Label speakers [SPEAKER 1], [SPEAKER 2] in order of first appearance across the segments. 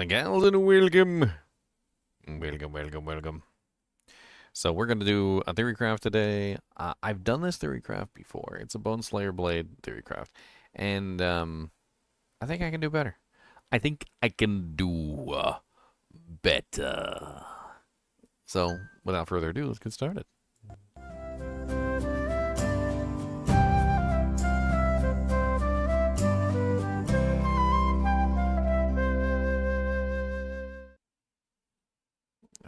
[SPEAKER 1] and gals, and welcome. Welcome. So we're going to do a Theorycraft today. I've done this Theorycraft before. It's a Boneslayer blade Theorycraft. And I think I can do better. I think I can do better. So without further ado, let's get started.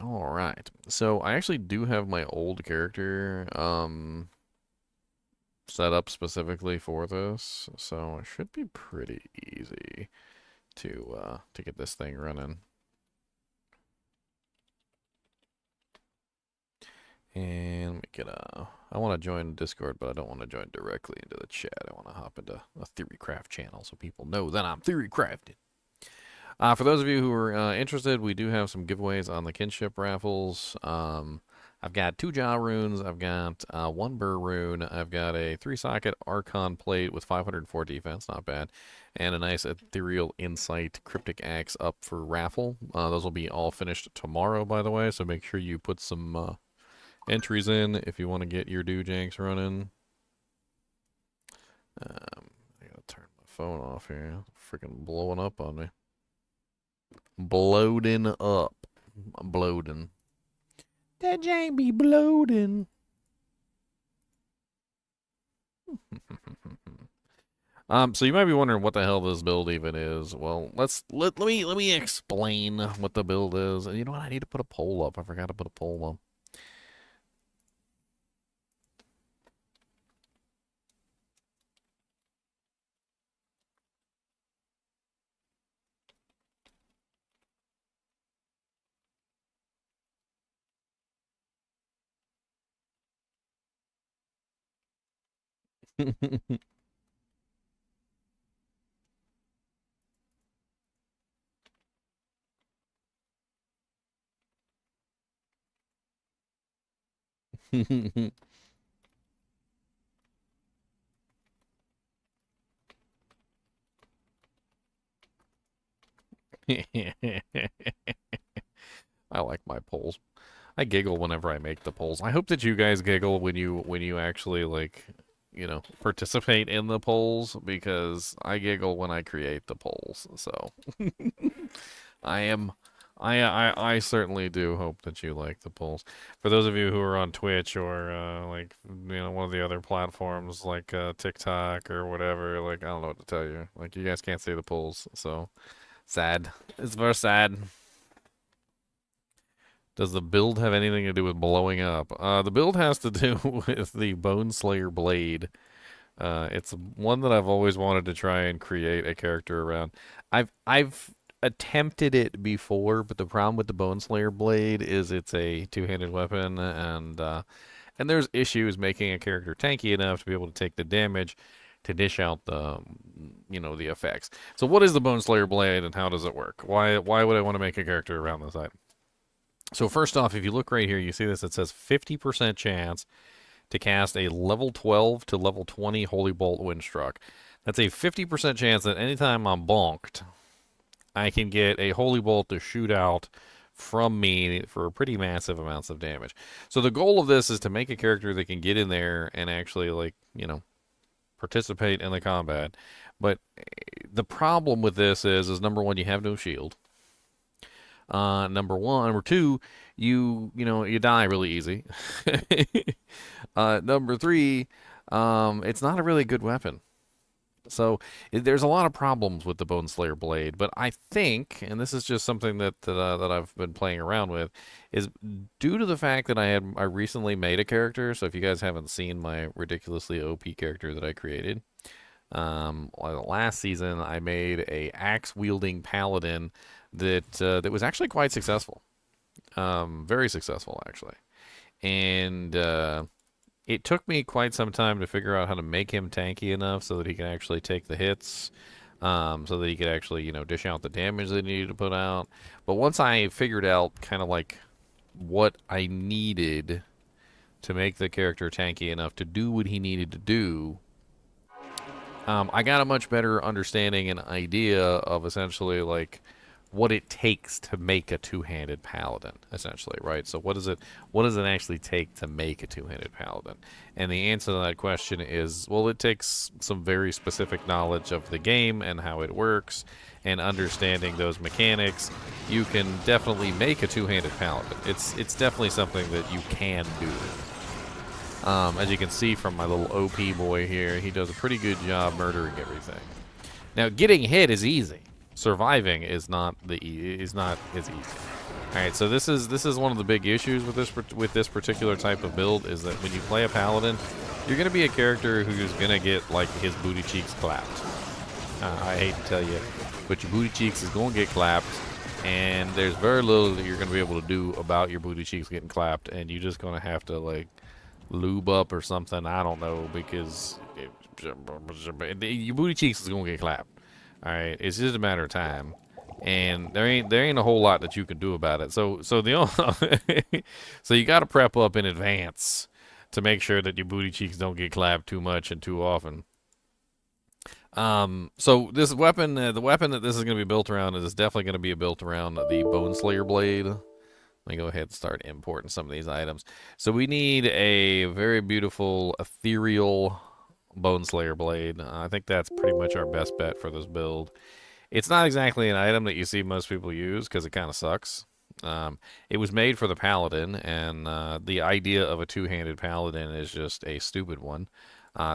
[SPEAKER 1] All right. So I actually do have my old character set up specifically for this, so it should be pretty easy to get this thing running. And let me get I want to join Discord, but I don't want to join directly into the chat. I want to hop into a Theorycraft channel so people know that I'm Theorycrafted. For those of you who are interested, we do have some giveaways on the kinship raffles. I've got 2 jaw runes, I've got 1 burr rune, I've got a 3-socket Archon plate with 504 defense, not bad, and a nice Ethereal Insight Cryptic Axe up for raffle. Those will be all finished tomorrow, by the way, so make sure you put some entries in if you want to get your Doojanks running. I gotta turn my phone off here. It's freaking blowing up on me. Bloating up. I'm bloating. That Jane be bloating. So you might be wondering what the hell this build even is. Well, let me explain what the build is. And you know what? I need to put a poll up. I forgot to put a poll up. I like my polls. I giggle whenever I make the polls. I hope that you guys giggle when you actually like, participate in the polls, because I giggle when I create the polls. So I am I certainly do hope that you like the polls. For those of you who are on Twitch or like one of the other platforms like TikTok or whatever, like I don't know what to tell you. Like you guys can't see the polls, so sad. It's very sad. Does the build have anything to do with blowing up? The build has to do with the Boneslayer blade. It's one that I've always wanted to try and create a character around. I've attempted it before, but the problem with the Boneslayer blade is it's a two-handed weapon, and there's issues making a character tanky enough to be able to take the damage to dish out the the effects. So what is the Boneslayer blade and how does it work? Why would I want to make a character around this item? So first off, if you look right here, you see this. It says 50% chance to cast a level 12 to level 20 Holy Bolt Windstruck. That's a 50% chance that anytime I'm bonked, I can get a Holy Bolt to shoot out from me for pretty massive amounts of damage. So the goal of this is to make a character that can get in there and actually, like, participate in the combat. But the problem with this is number one, you have no shield. Number two, you die really easy. Number three, it's not a really good weapon. So there's a lot of problems with the Boneslayer blade, but I think, and this is just something that I've been playing around with, is due to the fact that I recently made a character. So if you guys haven't seen my ridiculously OP character that I created, last season I made a axe wielding paladin that was actually quite successful, very successful actually, and it took me quite some time to figure out how to make him tanky enough so that he can actually take the hits, so that he could actually dish out the damage that he needed to put out. But once I figured out kind of like what I needed to make the character tanky enough to do what he needed to do, I got a much better understanding and idea of essentially like what it takes to make a two-handed paladin, essentially, right? So what does it actually take to make a two-handed paladin? And the answer to that question is, well, it takes some very specific knowledge of the game and how it works, and understanding those mechanics. You can definitely make a two-handed paladin. It's definitely something that you can do. As you can see from my little OP boy here, he does a pretty good job murdering everything. Now, getting hit is easy. Surviving is not as easy. All right, so this is one of the big issues with this particular type of build, is that when you play a paladin, you're going to be a character who's going to get like his booty cheeks clapped. I hate to tell you, but your booty cheeks is going to get clapped, and there's very little that you're going to be able to do about your booty cheeks getting clapped, and you're just going to have to like lube up or something. I don't know, because your booty cheeks is going to get clapped. All right, it's just a matter of time, and there ain't a whole lot that you can do about it. So so you got to prep up in advance to make sure that your booty cheeks don't get clapped too much and too often. So this weapon, the weapon that this is going to be built around, is definitely going to be built around the Boneslayer blade. Let me go ahead and start importing some of these items. So we need a very beautiful ethereal Boneslayer blade. I think that's pretty much our best bet for this build. It's not exactly an item that you see most people use because it kind of sucks. It was made for the Paladin, and the idea of a two-handed Paladin is just a stupid one.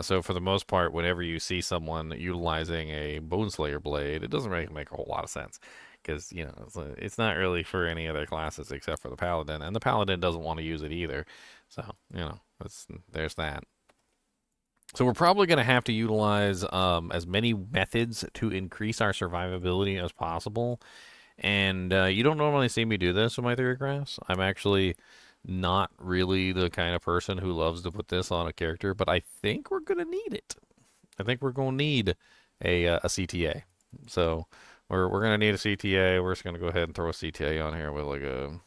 [SPEAKER 1] So for the most part, whenever you see someone utilizing a Boneslayer blade, it doesn't really make a whole lot of sense. Because, you know, it's not really for any other classes except for the Paladin. And the Paladin doesn't want to use it either. So, you know, there's that. So we're probably going to have to utilize as many methods to increase our survivability as possible. And you don't normally see me do this with my Theorycrafts. I'm actually not really the kind of person who loves to put this on a character, but I think we're going to need it. I think we're going to need a CTA. So we're going to need a CTA. We're just going to go ahead and throw a CTA on here with like a...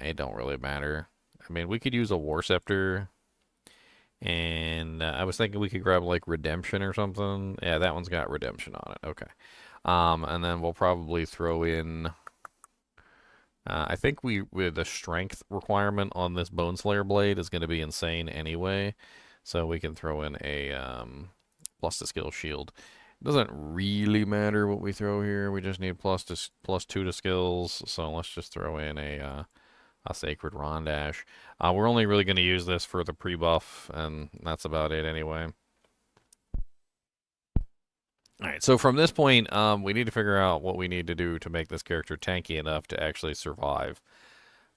[SPEAKER 1] it don't really matter. I mean, we could use a War Scepter. And I was thinking we could grab like Redemption or something. Yeah, that one's got Redemption on it. Okay. And then we'll probably throw in... I think with the strength requirement on this Boneslayer blade is going to be insane anyway. So we can throw in a plus to skill shield. It doesn't really matter what we throw here. We just need plus 2 to skills. So let's just throw in a Sacred Rondash. We're only really going to use this for the pre-buff, and that's about it anyway. Alright, so from this point, we need to figure out what we need to do to make this character tanky enough to actually survive.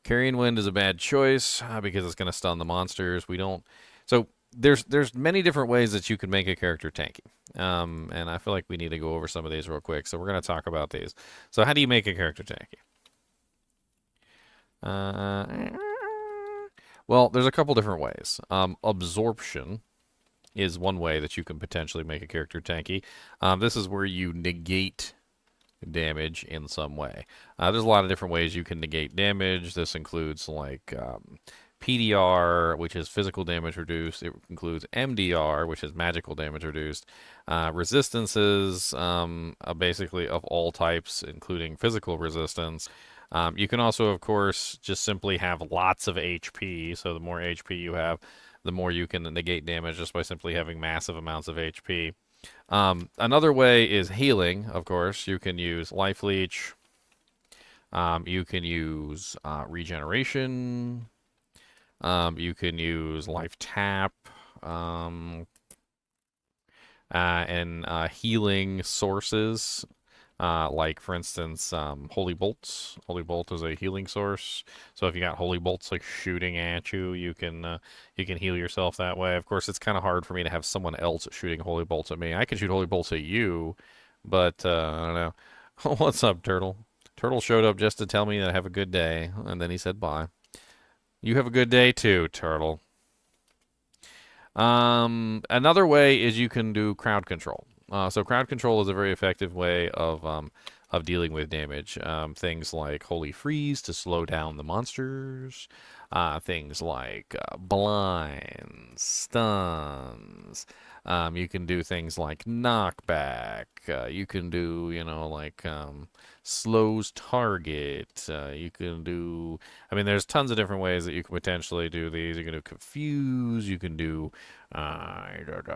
[SPEAKER 1] Carrion Wind is a bad choice, because it's going to stun the monsters. We don't... So, there's many different ways that you can make a character tanky. And I feel like we need to go over some of these real quick, so we're going to talk about these. So how do you make a character tanky? Well, there's a couple different ways. Absorption is one way that you can potentially make a character tanky. This is where you negate damage in some way. There's a lot of different ways you can negate damage. This includes like PDR, which is physical damage reduced. It includes MDR, which is magical damage reduced. Resistances, basically of all types, including physical resistance. You can also, of course, just simply have lots of HP. So the more HP you have, the more you can negate damage just by simply having massive amounts of HP. Another way is healing, of course. You can use Life Leech. You can use Regeneration. You can use Life Tap. And healing sources. Like, for instance, Holy Bolts. Holy Bolt is a healing source. So if you got Holy Bolts like shooting at you, you can heal yourself that way. Of course, it's kind of hard for me to have someone else shooting Holy Bolts at me. I can shoot Holy Bolts at you, but I don't know. What's up, Turtle? Turtle showed up just to tell me that I have a good day, and then he said bye. You have a good day too, Turtle. Another way is you can do crowd control. So crowd control is a very effective way of of dealing with damage. Things like Holy Freeze to slow down the monsters. Things like blinds, stuns. You can do things like knockback. You can do, like slows target. You can do, I mean, there's tons of different ways that you can potentially do these. You can do confuse. You can do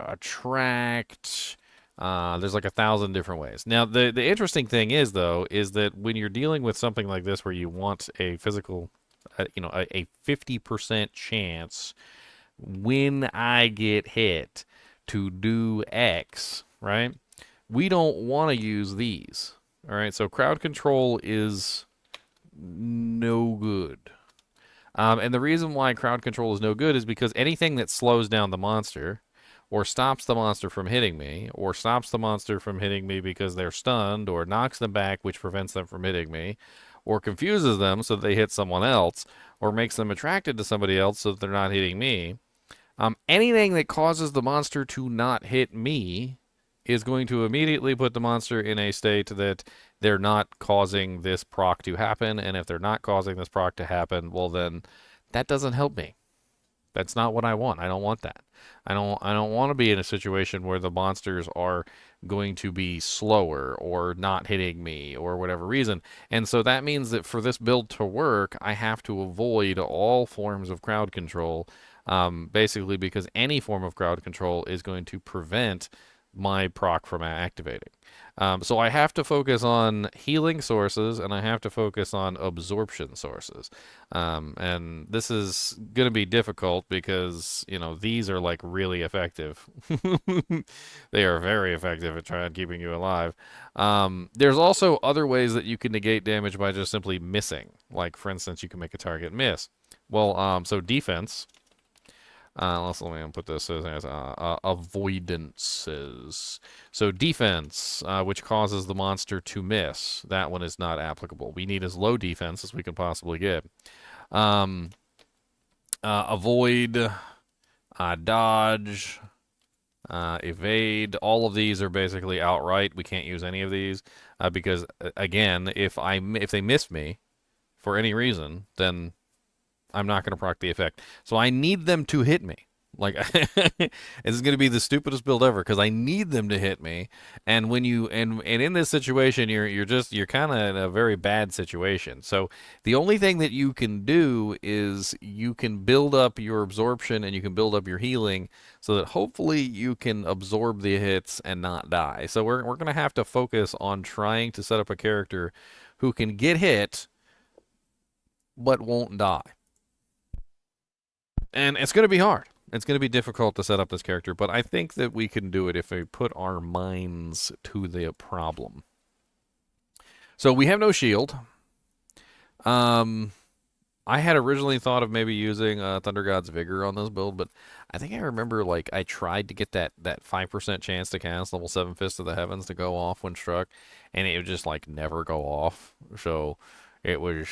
[SPEAKER 1] attract. There's like 1,000 different ways. Now, the interesting thing is, though, is that when you're dealing with something like this where you want a physical, a 50% chance when I get hit to do X, right? We don't want to use these. All right, so crowd control is no good. And the reason why crowd control is no good is because anything that slows down the monster, or stops the monster from hitting me, or stops the monster from hitting me because they're stunned, or knocks them back, which prevents them from hitting me, or confuses them so that they hit someone else, or makes them attracted to somebody else so that they're not hitting me, anything that causes the monster to not hit me is going to immediately put the monster in a state that they're not causing this proc to happen. And if they're not causing this proc to happen, well, then that doesn't help me. That's not what I want. I don't want that. I don't want to be in a situation where the monsters are going to be slower or not hitting me or whatever reason. And so that means that for this build to work, I have to avoid all forms of crowd control, basically because any form of crowd control is going to prevent my proc from activating. So I have to focus on healing sources, and I have to focus on absorption sources. And this is going to be difficult because, these are like really effective. They are very effective at trying keeping you alive. There's also other ways that you can negate damage by just simply missing. Like, for instance, you can make a target miss. Well, so defense. Let me put this as avoidances. So defense, which causes the monster to miss, that one is not applicable. We need as low defense as we can possibly get. Avoid, dodge, evade. All of these are basically outright. We can't use any of these because, again, if they miss me for any reason, then I'm not going to proc the effect. So I need them to hit me. Like, this is going to be the stupidest build ever because I need them to hit me. And when you and in this situation, you're kind of in a very bad situation. So the only thing that you can do is you can build up your absorption and you can build up your healing so that hopefully you can absorb the hits and not die. So we're going to have to focus on trying to set up a character who can get hit but won't die. And it's going to be hard. It's going to be difficult to set up this character, but I think that we can do it if we put our minds to the problem. So we have no shield. I had originally thought of maybe using Thunder God's Vigor on this build, but I think I remember like I tried to get that 5% chance to cast level 7 Fist of the Heavens to go off when struck, and it would just like never go off. So it was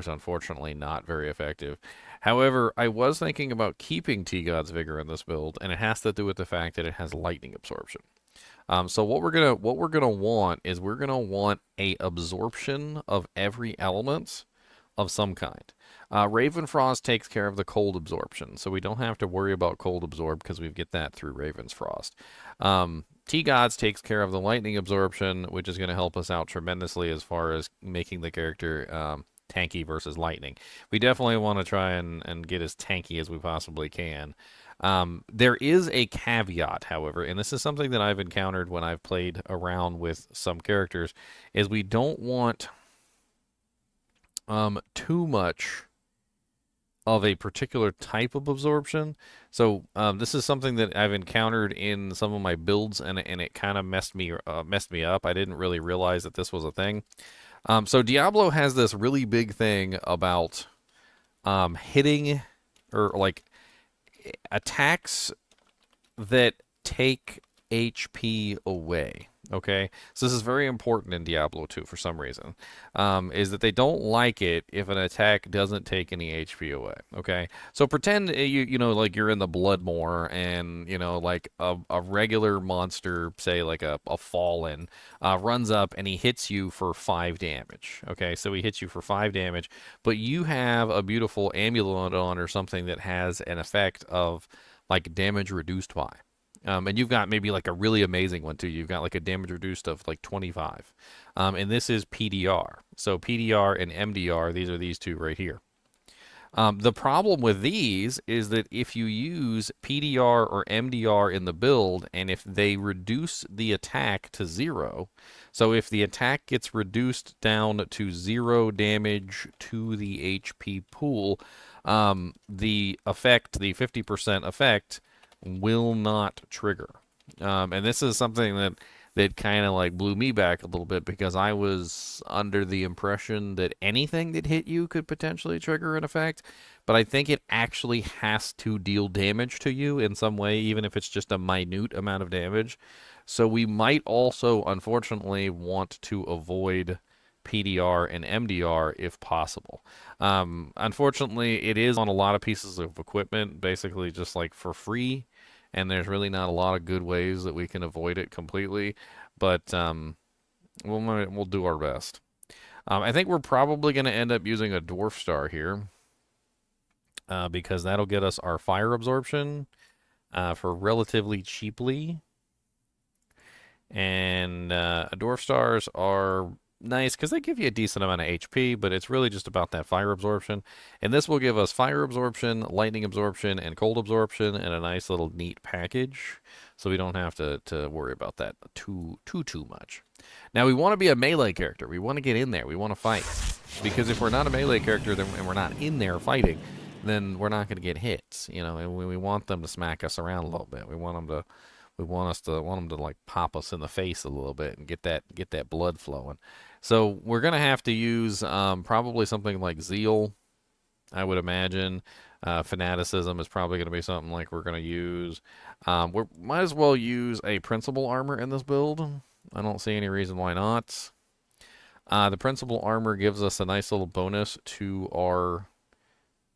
[SPEAKER 1] unfortunately not very effective. However, I was thinking about keeping T-God's Vigor in this build, and it has to do with the fact that it has lightning absorption. So what we're gonna want is we're gonna want a absorption of every element of some kind. Ravenfrost takes care of the cold absorption, so we don't have to worry about cold absorb because we get that through Raven's Frost. T-Gods takes care of the lightning absorption, which is going to help us out tremendously as far as making the character tanky versus lightning. We definitely want to try and get as tanky as we possibly can. There is a caveat, however, and this is something that I've encountered when I've played around with some characters, is we don't want too much of a particular type of absorption. So this is something that I've encountered in some of my builds, and it kind of messed me up. I didn't really realize that this was a thing. So Diablo has this really big thing about hitting or like attacks that take HP away. Okay, so this is very important in Diablo 2 for some reason, is that they don't like it if an attack doesn't take any HP away. Okay, so pretend you know like you're in the Bloodmoor and you know like a regular monster, say like a fallen, runs up and he hits you for 5 damage. Okay, so he hits you for 5 damage, but you have a beautiful amulet on or something that has an effect of like damage reduced by. And you've got maybe like a really amazing one too. You've got like a damage reduced of like 25. And this is PDR. So PDR and MDR, these are these two right here. The problem with these is that if you use PDR or MDR in the build, and if they reduce the attack to 0, so if the attack gets reduced down to 0 damage to the HP pool, the effect, the 50% effect, will not trigger. And this is something that kind of like blew me back a little bit because I was under the impression that anything that hit you could potentially trigger an effect, but I think it actually has to deal damage to you in some way, even if it's just a minute amount of damage. So we might also, unfortunately, want to avoid PDR and MDR if possible. Unfortunately, it is on a lot of pieces of equipment, basically just like for free, and there's really not a lot of good ways that we can avoid it completely, but we'll do our best. I think we're probably going to end up using a Dwarf Star here because that'll get us our fire absorption for relatively cheaply. And Dwarf Stars are nice because they give you a decent amount of HP, but it's really just about that fire absorption. And this will give us fire absorption, lightning absorption, and cold absorption in a nice little neat package. So we don't have to worry about that too much. Now we want to be a melee character. We want to get in there. We want to fight. Because if we're not a melee character and we're not in there fighting, then we're not going to get hits. You know, and we want them to smack us around a little bit. We want them to like pop us in the face a little bit and get that blood flowing. So we're gonna have to use probably something like Zeal, I would imagine. Fanaticism is probably gonna be something like we're gonna use. We might as well use a principal armor in this build. I don't see any reason why not. The principal armor gives us a nice little bonus to our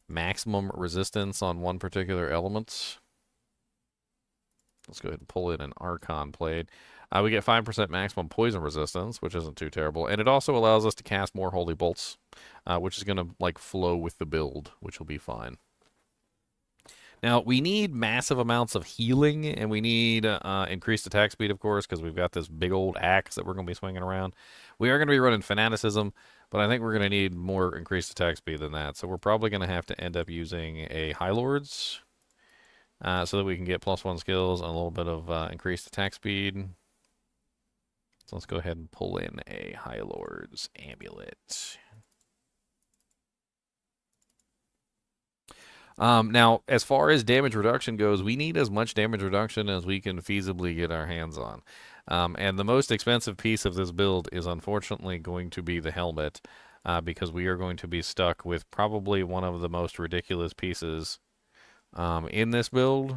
[SPEAKER 1] maximum resistance on one particular element. Let's go ahead and pull in an Archon Blade. We get 5% maximum poison resistance, which isn't too terrible. And it also allows us to cast more Holy Bolts, which is going to like flow with the build, which will be fine. Now, we need massive amounts of healing, and we need increased attack speed, of course, because we've got this big old axe that we're going to be swinging around. We are going to be running Fanaticism, but I think we're going to need more increased attack speed than that. So we're probably going to have to end up using a High Lords. So that we can get +1 skills and a little bit of increased attack speed. So let's go ahead and pull in a High Lord's Amulet. Now, as far as damage reduction goes, we need as much damage reduction as we can feasibly get our hands on. And the most expensive piece of this build is unfortunately going to be the helmet, because we are going to be stuck with probably one of the most ridiculous pieces in this build,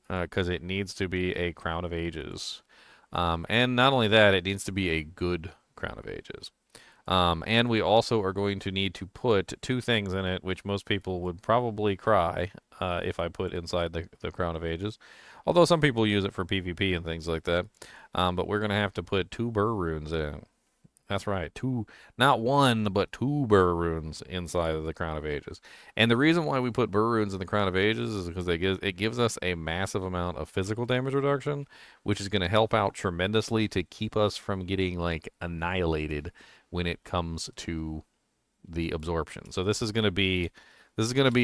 [SPEAKER 1] because it needs to be a Crown of Ages. And not only that, it needs to be a good Crown of Ages. And we also are going to need to put 2 things in it, which most people would probably cry if I put inside the Crown of Ages. Although some people use it for PvP and things like that. But we're going to have to put 2 Burr Runes in. That's right, 2, not 1, but 2 Burr Runes inside of the Crown of Ages. And the reason why we put Burr Runes in the Crown of Ages is because it gives us a massive amount of physical damage reduction, which is going to help out tremendously to keep us from getting like annihilated when it comes to the absorption. So this is going to be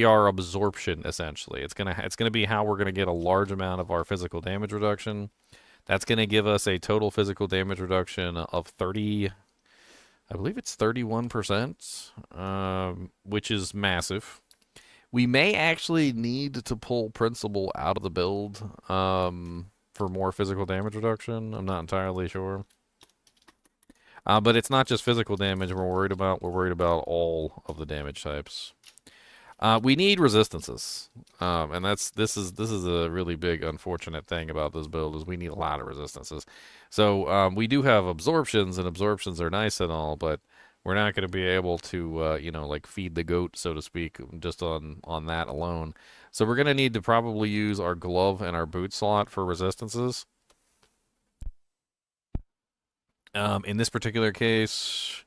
[SPEAKER 1] our absorption essentially. It's going to be how we're going to get a large amount of our physical damage reduction. That's going to give us a total physical damage reduction of 30. I believe it's 31%, which is massive. We may actually need to pull Principal out of the build for more physical damage reduction. I'm not entirely sure. But it's not just physical damage we're worried about. We're worried about all of the damage types. We need resistances, and this is a really big unfortunate thing about this build is we need a lot of resistances. So we do have absorptions, and absorptions are nice and all, but we're not going to be able to like feed the goat, so to speak, just on that alone. So we're going to need to probably use our glove and our boot slot for resistances. In this particular case,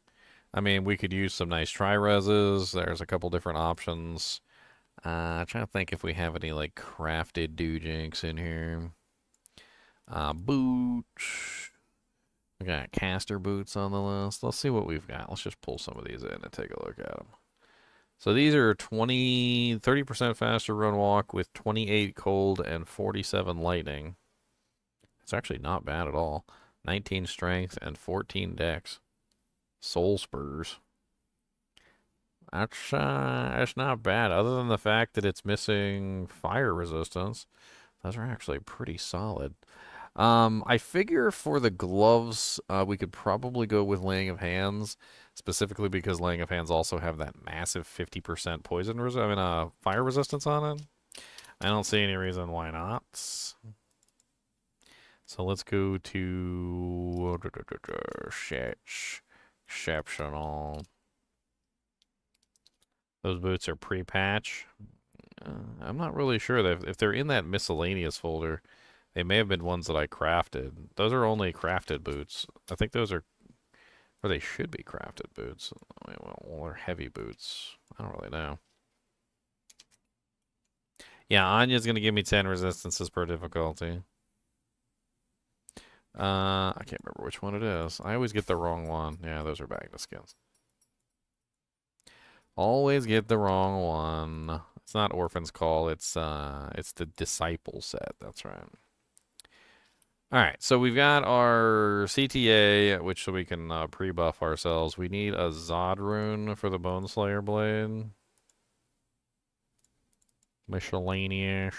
[SPEAKER 1] I mean, we could use some nice tri-reses. There's a couple different options. I'm trying to think if we have any like crafted doojinks in here. Boots. We got caster boots on the list. Let's see what we've got. Let's just pull some of these in and take a look at them. So these are 30% faster run walk with 28 cold and 47 lightning. It's actually not bad at all. 19 strength and 14 dex. Soul spurs. That's not bad. Other than the fact that it's missing fire resistance, those are actually pretty solid. I figure for the gloves, we could probably go with Laying of Hands, specifically because Laying of Hands also have that massive 50% fire resistance on it. I don't see any reason why not. So let's go to exceptional. Those boots are pre-patch. I'm not really sure that if they're in that miscellaneous folder, they may have been ones that I crafted. Those are only crafted boots. I think those are, or they should be crafted boots. Well, they're heavy boots. I don't really know. Yeah, Anya's going to give me 10 resistances per difficulty. I can't remember which one it is. I always get the wrong one. Yeah, those are Magnus skins. Always get the wrong one. It's not Orphan's Call. It's the Disciple set. That's right. All right, so we've got our CTA, which so we can pre-buff ourselves. We need a Zod rune for the Boneslayer blade. Miscellaneous.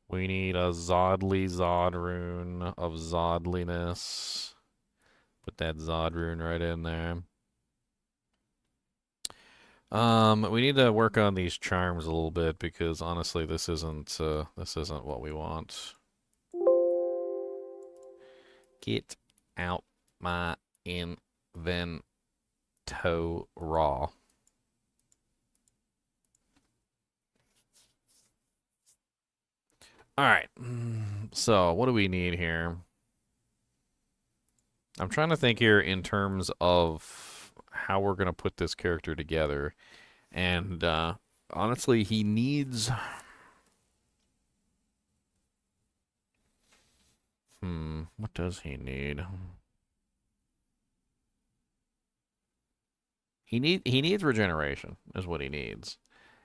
[SPEAKER 1] We need a Zodly Zod rune of Zodliness. Put that Zod rune right in there. We need to work on these charms a little bit because honestly, this isn't what we want. Get out my inventory. All right. So, what do we need here? I'm trying to think here in terms of how we're going to put this character together. And honestly, he needs... what does he need? He needs regeneration, is what he needs.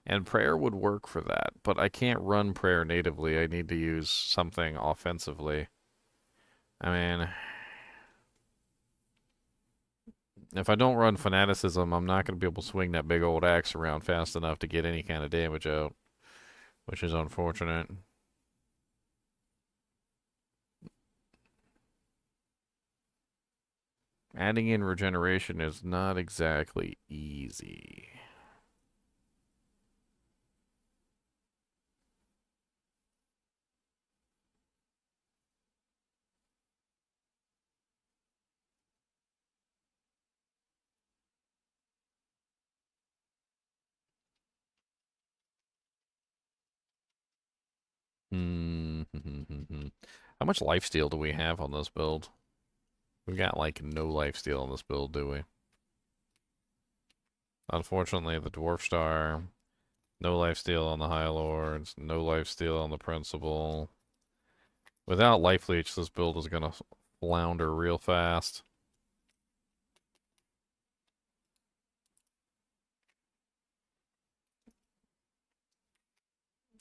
[SPEAKER 1] And prayer would work for that, but I can't run prayer natively. I need to use something offensively. I mean, if I don't run fanaticism, I'm not going to be able to swing that big old axe around fast enough to get any kind of damage out, which is unfortunate. Adding in regeneration is not exactly easy. How much lifesteal do we have on this build? We've got like no lifesteal on this build, do we? Unfortunately, the Dwarf Star, no lifesteal on the High Lords, no lifesteal on the Principal. Without life leech, this build is gonna flounder real fast.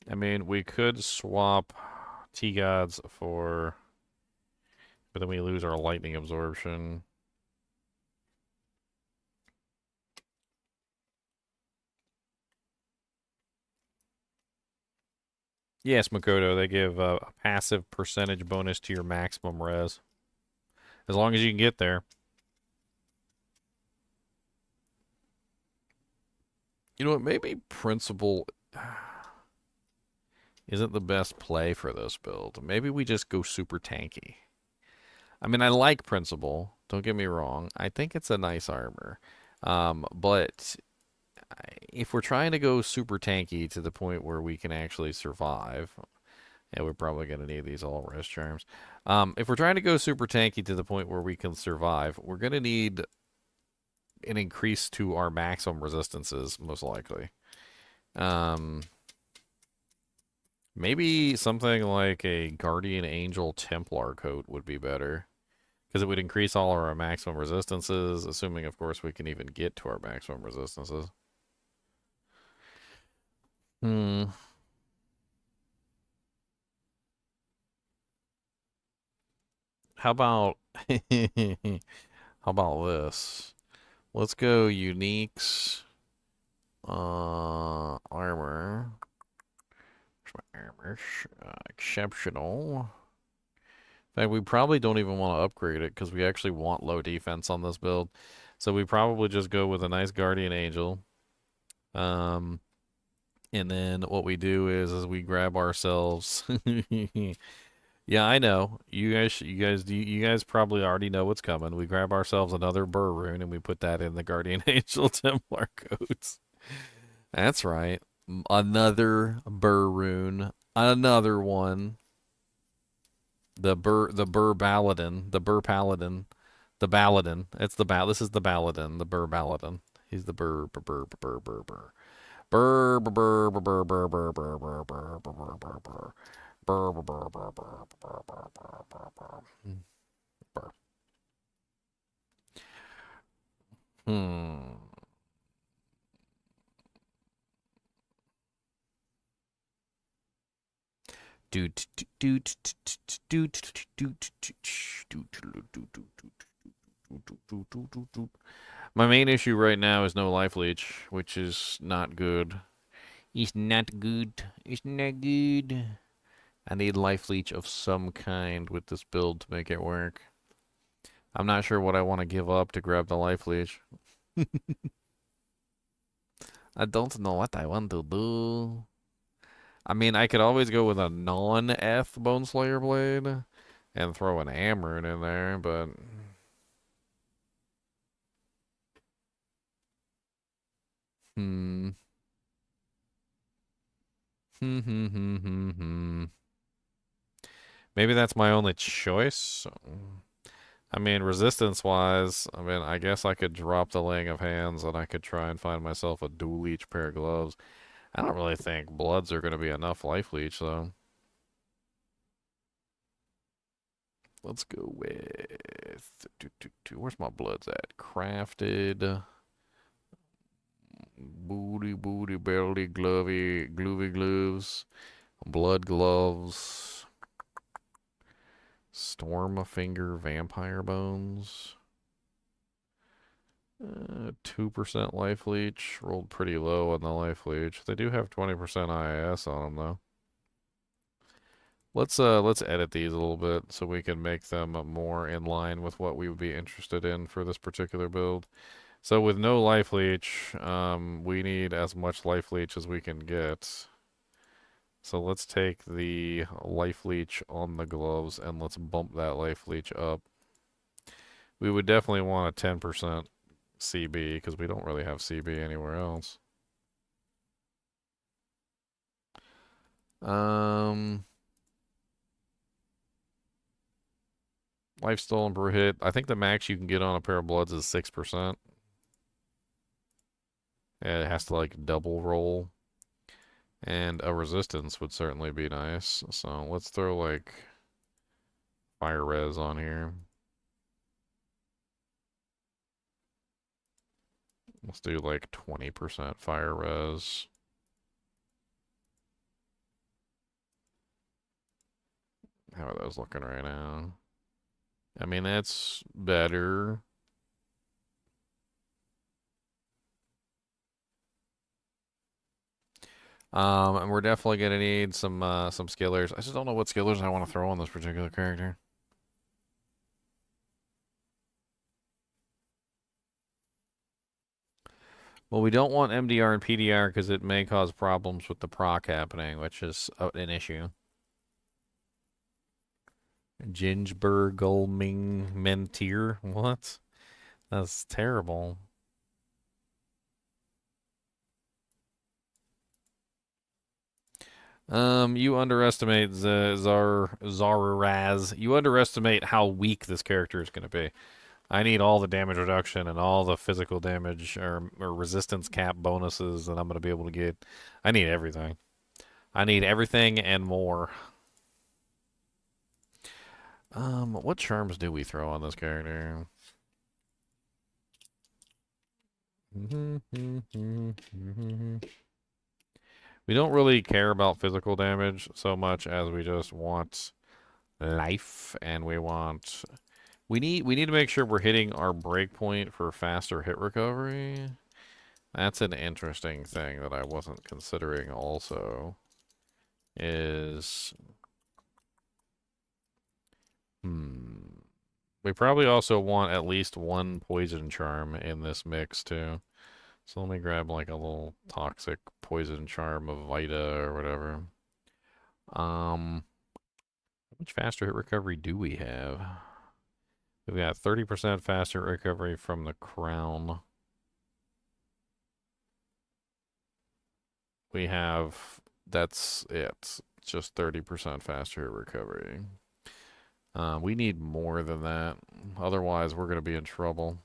[SPEAKER 1] I mean, we could swap T-Gods for... But then we lose our lightning absorption. Yes, Makoto, they give a passive percentage bonus to your maximum res. As long as you can get there. You know what? Maybe Principle isn't the best play for this build. Maybe we just go super tanky. I mean, I like Principle. Don't get me wrong. I think it's a nice armor. But if we're trying to go super tanky to the point where we can actually survive, and we're probably going to need these all rest charms. If we're trying to go super tanky to the point where we can survive, we're going to need an increase to our maximum resistances, most likely. Um, Maybe something like a Guardian Angel Templar coat would be better. Because it would increase all our maximum resistances, assuming, of course, we can even get to our maximum resistances. Hmm. How about how about this? Let's go uniques. Armor. Armor. Exceptional. In fact, we probably don't even want to upgrade it because we actually want low defense on this build. So we probably just go with a nice Guardian Angel. Um, and then what we do is we grab ourselves. Yeah, I know. You guys probably already know what's coming. We grab ourselves another Burr rune and we put that in the Guardian Angel Templar coats. That's right. Another Burr rune. Another one. The Burr Paladin. The Burr Paladin. The Paladin. This is the Paladin, the Burr Paladin. He's the Burr Burr Burr Burr Burr Burr. Burr Burr Burr Burr Burr Burr Burr Burr Burr Burr Burr Burr. Burr Burr Burr Burr Burr Burr Burr Burr Burr. Burr. Hmm. My main issue right now is no life leech, which is not good. It's not good. It's not good. I need life leech of some kind with this build to make it work. I'm not sure what I want to give up to grab the life leech. I don't know what I want to do. I mean, I could always go with a non-Eth Boneslayer blade and throw an Amrune in there, but hmm. Maybe that's my only choice. I mean, resistance-wise, I mean, I guess I could drop the laying of hands and I could try and find myself a dual leech pair of gloves. I don't really think bloods are going to be enough life leech, though. Let's go with... Where's my bloods at? Crafted. Booty, belly, gloovy gloves. Blood gloves. Stormfinger vampire bones. 2% life leech. Rolled pretty low on the life leech. They do have 20% IS on them, though. Let's edit these a little bit so we can make them more in line with what we would be interested in for this particular build. So with no life leech, we need as much life leech as we can get. So let's take the life leech on the gloves and let's bump that life leech up. We would definitely want a 10% CB because we don't really have CB anywhere else. Um, Life stolen per hit. I think the max you can get on a pair of bloods is 6%. And it has to like double roll. And a resistance would certainly be nice. So let's throw like fire res on here. Let's do like 20% fire res. How are those looking right now? I mean, that's better. And we're definitely gonna need some skillers. I just don't know what skillers I want to throw on this particular character. Well, we don't want MDR and PDR because it may cause problems with the proc happening, which is an issue. Gingebergulming Mentier? What? That's terrible. You underestimate Zaraz. You underestimate how weak this character is going to be. I need all the damage reduction and all the physical damage or resistance cap bonuses that I'm going to be able to get. I need everything. I need everything and more. What charms do we throw on this character? We don't really care about physical damage so much as we just want life, and we need to make sure we're hitting our breakpoint for faster hit recovery. That's an interesting thing that I wasn't considering also. Is we probably also want at least one poison charm in this mix too. So let me grab like a little toxic poison charm of Vita or whatever. How much faster hit recovery do we have? We've got 30% faster recovery from the crown. We have, that's it. Just 30% faster hit recovery. We need more than that. Otherwise, we're going to be in trouble.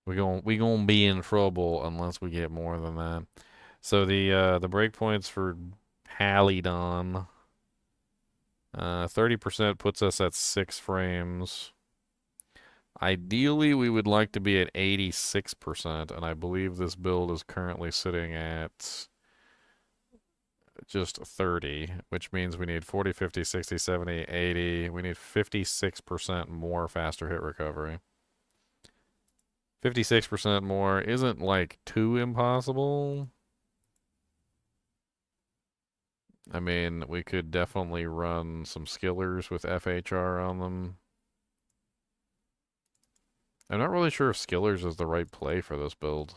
[SPEAKER 1] We gonna be in trouble unless we get more than that. So the breakpoints for Paladin, 30% puts us at 6 frames. Ideally, we would like to be at 86%, and I believe this build is currently sitting at just 30, which means we need 40, 50, 60, 70, 80. We need 56% more faster hit recovery. 56% more isn't like too impossible. I mean, we could definitely run some skillers with FHR on them. I'm not really sure if skillers is the right play for this build.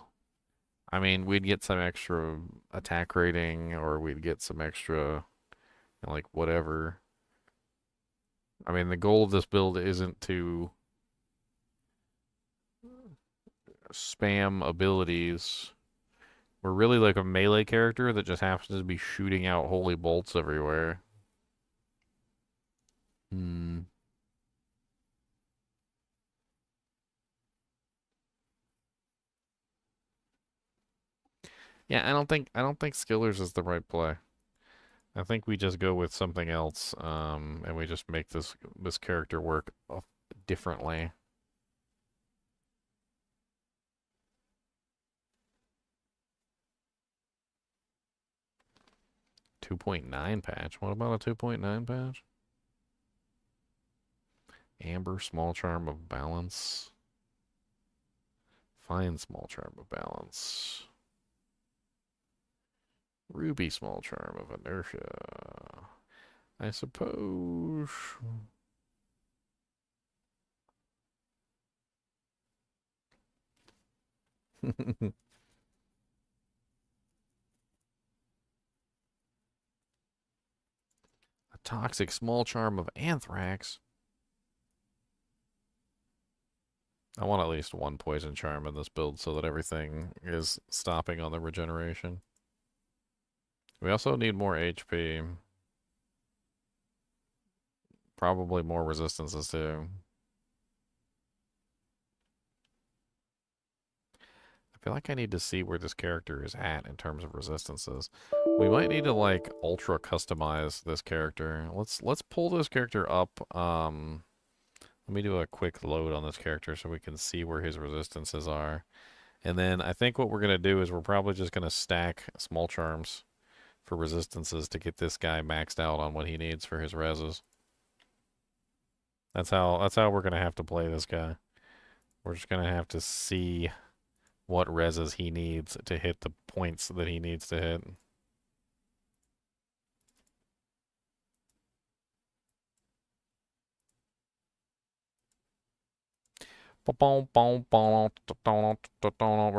[SPEAKER 1] I mean, we'd get some extra attack rating, or we'd get some extra, like, whatever. I mean, the goal of this build isn't to spam abilities. We're really like a melee character that just happens to be shooting out holy bolts everywhere. Yeah, I don't think skillers is the right play. I think we just go with something else, and we just make this character work differently. 2.9 patch. What about a 2.9 patch? Amber, small charm of balance. Fine, small charm of balance. Ruby, small charm of inertia. I suppose. A toxic small charm of anthrax. I want at least one poison charm in this build so that everything is stopping on the regeneration. We also need more HP. Probably more resistances too. I feel like I need to see where this character is at in terms of resistances. We might need to like ultra customize this character. Let's pull this character up. Let me do a quick load on this character so we can see where his resistances are. And then I think what we're going to do is we're probably just going to stack small charms for resistances to get this guy maxed out on what he needs for his reses. That's how we're going to have to play this guy. We're just going to have to see what reses he needs to hit the points that he needs to hit. We're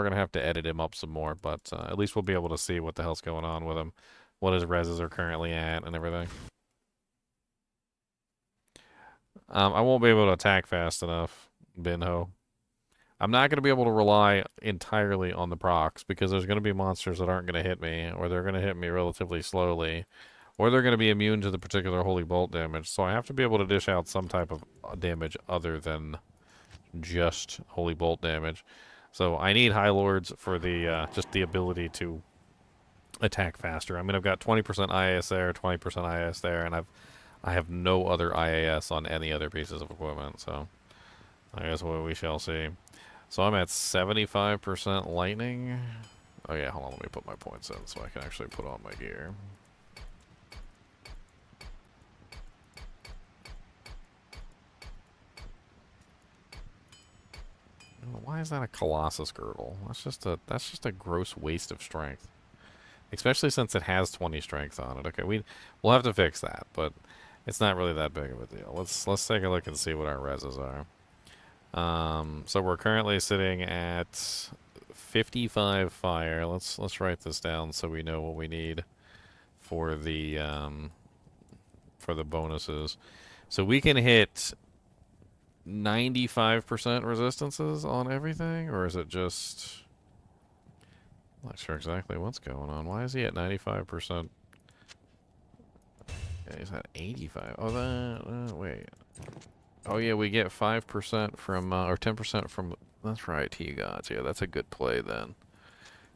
[SPEAKER 1] gonna have to edit him up some more, but at least we'll be able to see what the hell's going on with him, what his reses are currently at, and everything. I won't be able to attack fast enough, Binho. I'm not going to be able to rely entirely on the procs because there's going to be monsters that aren't going to hit me, or they're going to hit me relatively slowly, or they're going to be immune to the particular holy bolt damage. So I have to be able to dish out some type of damage other than just holy bolt damage. So I need high lords for the just the ability to attack faster. I mean, I've got 20% IAS there, 20% IAS there, and I have no other IAS on any other pieces of equipment. So I guess we shall see. So I'm at 75% lightning. Oh yeah, hold on, let me put my points in so I can actually put on my gear. Why is that a Colossus girdle? That's just a gross waste of strength. Especially since it has 20 strength on it. Okay, we'll have to fix that, but it's not really that big of a deal. Let's take a look and see what our reses are. So we're currently sitting at 55 fire. Let's write this down so we know what we need for the bonuses. So we can hit 95% resistances on everything, or is it just... I'm not sure exactly what's going on. Why is he at 95%? Yeah, he's at 85. Oh, wait. Oh, yeah, we get 5% from, or 10% from... That's right, T-Gods. Yeah, that's a good play then.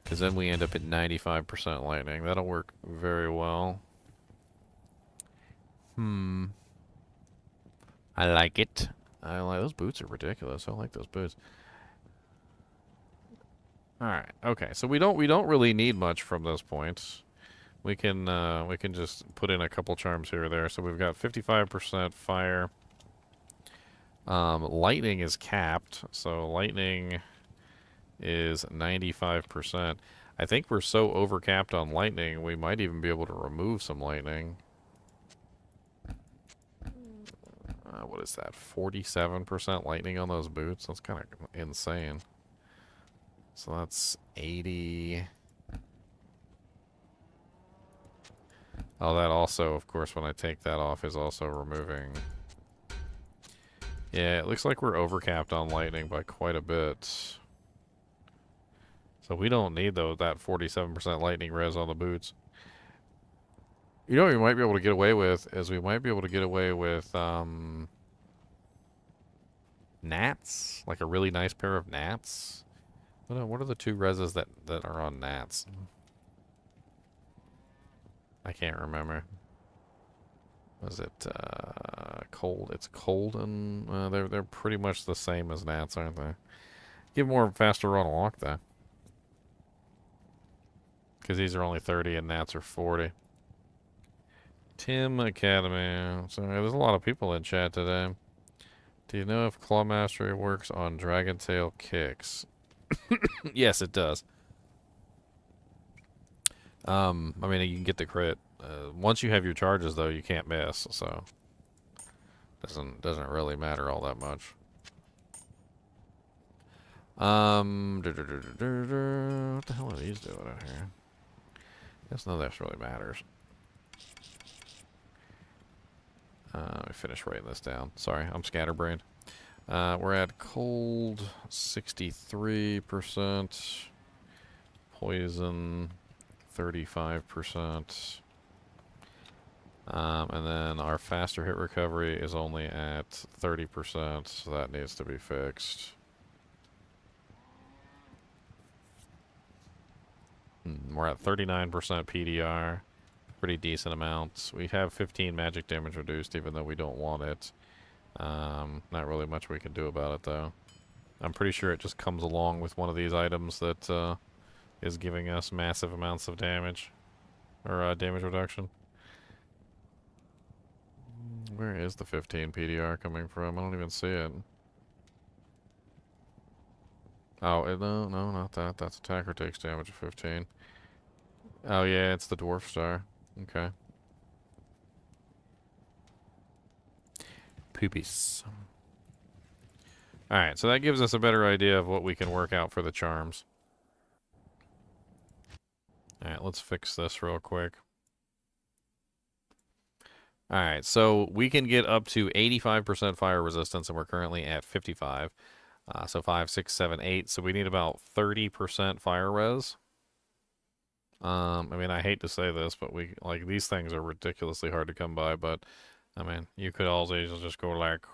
[SPEAKER 1] Because then we end up at 95% lightning. That'll work very well. I like it. Those boots are ridiculous. I like those boots. Alright, okay. So we don't really need much from those points. We can just put in a couple charms here or there. So we've got 55% fire. Lightning is capped, so lightning is 95%. I think we're so overcapped on lightning, we might even be able to remove some lightning. What is that? 47% lightning on those boots? That's kind of insane. So that's 80. Oh, that also, of course, when I take that off, is also removing... Yeah, it looks like we're overcapped on lightning by quite a bit. So we don't need that 47% lightning res on the boots. You know what we might be able to get away with is we might be able to get away with gnats, like a really nice pair of gnats. What are the two reses that are on gnats? I can't remember. Was it cold? It's cold and they're pretty much the same as gnats, aren't they? Give more faster run walk though, because these are only 30 and gnats are 40. Tim Academy. So there's a lot of people in chat today. Do you know if Claw Mastery works on Dragon Tail kicks? Yes, it does. I mean, you can get the crit. Once you have your charges, though, you can't miss, so doesn't really matter all that much. What the hell are these doing out here? Guess none of this really matters. Let me finish writing this down. Sorry, I'm scatterbrained. We're at cold 63%, poison 35%. And then our faster hit recovery is only at 30%, so that needs to be fixed. We're at 39% PDR, pretty decent amounts. We have 15 magic damage reduced, even though we don't want it. Not really much we can do about it, though. I'm pretty sure it just comes along with one of these items that is giving us massive amounts of damage, or damage reduction. Where is the 15 PDR coming from? I don't even see it. Oh, no, not that. That's attacker takes damage of 15. Oh, yeah, it's the dwarf star. Okay. Poopies. Alright, so that gives us a better idea of what we can work out for the charms. Alright, let's fix this real quick. Alright, so we can get up to 85% fire resistance, and we're currently at 55. So 5, 6, 7, 8. So we need about 30% fire res. I mean, I hate to say this, but these things are ridiculously hard to come by, but I mean, you could always just go like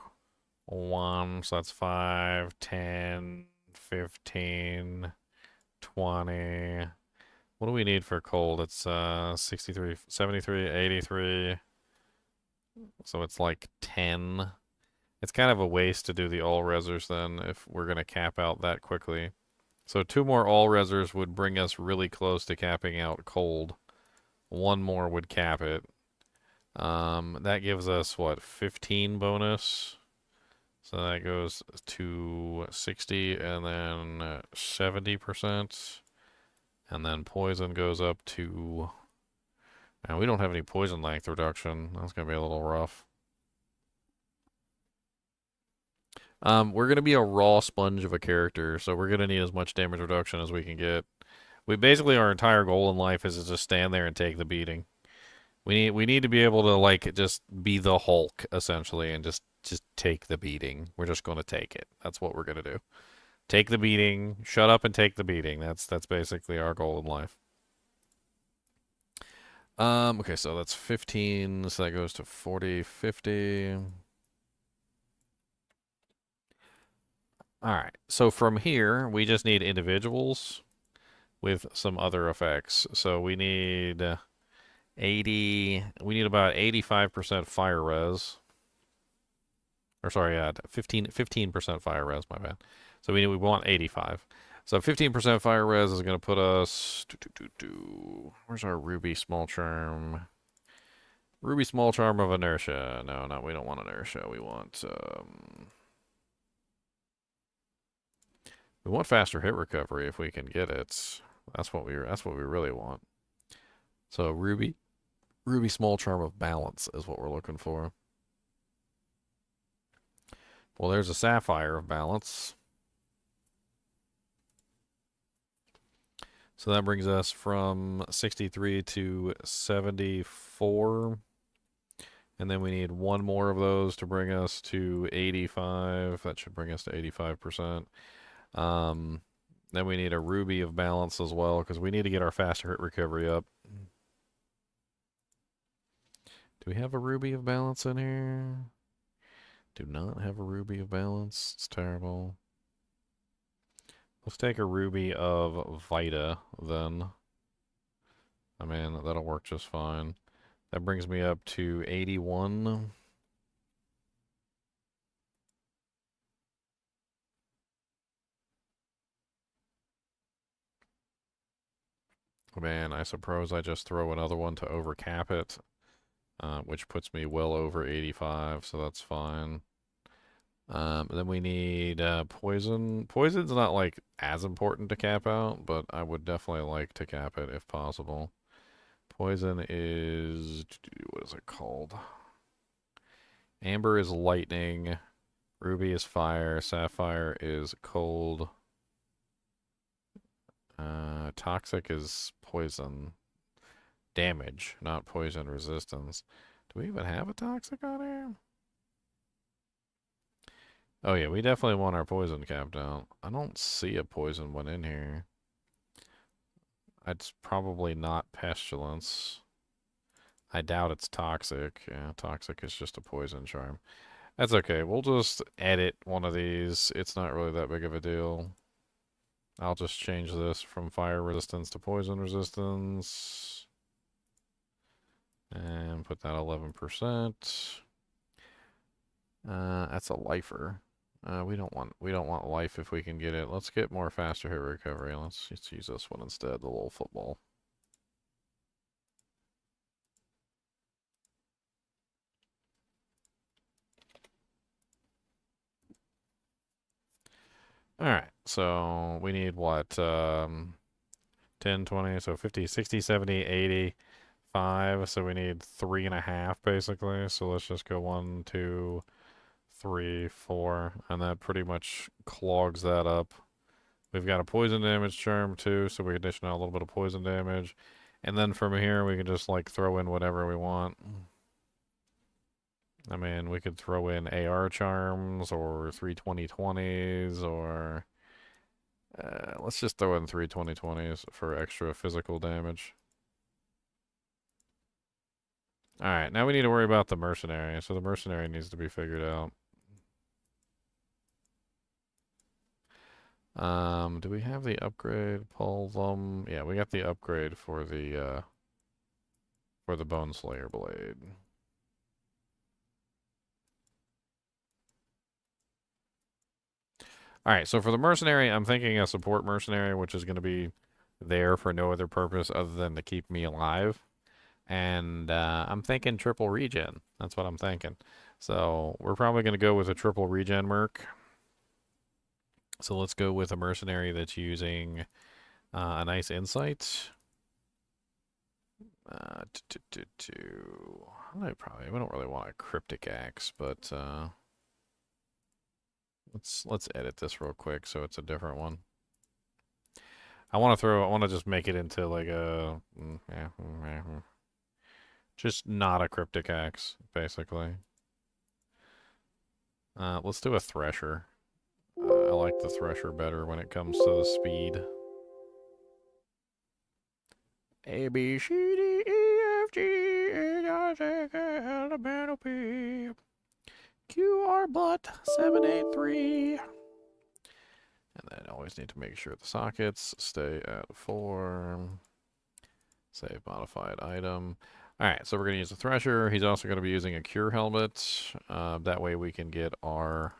[SPEAKER 1] 1, so that's 5, 10, 15, 20. What do we need for cold? It's 63, 73, 83. So it's like 10. It's kind of a waste to do the all resers then if we're going to cap out that quickly. So 2 more all resers would bring us really close to capping out cold. 1 more would cap it. That gives us what, 15 bonus? So that goes to 60 and then 70%. And then poison goes up to... Now, we don't have any poison length reduction. That's going to be a little rough. We're going to be a raw sponge of a character, so we're going to need as much damage reduction as we can get. Basically, our entire goal in life is to just stand there and take the beating. We need to be able to, like, just be the Hulk, essentially, and just take the beating. We're just going to take it. That's what we're going to do. Take the beating, shut up and take the beating. That's basically our goal in life. Okay, so that's 15, so that goes to 40, 50. Alright, so from here, we just need individuals with some other effects. So we need 80, we need about 85% fire res. Or sorry, 15% fire res, my bad. So we want 85. So 15% fire res is going to put us... Where's our ruby small charm? Ruby small charm of inertia. No, we don't want inertia. We want faster hit recovery if we can get it. That's what we really want. So ruby small charm of balance is what we're looking for. Well, there's a sapphire of balance. So that brings us from 63 to 74. And then we need 1 more of those to bring us to 85. That should bring us to 85%. Then we need a ruby of balance as well, because we need to get our faster hit recovery up. Do we have a ruby of balance in here? Do not have a ruby of balance. It's terrible. Let's take a ruby of Vita, then. I mean, that'll work just fine. That brings me up to 81. Man, I suppose I just throw another one to overcap it, which puts me well over 85, so that's fine. Then we need poison. Poison's not like as important to cap out, but I would definitely like to cap it if possible. Poison is, what is it called? Amber is lightning. Ruby is fire. Sapphire is cold. Toxic is poison. Damage, not poison resistance. Do we even have a toxic on here? Oh yeah, we definitely want our poison capped out. I don't see a poison one in here. It's probably not pestilence. I doubt it's toxic. Yeah, toxic is just a poison charm. That's okay. We'll just edit one of these. It's not really that big of a deal. I'll just change this from fire resistance to poison resistance. And put that 11%. That's a lifer. We don't want life if we can get it. Let's get more faster hit recovery. Let's use this one instead, the little football. Alright, so we need what? 10, 20, so 50, 60, 70, 80, 5. So we need 3.5 basically. So let's just go 1, 2, 3, 4, and that pretty much clogs that up. We've got a poison damage charm too, so we can dish out a little bit of poison damage. And then from here, we can just like throw in whatever we want. I mean, we could throw in AR charms or 320/20s or let's just throw in 320/20s for extra physical damage. Alright, now we need to worry about the Mercenary. So the Mercenary needs to be figured out. Do we have the upgrade? Pull them. Yeah, we got the upgrade for the Boneslayer blade. Alright, so for the Mercenary, I'm thinking a support Mercenary, which is going to be there for no other purpose other than to keep me alive. And I'm thinking triple regen. That's what I'm thinking. So we're probably going to go with a triple regen merc. So let's go with a Mercenary that's using a nice insight. I we don't really want a cryptic axe, but let's edit this real quick so it's a different one. I want to just make it into like a just not a cryptic axe, basically. Let's do a thresher. I like the thresher better when it comes to the speed. A, B, C, D, E, F, G, H, I, J, K, L, M, N, O, P, Q, R, but 783. And then always need to make sure the sockets stay at 4. Save modified item. Alright, so we're going to use the thresher. He's also going to be using a cure helmet. That way we can get our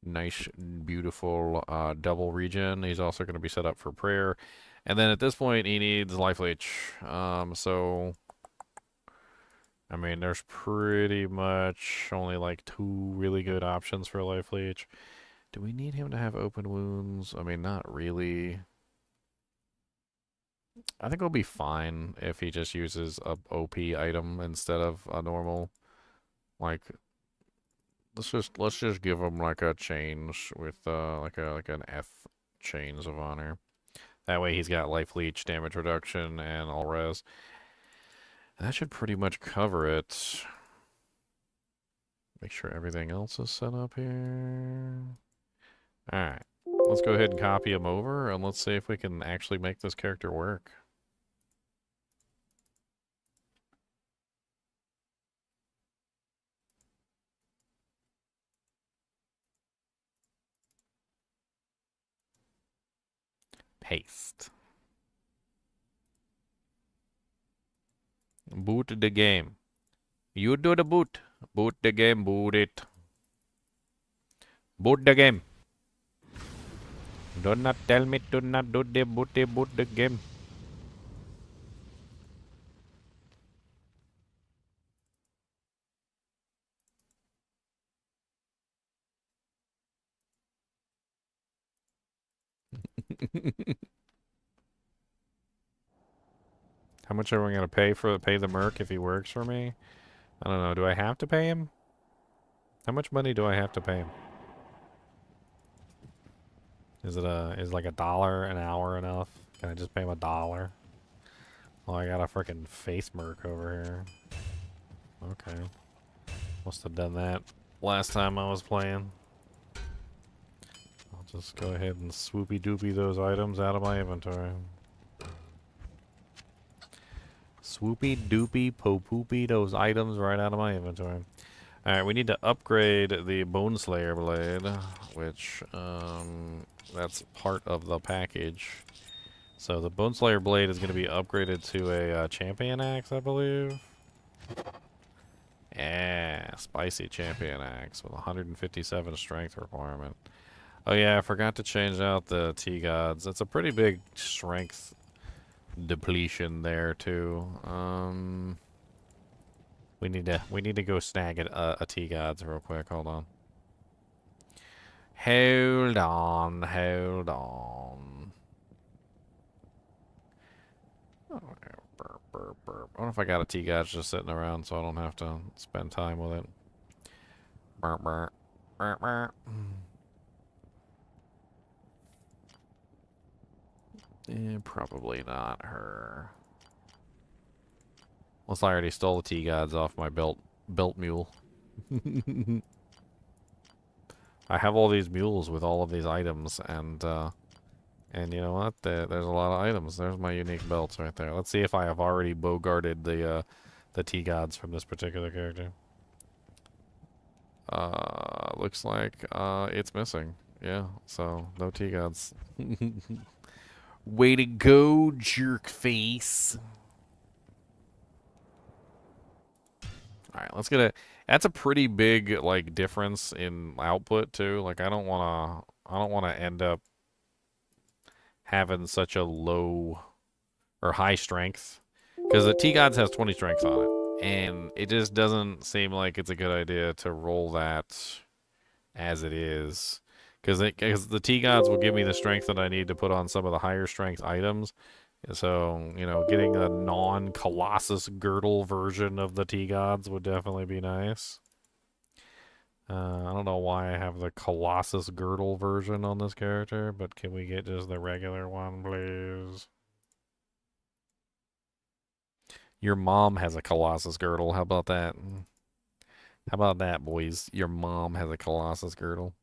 [SPEAKER 1] nice, beautiful double regen. He's also going to be set up for prayer. And then at this point, he needs life leech. So, I mean, there's pretty much only like 2 really good options for life leech. Do we need him to have open wounds? I mean, not really. I think we'll be fine if he just uses a OP item instead of a normal. Like, let's just give him like a change with like an F chains of honor. That way he's got life leech, damage reduction, and all res. That should pretty much cover it. Make sure everything else is set up here. Alright. Let's go ahead and copy him over, and let's see if we can actually make this character work. Paste. Boot the game. You do the boot. Boot the game, boot it. Boot the game. Do not tell me to not do the boot the game. How much are we gonna pay the merc if he works for me? I don't know. Do I have to pay him? How much money do I have to pay him? Is like $1 an hour enough? Can I just pay him $1? Oh, I got a freaking face merc over here. Okay. Must have done that last time I was playing. I'll just go ahead and swoopy doopy those items out of my inventory. Swoopy doopy po poopy those items right out of my inventory. Alright, we need to upgrade the Boneslayer blade, which that's part of the package. So the Boneslayer blade is going to be upgraded to a champion axe, I believe. Yeah, spicy champion axe with 157 strength requirement. Oh yeah, I forgot to change out the T-gods. That's a pretty big strength depletion there too. We need to go snag a T-gods real quick. Hold on. Hold on. Oh, burp, burp, burp. I wonder if I got a T-gods just sitting around so I don't have to spend time with it. Burr, burr, burr, burr. Probably not her. Unless I already stole the tea gods off my belt mule. I have all these mules with all of these items, and you know what? There's a lot of items. There's my unique belts right there. Let's see if I have already bogarted the tea gods from this particular character. Looks like it's missing. Yeah, so no tea gods. Way to go, jerk face. All right, let's get a. That's a pretty big like difference in output too. Like I don't wanna end up having such a low or high strength because the T Gods has 20 strength on it, and it just doesn't seem like it's a good idea to roll that as it is. Because the T Gods will give me the strength that I need to put on some of the higher strength items. So, you know, getting a non-Colossus girdle version of the T Gods would definitely be nice. I don't know why I have the Colossus girdle version on this character, but can we get just the regular one, please? Your mom has a Colossus girdle. How about that? How about that, boys? Your mom has a Colossus girdle.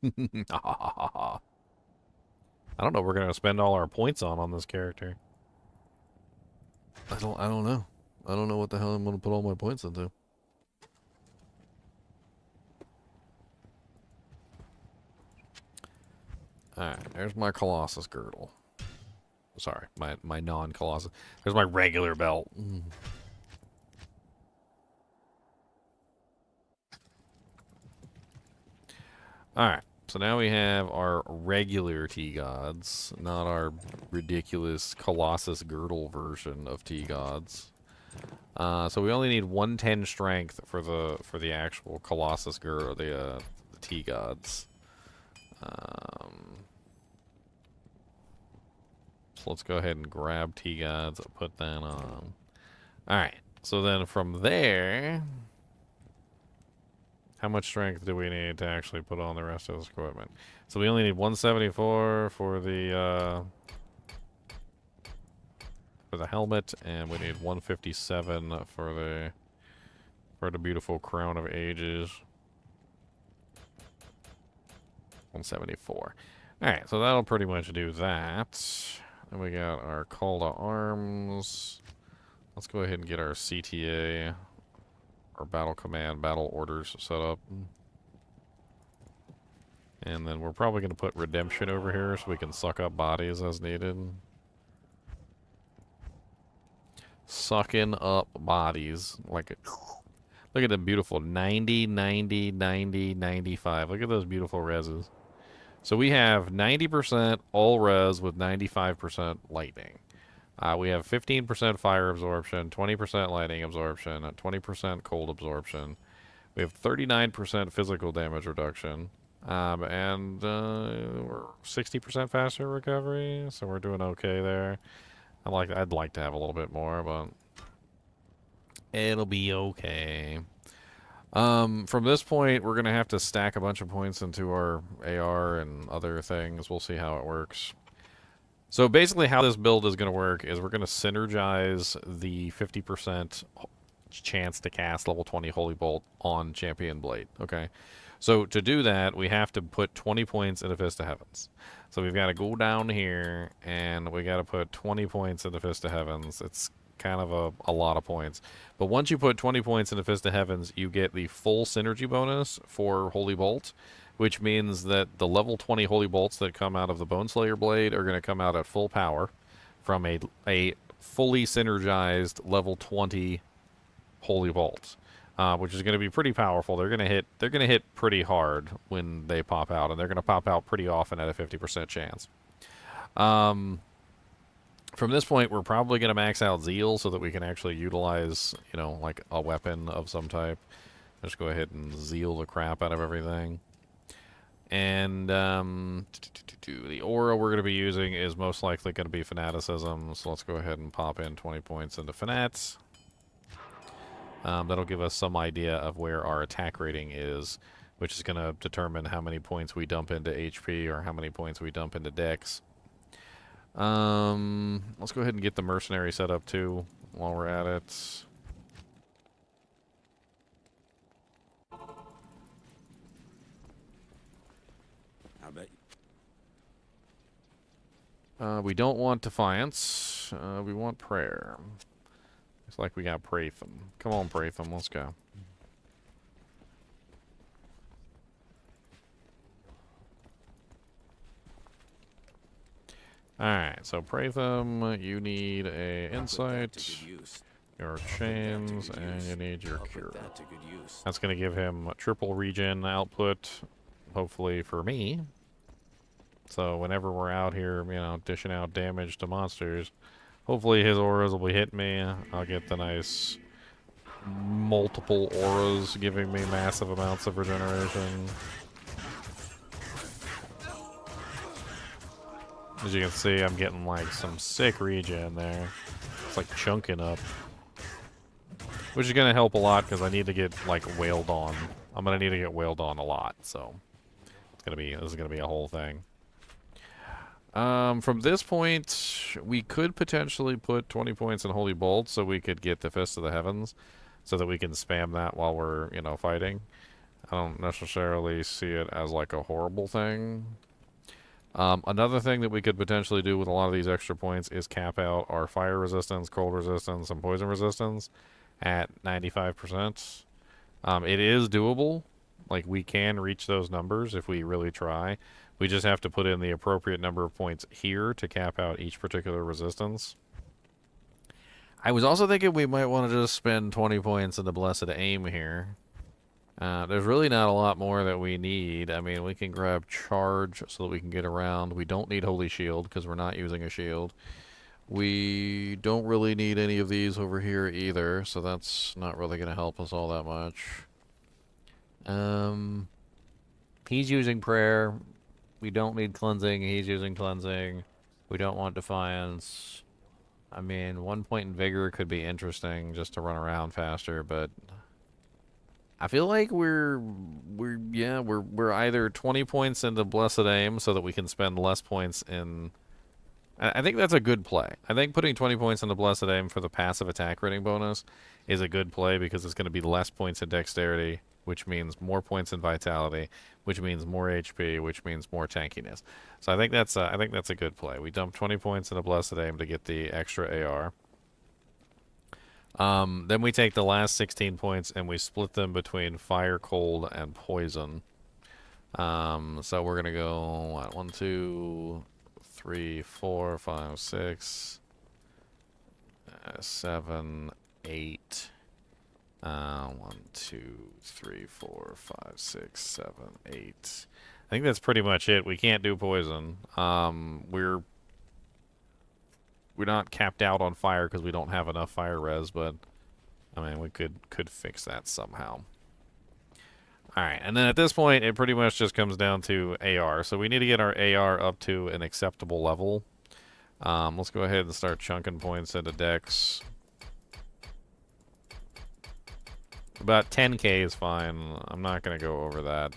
[SPEAKER 1] I don't know what we're gonna spend all our points on this character. I don't know. I don't know what the hell I'm gonna put all my points into. Alright, there's my Colossus girdle. Sorry, my non-Colossus. There's my regular belt. Alright, so now we have our regular T-Gods, not our ridiculous Colossus girdle version of T-Gods. So we only need 110 strength for the actual Colossus girdle, the T-Gods. So let's go ahead and grab T-Gods and put that on. Alright, so then from there, how much strength do we need to actually put on the rest of this equipment? So we only need 174 for the helmet, and we need 157 for the beautiful crown of ages. 174. Alright, so that'll pretty much do that. Then we got our call to arms. Let's go ahead and get our CTA, our battle command, battle orders set up. And then we're probably going to put redemption over here so we can suck up bodies as needed. Sucking up bodies. Like, look at the beautiful 90, 90, 90, 95. Look at those beautiful reses. So we have 90% all res with 95% lightning. We have 15% fire absorption, 20% lightning absorption, 20% cold absorption. We have 39% physical damage reduction, and we're 60% faster recovery, so we're doing okay there. I'd like to have a little bit more, but it'll be okay. From this point, we're gonna have to stack a bunch of points into our AR and other things. We'll see how it works. So basically how this build is going to work is we're going to synergize the 50% chance to cast level 20 Holy Bolt on Champion Blade, okay? So to do that, we have to put 20 points into Fist of Heavens. So we've got to go down here, and we got to put 20 points into Fist of Heavens. It's kind of a lot of points. But once you put 20 points into Fist of Heavens, you get the full synergy bonus for Holy Bolt, which means that the level 20 Holy Bolts that come out of the Boneslayer Blade are going to come out at full power from a fully synergized level 20 Holy Bolt, which is going to be pretty powerful. They're going to hit pretty hard when they pop out, and they're going to pop out pretty often at a 50% chance. From this point, we're probably going to max out Zeal so that we can actually utilize, you know, like a weapon of some type. Just go ahead and Zeal the crap out of everything. And the aura we're going to be using is most likely going to be Fanaticism. So let's go ahead and pop in 20 points into Fanats. That'll give us some idea of where our attack rating is, which is going to determine how many points we dump into HP or how many points we dump into Dex. Let's go ahead and get the Mercenary set up too while we're at it.
[SPEAKER 2] I bet.
[SPEAKER 1] We don't want Defiance. We want Prayer. Looks like we got Pratham. Come on, Pratham, let's go. Alright, so Pratham, you need a Insight, your Chains, and you need your Cure. That's going to give him triple regen output, hopefully for me. So whenever we're out here, you know, dishing out damage to monsters, hopefully his auras will be hitting me. I'll get the nice multiple auras giving me massive amounts of regeneration. As you can see, I'm getting like some sick regen there. It's like chunking up. Which is going to help a lot because I need to get like wailed on. I'm going to need to get wailed on a lot, so this is going to be a whole thing. From this point, we could potentially put 20 points in Holy Bolt so we could get the Fist of the Heavens so that we can spam that while we're, you know, fighting. I don't necessarily see it as like a horrible thing. Another thing that we could potentially do with a lot of these extra points is cap out our fire resistance, cold resistance, and poison resistance at 95%. It is doable. Like, we can reach those numbers if we really try. We just have to put in the appropriate number of points here to cap out each particular resistance. I was also thinking we might want to just spend 20 points in the Blessed Aim here. There's really not a lot more that we need. I mean, we can grab Charge so that we can get around. We don't need Holy Shield because we're not using a shield. We don't really need any of these over here either, so that's not really going to help us all that much. He's using Prayer. We don't need Cleansing. He's using Cleansing. We don't want Defiance. I mean, 1 point in Vigor could be interesting just to run around faster, but I feel like we're either 20 points into Blessed Aim so that we can spend less points in. I think that's a good play. I think putting 20 points into Blessed Aim for the passive attack rating bonus is a good play because it's going to be less points in Dexterity, which means more points in Vitality, which means more HP, which means more tankiness. So I think that's a good play. We dump 20 points into Blessed Aim to get the extra AR. Then we take the last 16 points and we split them between Fire, Cold, and Poison. So we're gonna go what, 1, 2, 3, 4, 5, 6, 7, 8. 1, 2, 3, 4, 5, 6, 7, 8. I think that's pretty much it. We can't do poison. We're not capped out on fire because we don't have enough fire res, but I mean we could fix that somehow. Alright, and then at this point it pretty much just comes down to AR. So we need to get our AR up to an acceptable level. Let's go ahead and start chunking points into Dex. About 10k is fine. I'm not going to go over that.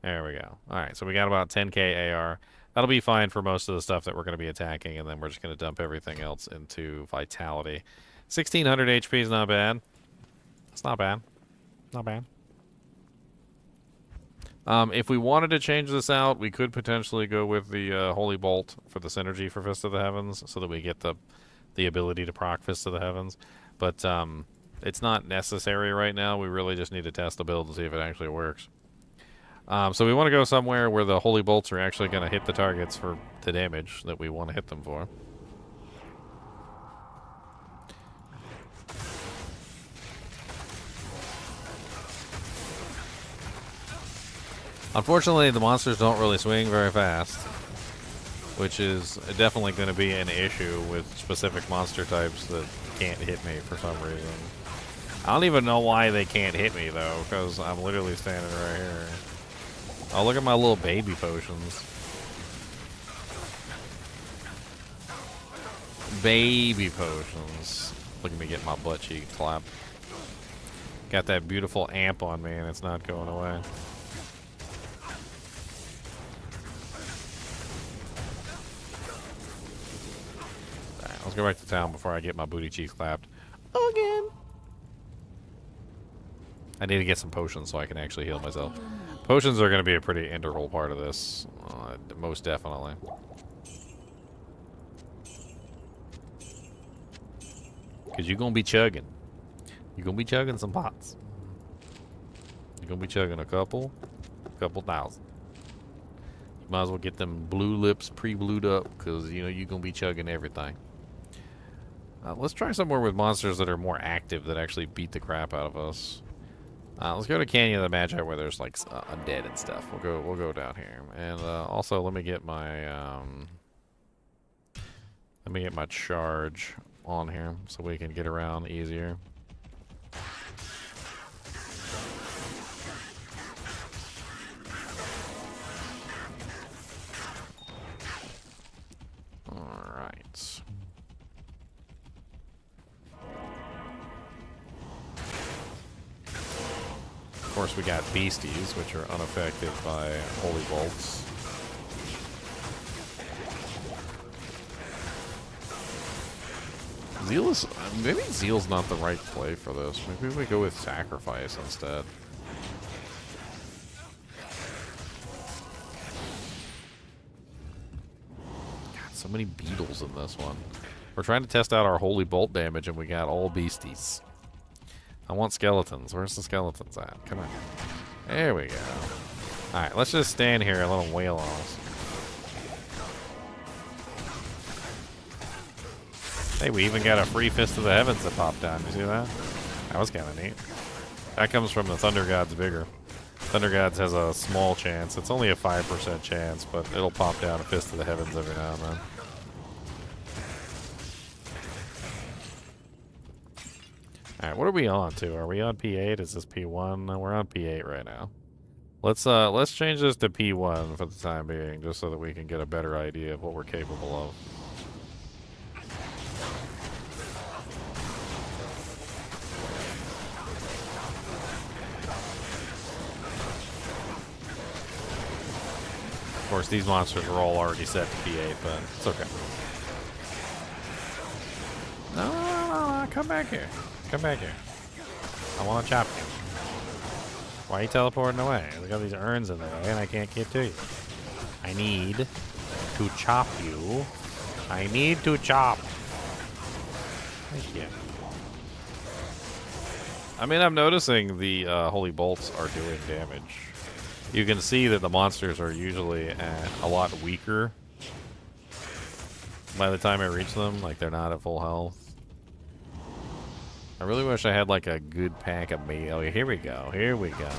[SPEAKER 1] There we go. Alright, so we got about 10k AR. That'll be fine for most of the stuff that we're going to be attacking, and then we're just going to dump everything else into Vitality. 1600 HP is not bad. It's not bad. Not bad. If we wanted to change this out, we could potentially go with the Holy Bolt for the synergy for Fist of the Heavens, so that we get the ability to proc Fist of the Heavens. But it's not necessary right now. We really just need to test the build and see if it actually works. So we want to go somewhere where the Holy Bolts are actually going to hit the targets for the damage that we want to hit them for. Unfortunately, the monsters don't really swing very fast. which is definitely going to be an issue with specific monster types that can't hit me for some reason. I don't even know why they can't hit me, though, because I'm literally standing right here. Oh, look at my little baby potions. Baby potions. Look at me get my butt cheek clapped. Got that beautiful amp on me, and it's not going away. Alright, let's go back to town before I get my booty cheeks clapped. Again. I need to get some potions so I can actually heal myself. Potions are going to be a pretty integral part of this. Most definitely. Because you're going to be chugging. You're going to be chugging some pots. You're going to be chugging a couple thousand. You might as well get them blue lips pre-blued up because, you know, you're going to be chugging everything. Let's try somewhere with monsters that are more active that actually beat the crap out of us. Let's go to Canyon of the Magi where there's like undead and stuff. We'll go down here. And also let me get my charge on here so we can get around easier. All right. Of course, we got beasties, which are unaffected by holy bolts. Zeal is... maybe Zeal's not the right play for this. Maybe we go with Sacrifice instead. God, so many beetles in this one. We're trying to test out our holy bolt damage, and we got all beasties. I want skeletons. Where's the skeletons at? Come on. There we go. Alright, let's just stand here and let them wail on us. Hey, we even got a free Fist of the Heavens that popped down. You see that? That was kind of neat. That comes from the Thunder God's Vigor. Thunder Gods has a small chance. It's only a 5% chance, but it'll pop down a Fist of the Heavens every now and then. Alright, what are we on to? Are we on P8? Is this P1? No, we're on P8 right now. Let's change this to P1 for the time being, just so that we can get a better idea of what we're capable of. Of course, these monsters are all already set to P8, but it's okay. No, come back here. Come back here. I want to chop you. Why are you teleporting away? Look at these urns in the way, and I can't get to you. I need to chop you. I need to chop. Thank you. I mean, I'm noticing the holy bolts are doing damage. You can see that the monsters are usually a lot weaker by the time I reach them. Like, they're not at full health. I really wish I had like a good pack of meat. Oh, here we go. Here we go.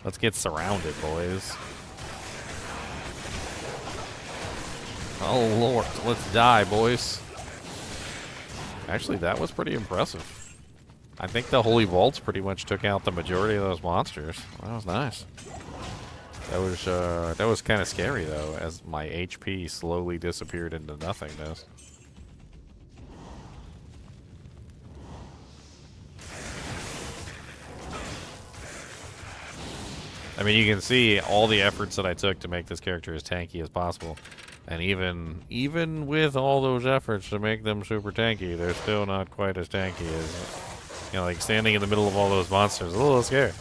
[SPEAKER 1] Let's get surrounded, boys. Oh, Lord. Let's die, boys. Actually, that was pretty impressive. I think the Holy Vaults pretty much took out the majority of those monsters. That was nice. That was kind of scary, though, as my HP slowly disappeared into nothingness. I mean, you can see all the efforts that I took to make this character as tanky as possible. And even with all those efforts to make them super tanky, they're still not quite as tanky as, you know, like standing in the middle of all those monsters. A little scary.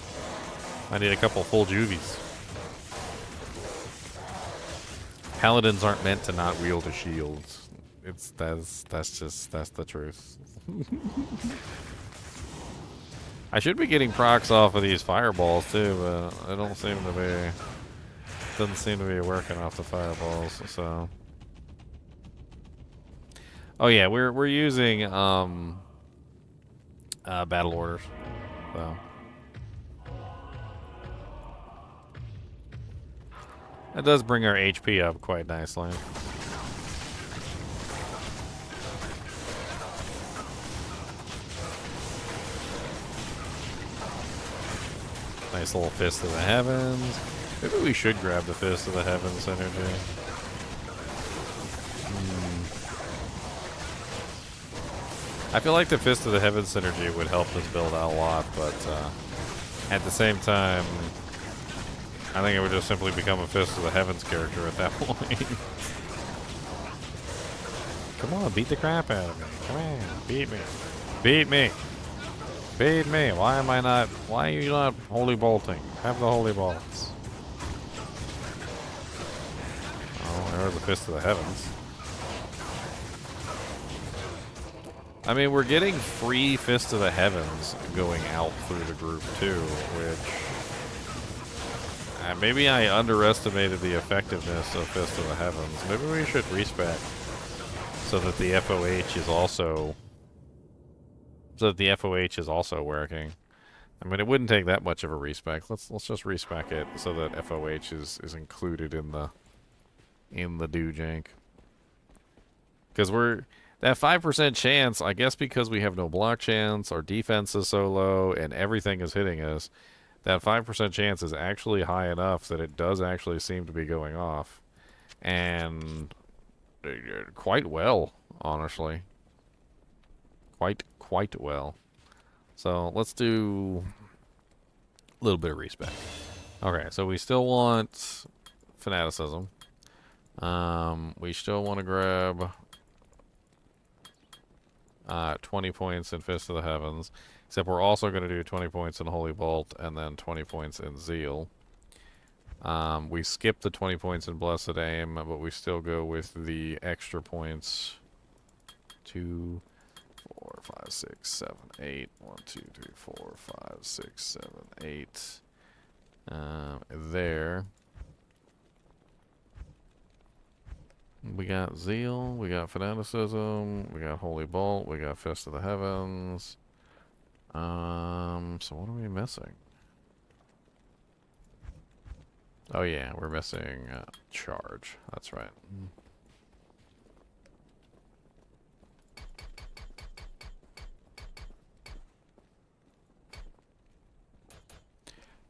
[SPEAKER 1] I need a couple full juvies. Paladins aren't meant to not wield a shield. That's the truth. I should be getting procs off of these fireballs too, but it doesn't seem to be working off the fireballs. So, oh yeah, we're using battle orders. So that does bring our HP up quite nicely. Nice little Fist of the Heavens. Maybe we should grab the Fist of the Heavens energy. I feel like the Fist of the Heavens synergy would help this build out a lot, but at the same time, I think it would just simply become a Fist of the Heavens character at that point. Come on, beat the crap out of me. Come on, beat me. Beat me. Beat me. Why are you not holy bolting? Have the holy bolts. Oh, there's the Fist of the Heavens. I mean, we're getting free Fist of the Heavens going out through the group too, which maybe I underestimated the effectiveness of Fist of the Heavens. Maybe we should respec so that the FOH is also working. I mean, it wouldn't take that much of a respec. Let's just respec it so that FOH is included in the do jank. Because that 5% chance, I guess because we have no block chance, our defense is so low, and everything is hitting us, that 5% chance is actually high enough that it does actually seem to be going off. And quite well, honestly. Quite well. So let's do a little bit of respec. Okay, so we still want fanaticism. We still want to grab 20 points in Fist of the Heavens, except we're also going to do 20 points in Holy Bolt and then 20 points in Zeal. We skip the 20 points in Blessed Aim, but we still go with the extra points. 2, 4, 5, 6, 7, 8. 1, 2, 3, 4, 5, 6, 7, 8. There. We got Zeal, we got Fanaticism, we got Holy Bolt, we got Fist of the Heavens. So what are we missing? Oh yeah, we're missing Charge. That's right.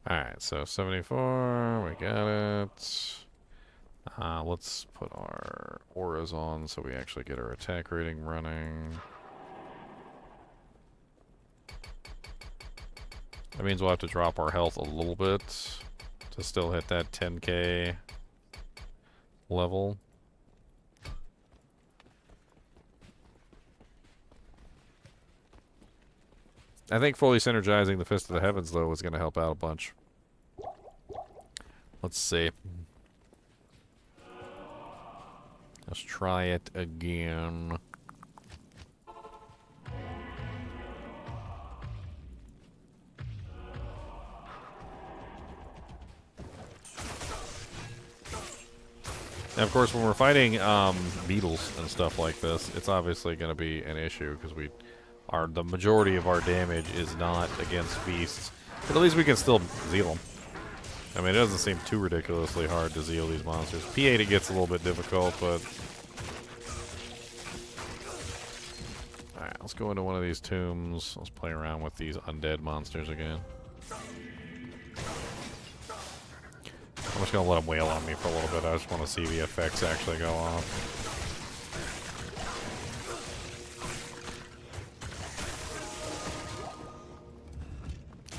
[SPEAKER 1] Alright, so 74, we got it. Let's put our auras on so we actually get our attack rating running. That means we'll have to drop our health a little bit to still hit that 10k level. I think fully synergizing the Fist of the Heavens, though, is going to help out a bunch. Let's see. Let's try it again. And of course, when we're fighting beetles and stuff like this, it's obviously going to be an issue because the majority of our damage is not against beasts, but at least we can still zeal them. I mean, it doesn't seem too ridiculously hard to zeal these monsters. P8 it gets a little bit difficult, but alright, let's go into one of these tombs. Let's play around with these undead monsters again. I'm just gonna let them wail on me for a little bit. I just want to see the effects actually go off.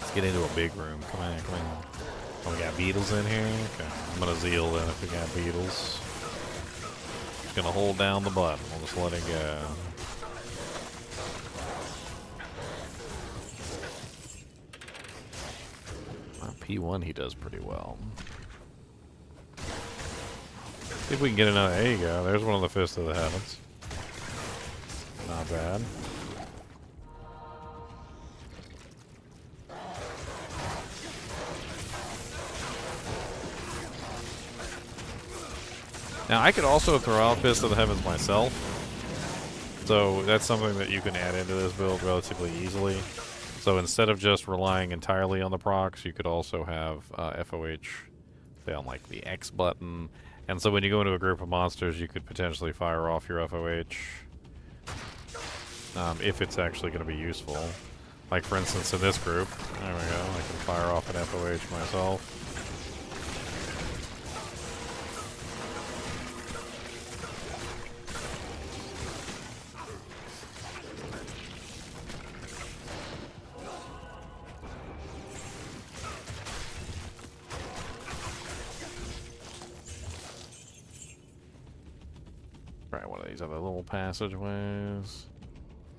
[SPEAKER 1] Let's get into a big room. Come on, come on. Oh, we got beetles in here? Okay. I'm gonna zeal then if we got beetles. Just gonna hold down the button. We'll just let it go. P1 he does pretty well. See if we can get another. There you go. There's one of the Fists of the Heavens. Not bad. Now I could also throw out Fist of the Heavens myself. So that's something that you can add into this build relatively easily. So instead of just relying entirely on the procs, you could also have FOH stay on like the X button. And so when you go into a group of monsters, you could potentially fire off your FOH if it's actually going to be useful. Like, for instance, in this group. There we go. I can fire off an FOH myself. Right, what are these other little passageways?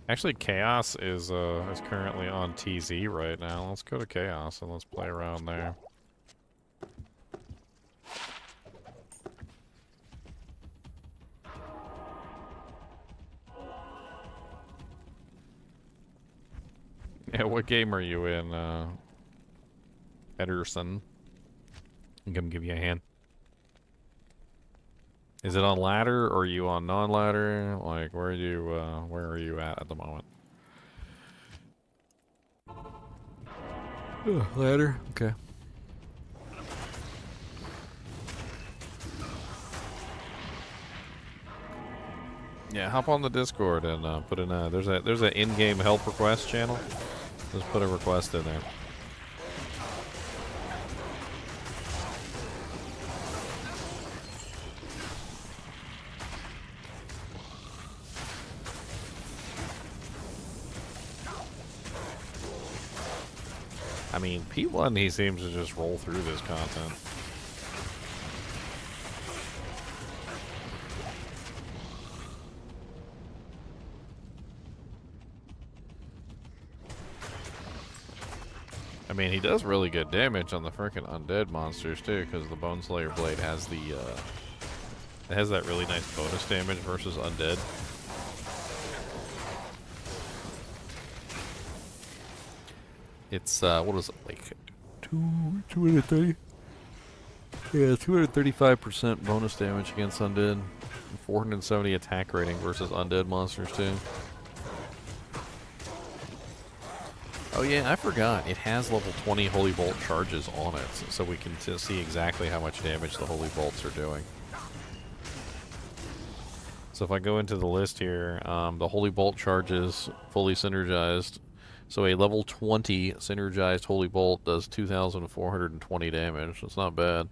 [SPEAKER 1] Actually, Chaos is currently on TZ right now. Let's go to Chaos and let's play around there. Yeah, what game are you in, Ederson? I'm gonna give you a hand. Is it on ladder or are you on non-ladder? Like, where are you at the moment? Ladder? Okay. Yeah, hop on the Discord and put in there's an in-game help request channel. Just put a request in there. I mean, P1, he seems to just roll through this content. I mean, he does really good damage on the frickin' undead monsters too, because the Boneslayer blade has the it has that really nice bonus damage versus undead. It's what is it, like 230? Yeah, 235% bonus damage against undead, and 470 attack rating versus undead monsters too. Oh yeah, I forgot. It has level 20 Holy Bolt charges on it, so we can see exactly how much damage the Holy Bolts are doing. So if I go into the list here, the Holy Bolt charges fully synergized. So a level 20 synergized Holy Bolt does 2,420 damage. It's not bad.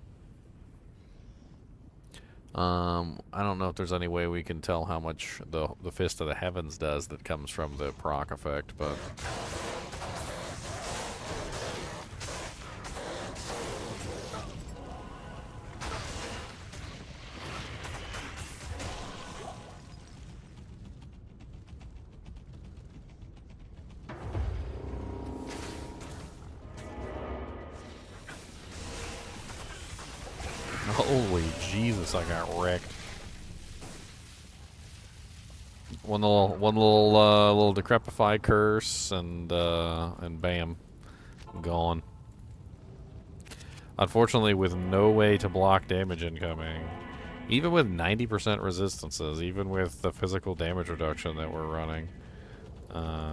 [SPEAKER 1] I don't know if there's any way we can tell how much the Fist of the Heavens does that comes from the proc effect, but... Holy Jesus, I got wrecked. One little decrepify curse and bam, gone. Unfortunately, with no way to block damage incoming, even with 90% resistances, even with the physical damage reduction that we're running,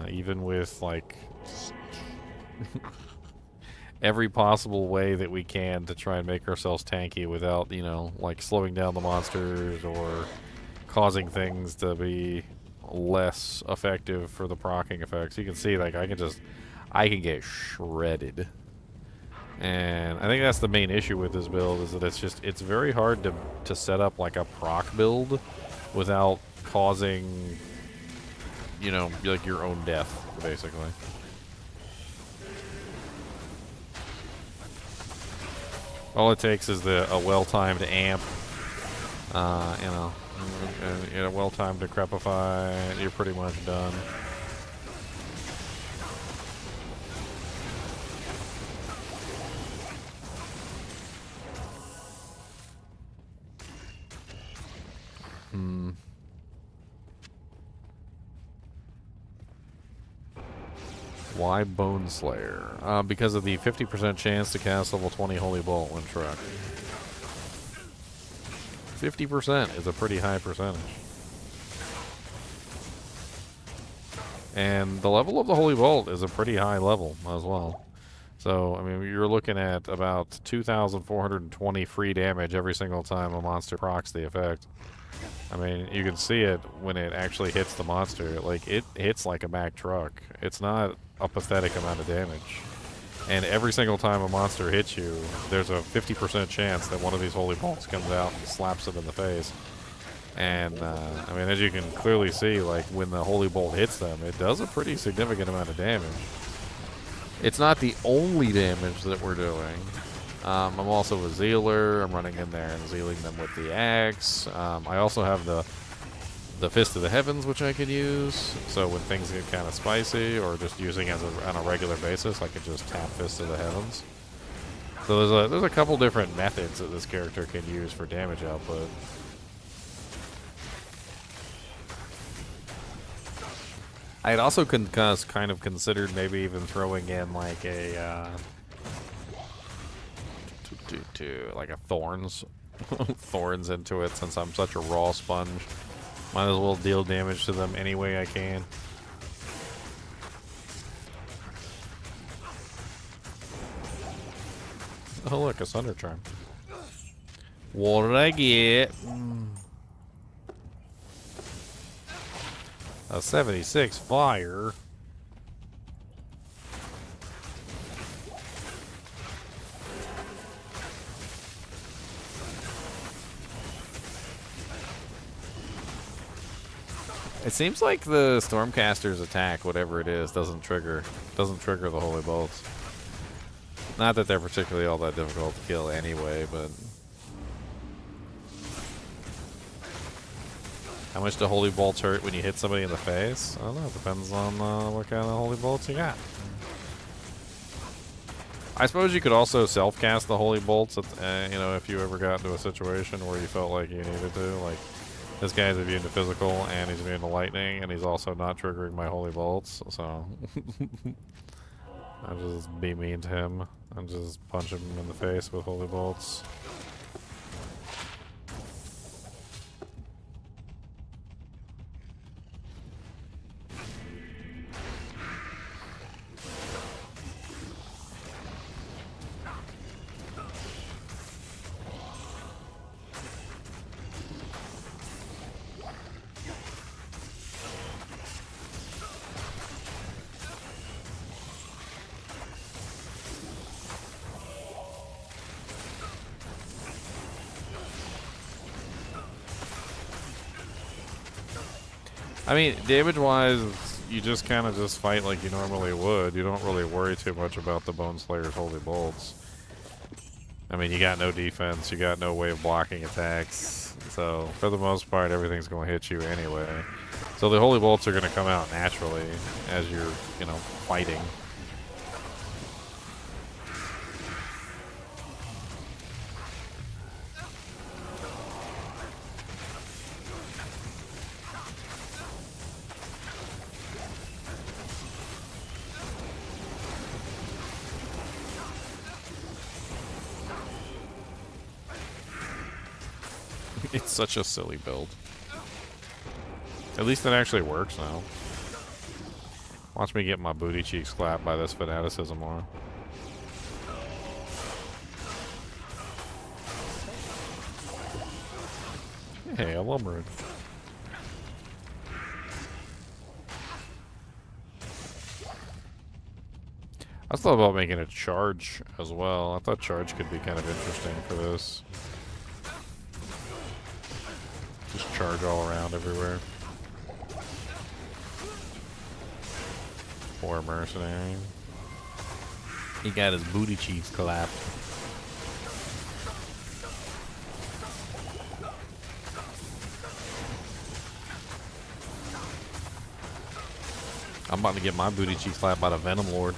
[SPEAKER 1] even with like every possible way that we can to try and make ourselves tanky without, you know, like slowing down the monsters or causing things to be less effective for the procking effects. You can see, like, I can get shredded. And I think that's the main issue with this build, is that it's very hard to set up like a proc build without causing, you know, like your own death, basically. All it takes is a well-timed amp, you know, and a well-timed decrepify. You're pretty much done. Why Boneslayer? Because of the 50% chance to cast level 20 Holy Bolt when truck. 50% is a pretty high percentage. And the level of the Holy Bolt is a pretty high level as well. So, I mean, you're looking at about 2,420 free damage every single time a monster procs the effect. I mean, you can see it when it actually hits the monster. Like, it hits like a Mack truck. It's not a pathetic amount of damage. And every single time a monster hits you, there's a 50% chance that one of these holy bolts comes out and slaps it in the face. And, I mean, as you can clearly see, like, when the holy bolt hits them, it does a pretty significant amount of damage. It's not the only damage that we're doing. I'm also a Zealer. I'm running in there and zealing them with the axe. I also have the Fist of the Heavens, which I can use. So when things get kind of spicy, or just using as on a regular basis, I can just tap Fist of the Heavens. So there's a couple different methods that this character can use for damage output. I had also kind of considered maybe even throwing in like a like a thorns into it, since I'm such a raw sponge. Might as well deal damage to them any way I can. Oh look, a Sunder Charm. What did I get? A 76 fire. It seems like the Stormcaster's attack, whatever it is, doesn't trigger the holy bolts. Not that they're particularly all that difficult to kill anyway, but how much do holy bolts hurt when you hit somebody in the face? I don't know. It depends on what kind of holy bolts you got. I suppose you could also self-cast the holy bolts, at, you know, if you ever got into a situation where you felt like you needed to. Like, this guy's immune to physical, and he's immune to lightning, and he's also not triggering my holy bolts, so I'll just be mean to him and just punch him in the face with holy bolts. I mean, damage-wise, you just kind of just fight like you normally would. You don't really worry too much about the Boneslayer's holy bolts. I mean, you got no defense, you got no way of blocking attacks, so for the most part, everything's going to hit you anyway. So the holy bolts are going to come out naturally as you're, you know, fighting. It's such a silly build. At least it actually works now. Watch me get my booty cheeks clapped by this fanaticism aura. Hey, a lumbering. I thought about making a charge as well. I thought charge could be kind of interesting for this. Just charge all around everywhere. Poor Mercenary. He got his booty cheeks clapped. I'm about to get my booty cheeks slapped by the Venom Lord.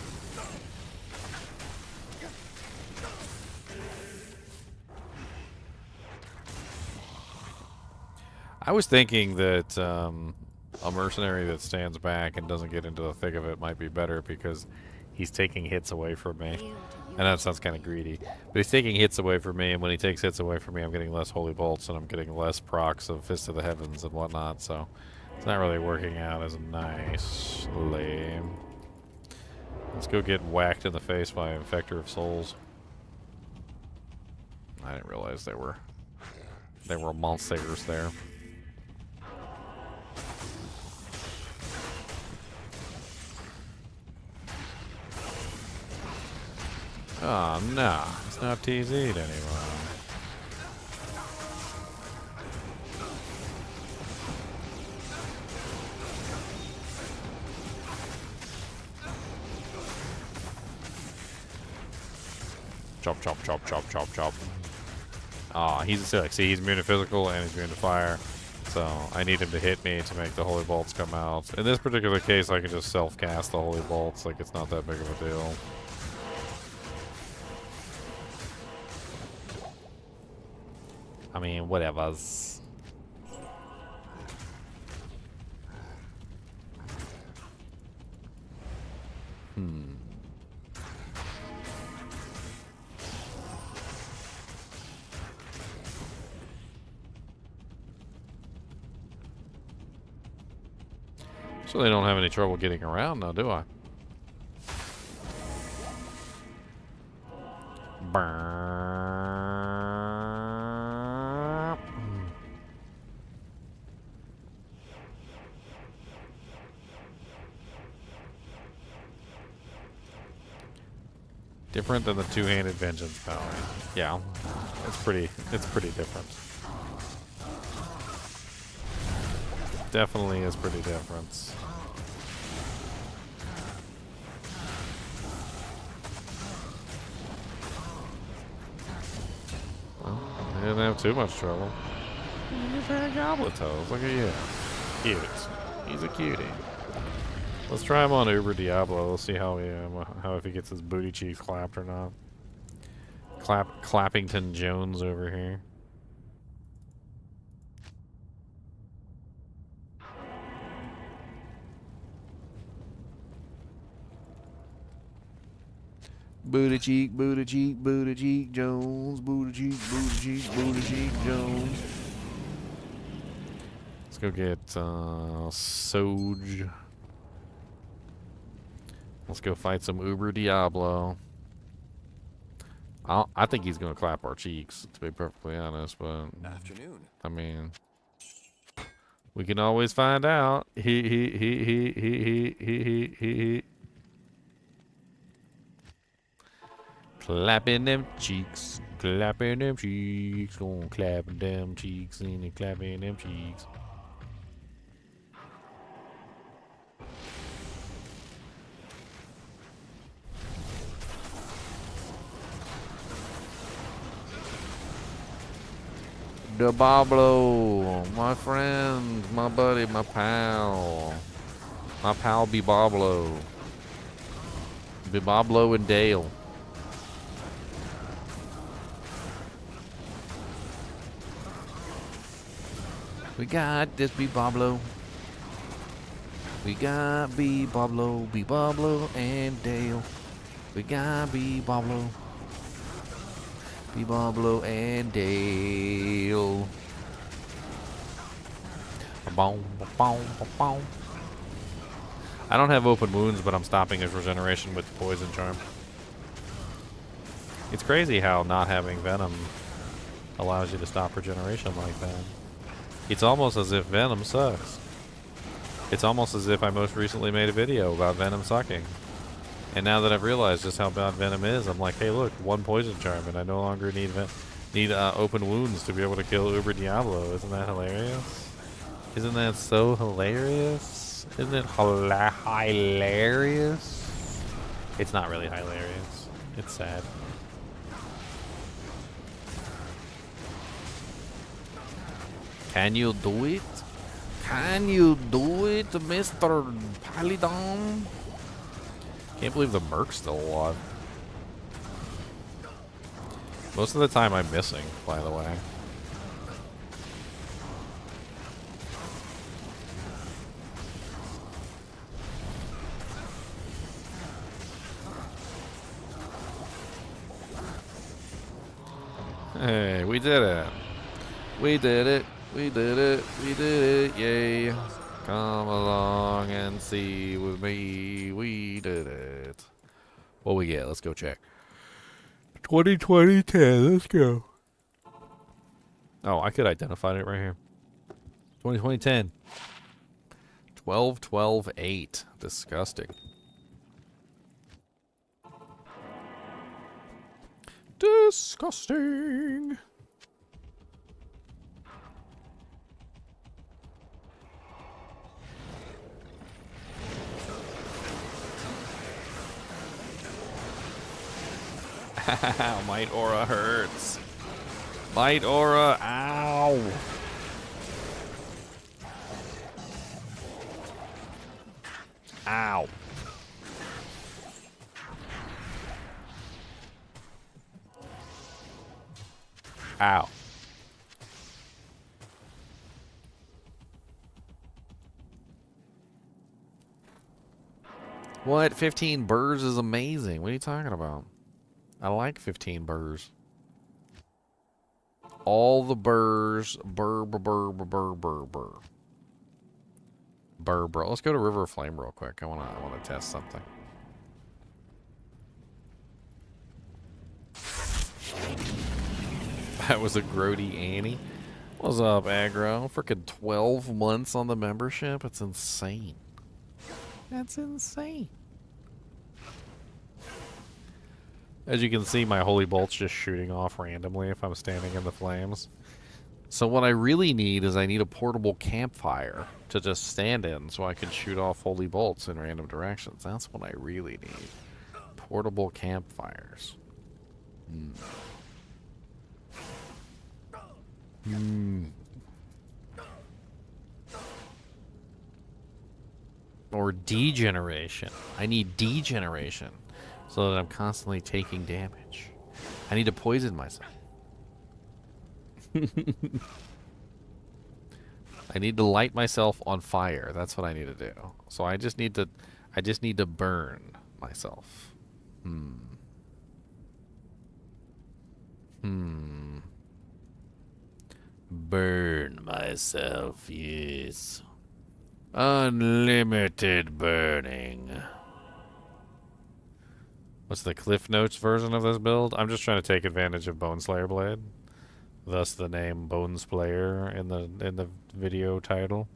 [SPEAKER 1] I was thinking that a mercenary that stands back and doesn't get into the thick of it might be better because he's taking hits away from me. And that sounds kind of greedy. But he's taking hits away from me, and when he takes hits away from me, I'm getting less holy bolts, and I'm getting less procs of Fist of the Heavens and whatnot, so it's not really working out as nicely. Let's go get whacked in the face by Infector of Souls. I didn't realize they were monsters there. Oh, no. It's not TZ'd anymore. Chop, chop, chop, chop, chop, chop. Ah, he's sick. See, he's immune to physical and he's immune to fire. So I need him to hit me to make the holy bolts come out. In this particular case, I can just self-cast the holy bolts. Like, it's not that big of a deal. I mean, whatevers. So they don't have any trouble getting around now, do I? Burp. Different than the two-handed vengeance power. Yeah, it's pretty different. Definitely is pretty different. Well, they didn't have too much trouble. Look at that goblet toes. Look at you. Cute. He's a cutie. Let's try him on Uber Diablo. Let's see how if he gets his booty cheeks clapped or not. Clappington Jones over here. Booty cheek, booty cheek, booty cheek Jones, booty cheek, booty cheek, booty cheek Jones. Let's go get Soj. Let's go fight some Uber Diablo. I think he's gonna clap our cheeks, to be perfectly honest. But
[SPEAKER 2] afternoon.
[SPEAKER 1] I mean, we can always find out. He. Clapping them cheeks, gonna clapping them cheeks, and clapping them cheeks. Diablo, my friend, my buddy, my pal Bibablo and Dale. We got this Bibablo. We got Bibablo and Dale. We got Bibablo and Dale. I don't have open wounds, but I'm stopping his regeneration with the poison charm. It's crazy how not having venom allows you to stop regeneration like that. It's almost as if venom sucks. It's almost as if I most recently made a video about venom sucking. And now that I've realized just how bad venom is, I'm like, hey look, one poison charm and I no longer need open wounds to be able to kill Uber Diablo. Isn't that hilarious? Isn't that so hilarious? Isn't it hilarious? It's not really hilarious. It's sad. Can you do it? Can you do it, Mr. Paladin? Can't believe the Merc's still alive. Most of the time I'm missing, by the way. Hey, we did it. We did it. We did it. We did it. Yay. Come along and see with me. We did it. What we get? Let's go check. 2020-10. Let's go. Oh, I could identify it right here. 2020-10. 12-12-8. Disgusting. Disgusting. Ow, Might Aura hurts. Might Aura, ow. Ow. Ow. What? 15 burrs is amazing. What are you talking about? I like 15 burrs. All the burrs. Burr, burr, burr, burr, burr, burr. Burr, burr. Let's go to River of Flame real quick. I wanna test something. That was a grody Annie. What's up, aggro? Freaking 12 months on the membership? It's insane. That's insane. As you can see, my holy bolt's just shooting off randomly if I'm standing in the flames. So what I really need is I need a portable campfire to just stand in so I can shoot off holy bolts in random directions. That's what I really need. Portable campfires. Or degeneration. I need degeneration so that I'm constantly taking damage. I need to poison myself. I need to light myself on fire. That's what I need to do. So I just need to burn myself. Burn myself, yes. Unlimited burning. What's the Cliff Notes version of this build? I'm just trying to take advantage of Boneslayer Blade. Thus the name Boneslayer in the video title.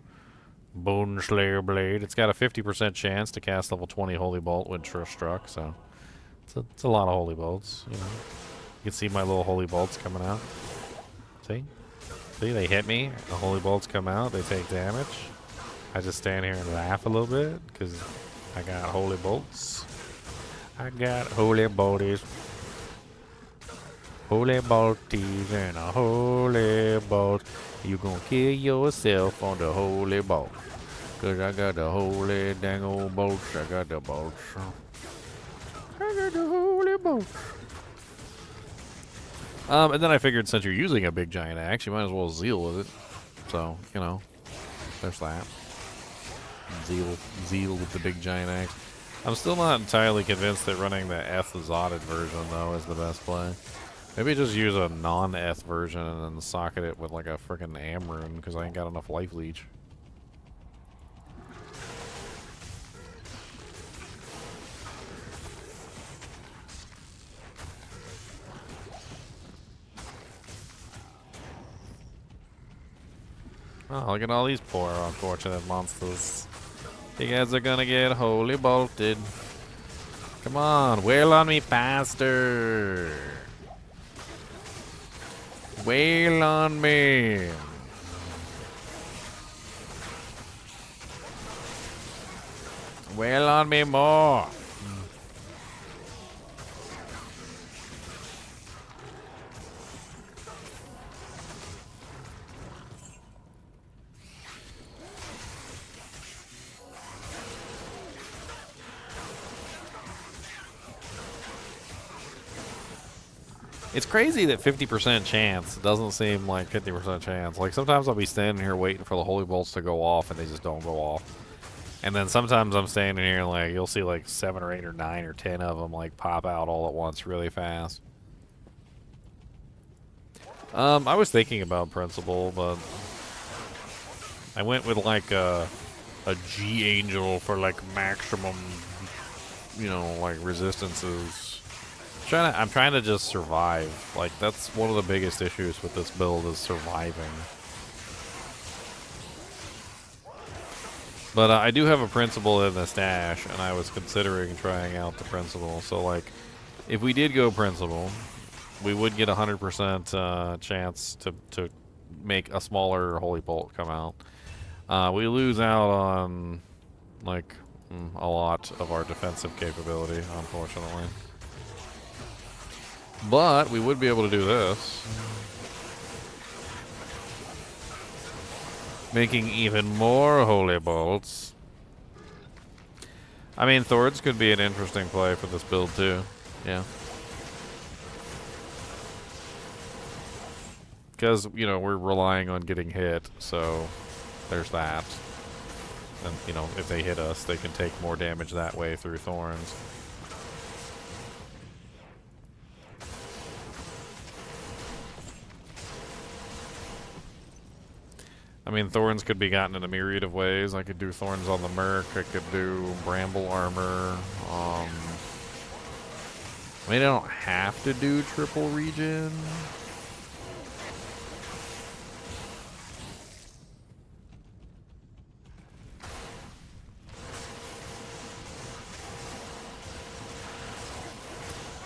[SPEAKER 1] Boneslayer Blade. It's got a 50% chance to cast level 20 Holy Bolt when struck, so it's a lot of Holy Bolts, you know. You can see my little Holy Bolts coming out. See? See, they hit me, the Holy Bolts come out, they take damage. I just stand here and laugh a little bit, because I got Holy Bolts. I got Holy Bolties. Holy Bolties and a Holy Bolt. You gonna kill yourself on the Holy Bolt. Cause I got the Holy dang old bolts. I got the bolts. I got the Holy Bolts. And then I figured since you're using a big giant axe, you might as well zeal with it. So, you know, there's that. Zeal with the big giant axe. I'm still not entirely convinced that running the Eth-Zotted version, though, is the best play. Maybe just use a non-Eth version and then socket it with like a frickin' Amrune, because I ain't got enough life leech. Oh, look at all these poor unfortunate monsters. You guys are gonna get holy bolted. Come on, wail on me faster. Wail on me. Wail on me more. It's crazy that 50% chance doesn't seem like 50% chance. Like, sometimes I'll be standing here waiting for the holy bolts to go off, and they just don't go off. And then sometimes I'm standing here, and like, you'll see like 7 or 8 or 9 or 10 of them like pop out all at once really fast. I was thinking about Principle, but I went with like a G Angel for like maximum, you know, like resistances. I'm trying to just survive. Like, that's one of the biggest issues with this build is surviving. But I do have a Principle in the stash, and I was considering trying out the Principle. So, like, if we did go Principle, we would get 100% chance to make a smaller holy bolt come out. We lose out on like a lot of our defensive capability, unfortunately. But we would be able to do this, making even more holy bolts. I mean, Thorns could be an interesting play for this build too. Yeah. Because, you know, we're relying on getting hit, so there's that. And, you know, if they hit us, they can take more damage that way through Thorns. I mean, Thorns could be gotten in a myriad of ways. I could do Thorns on the Merc. I could do Bramble Armor. I mean, I don't have to do triple regen.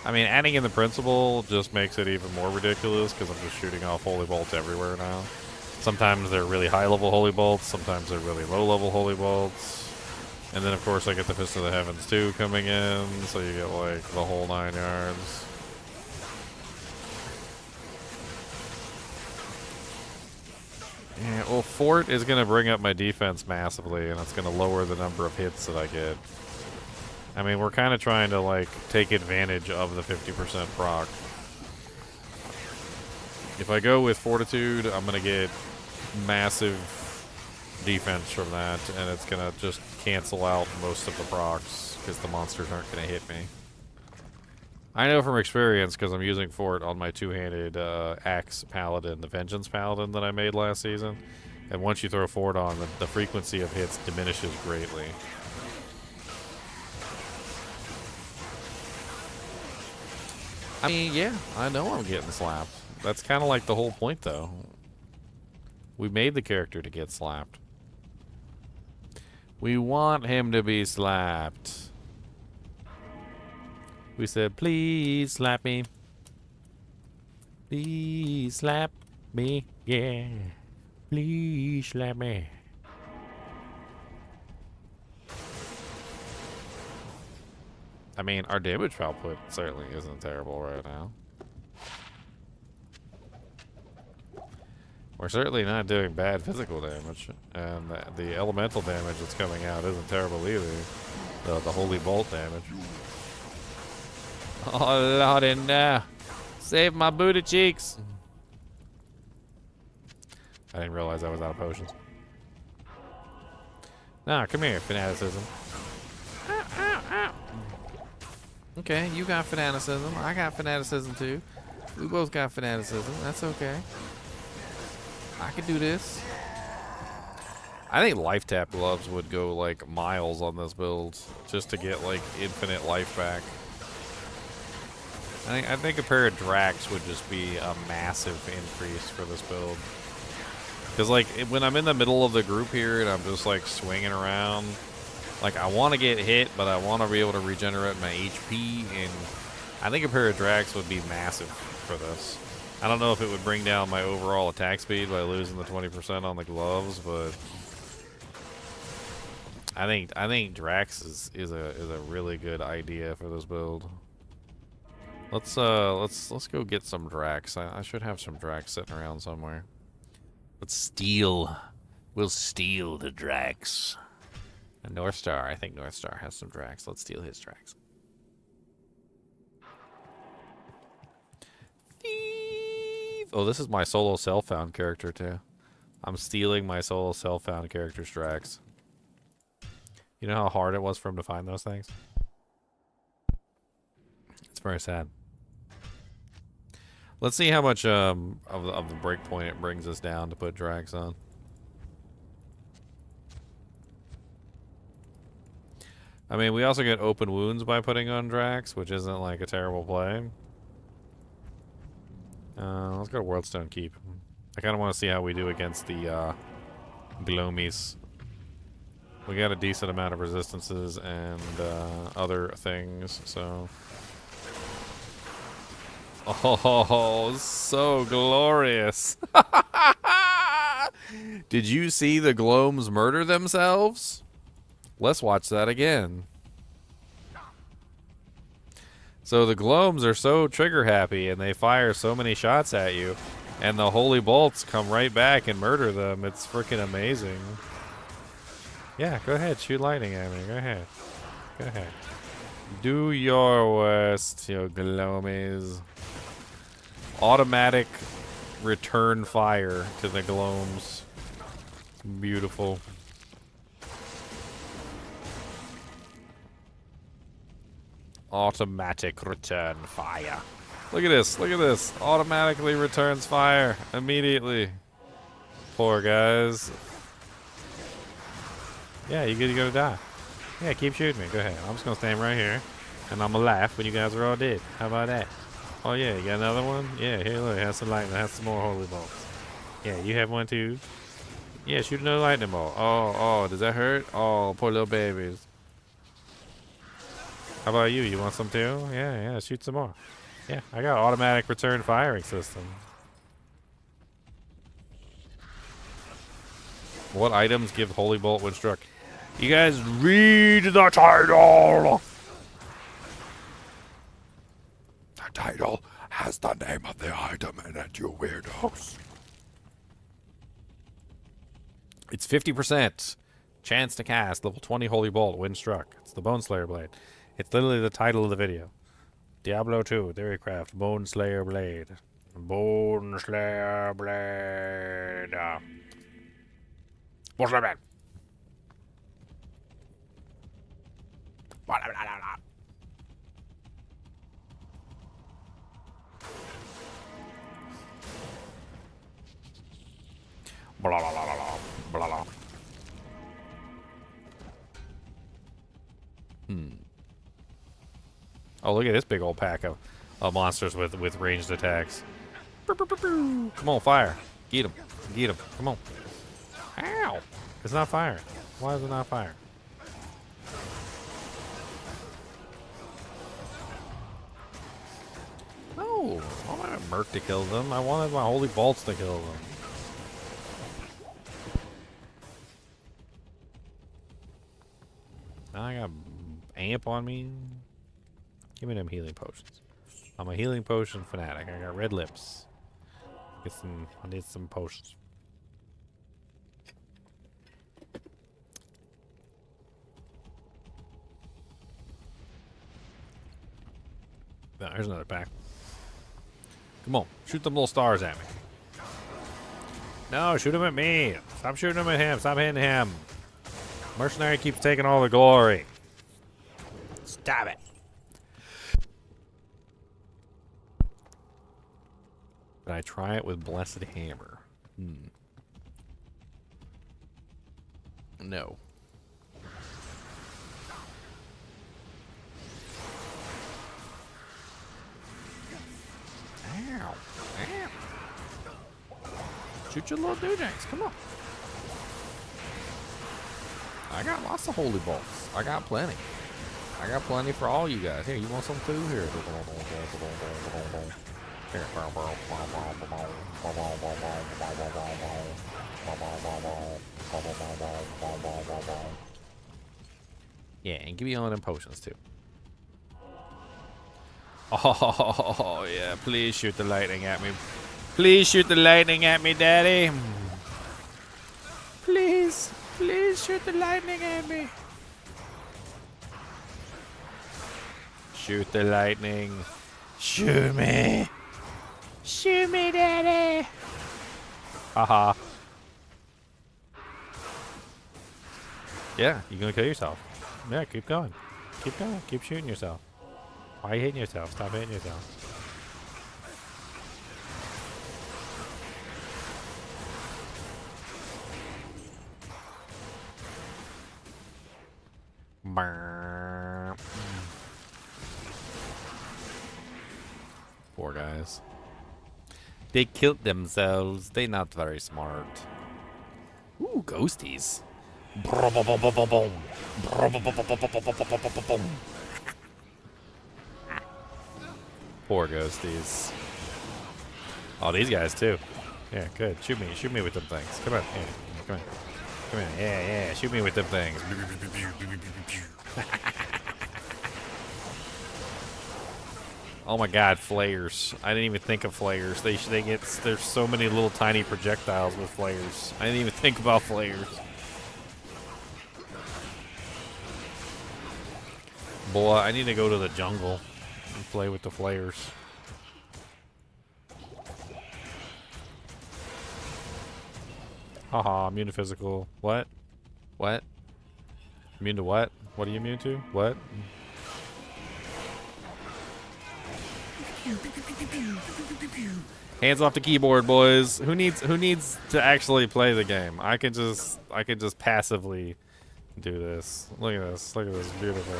[SPEAKER 1] I mean, adding in the principle just makes it even more ridiculous because I'm just shooting off holy bolts everywhere now. Sometimes they're really high-level holy bolts. Sometimes they're really low-level holy bolts. And then, of course, I get the Fist of the Heavens, too, coming in. So you get, like, the whole 9 yards. Yeah, well, Fort is going to bring up my defense massively, and it's going to lower the number of hits that I get. I mean, we're kind of trying to, like, take advantage of the 50% proc. If I go with Fortitude, I'm going to get massive defense from that, and it's going to just cancel out most of the procs because the monsters aren't going to hit me. I know from experience because I'm using Fort on my two-handed axe Paladin, the Vengeance Paladin that I made last season. And once you throw Fort on, the frequency of hits diminishes greatly. I mean, yeah, I know I'm getting slapped. That's kind of like the whole point, though. We made the character to get slapped. We want him to be slapped. We said, please slap me. Please slap me, yeah. Please slap me. I mean, our damage output certainly isn't terrible right now. We're certainly not doing bad physical damage, and the elemental damage that's coming out isn't terrible either. The holy bolt damage. Oh, Lord, and save my booty cheeks. I didn't realize I was out of potions. Nah, come here, fanaticism. Ow, ow, ow. Okay, you got fanaticism. I got fanaticism too. We both got fanaticism. That's okay. I can do this. I think life tap gloves would go like miles on this build just to get like infinite life back. I think a pair of Drax would just be a massive increase for this build. Because like when I'm in the middle of the group here and I'm just like swinging around, like I want to get hit, but I want to be able to regenerate my HP, and I think a pair of Drax would be massive for this. I don't know if it would bring down my overall attack speed by losing the 20% on the gloves, but I think Drax is a really good idea for this build. Let's go get some Drax. I should have some Drax sitting around somewhere. Let's steal. We'll steal the Drax. And Northstar, I think Northstar has some Drax. Let's steal his Drax. Oh, this is my solo self-found character too. I'm stealing my solo self-found character's Drax. You know how hard it was for him to find those things? It's very sad. Let's see how much of the breakpoint it brings us down to put Drax on. I mean, we also get open wounds by putting on Drax, which isn't like a terrible play. Let's go to Worldstone Keep. I kind of want to see how we do against the Glomies. We got a decent amount of resistances and other things, so Oh, so glorious. Did you see the Glomes murder themselves? Let's watch that again. So the Glomes are so trigger happy and they fire so many shots at you, and the holy bolts come right back and murder them. It's freaking amazing. Yeah, go ahead, shoot lightning at me. Go ahead. Go ahead. Do your worst, you Glomies. Automatic return fire to the Glomes. Beautiful. Automatic return fire. Look at this. Look at this. Automatically returns fire immediately. Poor guys. Yeah, you're gonna die. Yeah, keep shooting me. Go ahead. I'm just gonna stand right here, and I'm gonna laugh when you guys are all dead. How about that? Oh yeah, you got another one? Yeah, here look, have some lightning, have some more holy bolts. Yeah, you have one too. Yeah, shoot another lightning bolt. Oh, does that hurt? Oh, poor little babies. How about you? You want some too? Yeah, shoot some more. Yeah, I got automatic return firing system. What items give holy bolt when struck? You guys read the title. The title has the name of the item in it, you weirdos. It's 50% chance to cast level 20 holy bolt when struck. It's the Boneslayer blade. It's literally the title of the video. Diablo 2, Theorycraft, Boneslayer blade. Boneslayer blade. Boneslayer blade. Blah, blah, blah, blah. Blah, blah, blah, blah, blah, blah. Oh, look at this big old pack of monsters with ranged attacks. Come on, fire. Get him. Get him. Come on. Ow. It's not firing. Why is it not firing? No. I wanted Merc to kill them. I wanted my holy bolts to kill them. I got amp on me. Give me them healing potions. I'm a healing potion fanatic. I got red lips. I need some potions. No, here's another pack. Come on, shoot them little stars at me. No, shoot them at me. Stop shooting them at him. Stop hitting him. Mercenary keeps taking all the glory. Stop it. Can I try it with Blessed Hammer? No. Ow. Ow. Shoot your little doodags. Come on. I got lots of holy bolts. I got plenty. I got plenty for all you guys. Here, you want some too? Here. Yeah, and give me all them potions too. Oh, yeah. Please shoot the lightning at me. Please shoot the lightning at me, Daddy. Please. Please shoot the lightning at me. Shoot the lightning. Shoot me. Shoot me, Daddy. Haha. Yeah, you're gonna kill yourself. Yeah, keep going. Keep going. Keep shooting yourself. Why are you hitting yourself? Stop hitting yourself. Poor guys. They killed themselves. They not very smart. Ooh, ghosties. Poor ghosties. Oh, these guys too. Yeah, good. Shoot me with them things. Come on, yeah, come on, come on. Yeah, shoot me with them things. Oh my God, flares! I didn't even think of flares. They get. There's so many little tiny projectiles with flares. I didn't even think about flares. Boy, I need to go to the jungle and play with the flares. Haha, immune to physical. What? What? Immune to what? What are you immune to? What? Hands off the keyboard, boys. Who needs to actually play the game? I can just passively do this. Look at this. Look at this. Beautiful.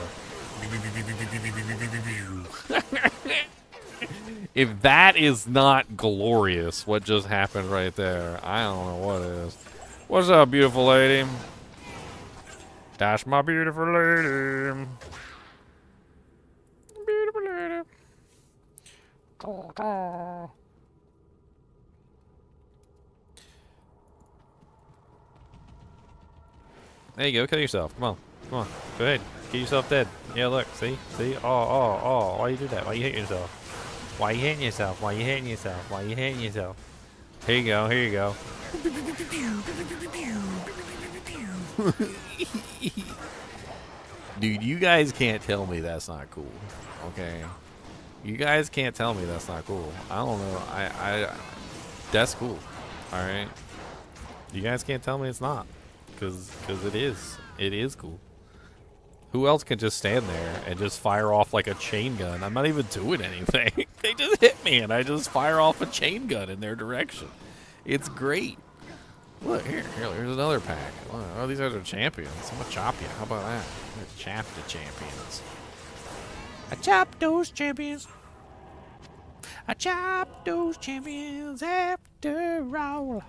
[SPEAKER 1] If that is not glorious, what just happened right there, I don't know what is. What's up, beautiful lady? That's my beautiful lady. Beautiful lady. There you go. Kill yourself. Come on. Come on. Go ahead. Get yourself dead. Yeah, look. See? See? Oh. Why you do that? Why you hitting yourself? Why you hitting yourself? Why you hitting yourself? Why you hitting yourself? Here you go. Here you go. Dude, you guys can't tell me that's not cool. Okay? You guys can't tell me that's not cool. I don't know. That's cool. Alright? You guys can't tell me it's not. Because it is. It is cool. Who else can just stand there and just fire off like a chain gun? I'm not even doing anything. They just hit me and I just fire off a chain gun in their direction. It's great. Look, here's another pack. Oh, these guys are champions. I'm gonna chop you. How about that? I'm gonna chop the champions. I chop those champions. I chop those champions after all.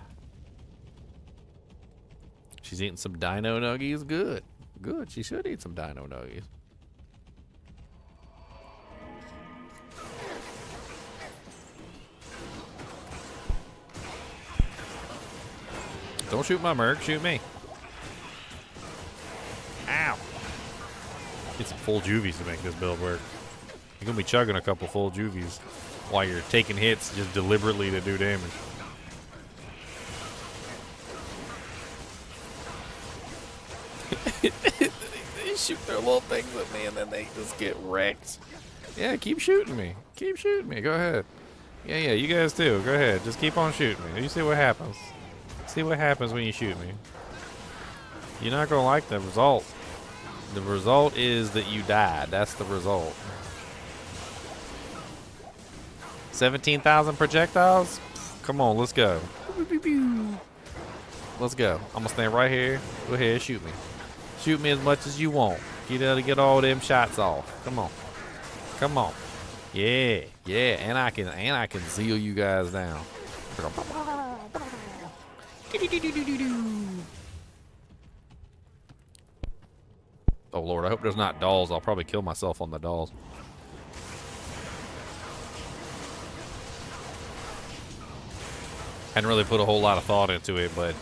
[SPEAKER 1] She's eating some dino nuggies. Good. Good. She should eat some dino nuggies. Don't shoot my merc. Shoot me. Ow. Get some full juvies to make this build work. You're going to be chugging a couple full juvies while you're taking hits just deliberately to do damage. They shoot their little things at me and then they just get wrecked. Yeah, keep shooting me. Keep shooting me. Go ahead. Yeah, you guys too. Go ahead. Just keep on shooting me. You see what happens. See what happens when you shoot me. You're not going to like the result. The result is that you die. That's the result. 17,000 projectiles? Come on, let's go. Let's go. I'm going to stand right here. Go ahead, shoot me. Shoot me as much as you want. Get all them shots off. Come on. Come on. Yeah. And I can zeal you guys down. Oh Lord, I hope there's not dolls. I'll probably kill myself on the dolls. Hadn't really put a whole lot of thought into it, but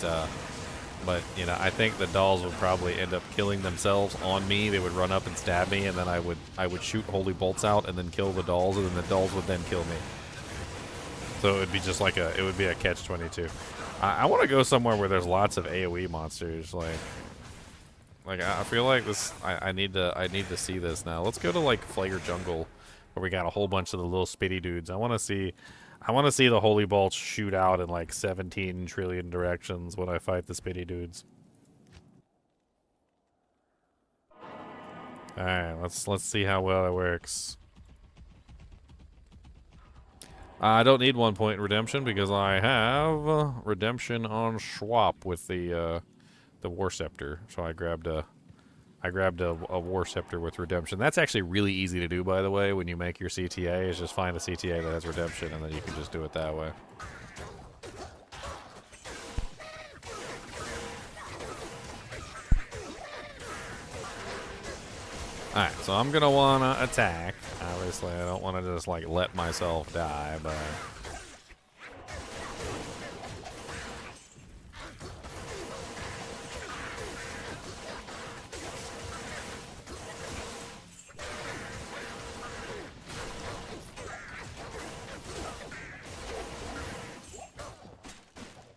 [SPEAKER 1] you know, I think the dolls would probably end up killing themselves on me. They would run up and stab me, and then I would shoot holy bolts out and then kill the dolls, and then the dolls would then kill me. So it would be just like it would be a catch-22. I want to go somewhere where there's lots of AoE monsters. Like I feel like this. I need to see this now. Let's go to like Flayer Jungle, where we got a whole bunch of the little spitty dudes. I want to see the holy bolts shoot out in like 17 trillion directions when I fight the spitty dudes. All right, let's see how well that works. I don't need 1 point redemption because I have redemption on swap with the War Scepter. So I grabbed a War Scepter with redemption. That's actually really easy to do, by the way. When you make your CTA, is just find a CTA that has redemption, and then you can just do it that way. Alright, so I'm gonna wanna attack. Obviously, I don't wanna just like let myself die, but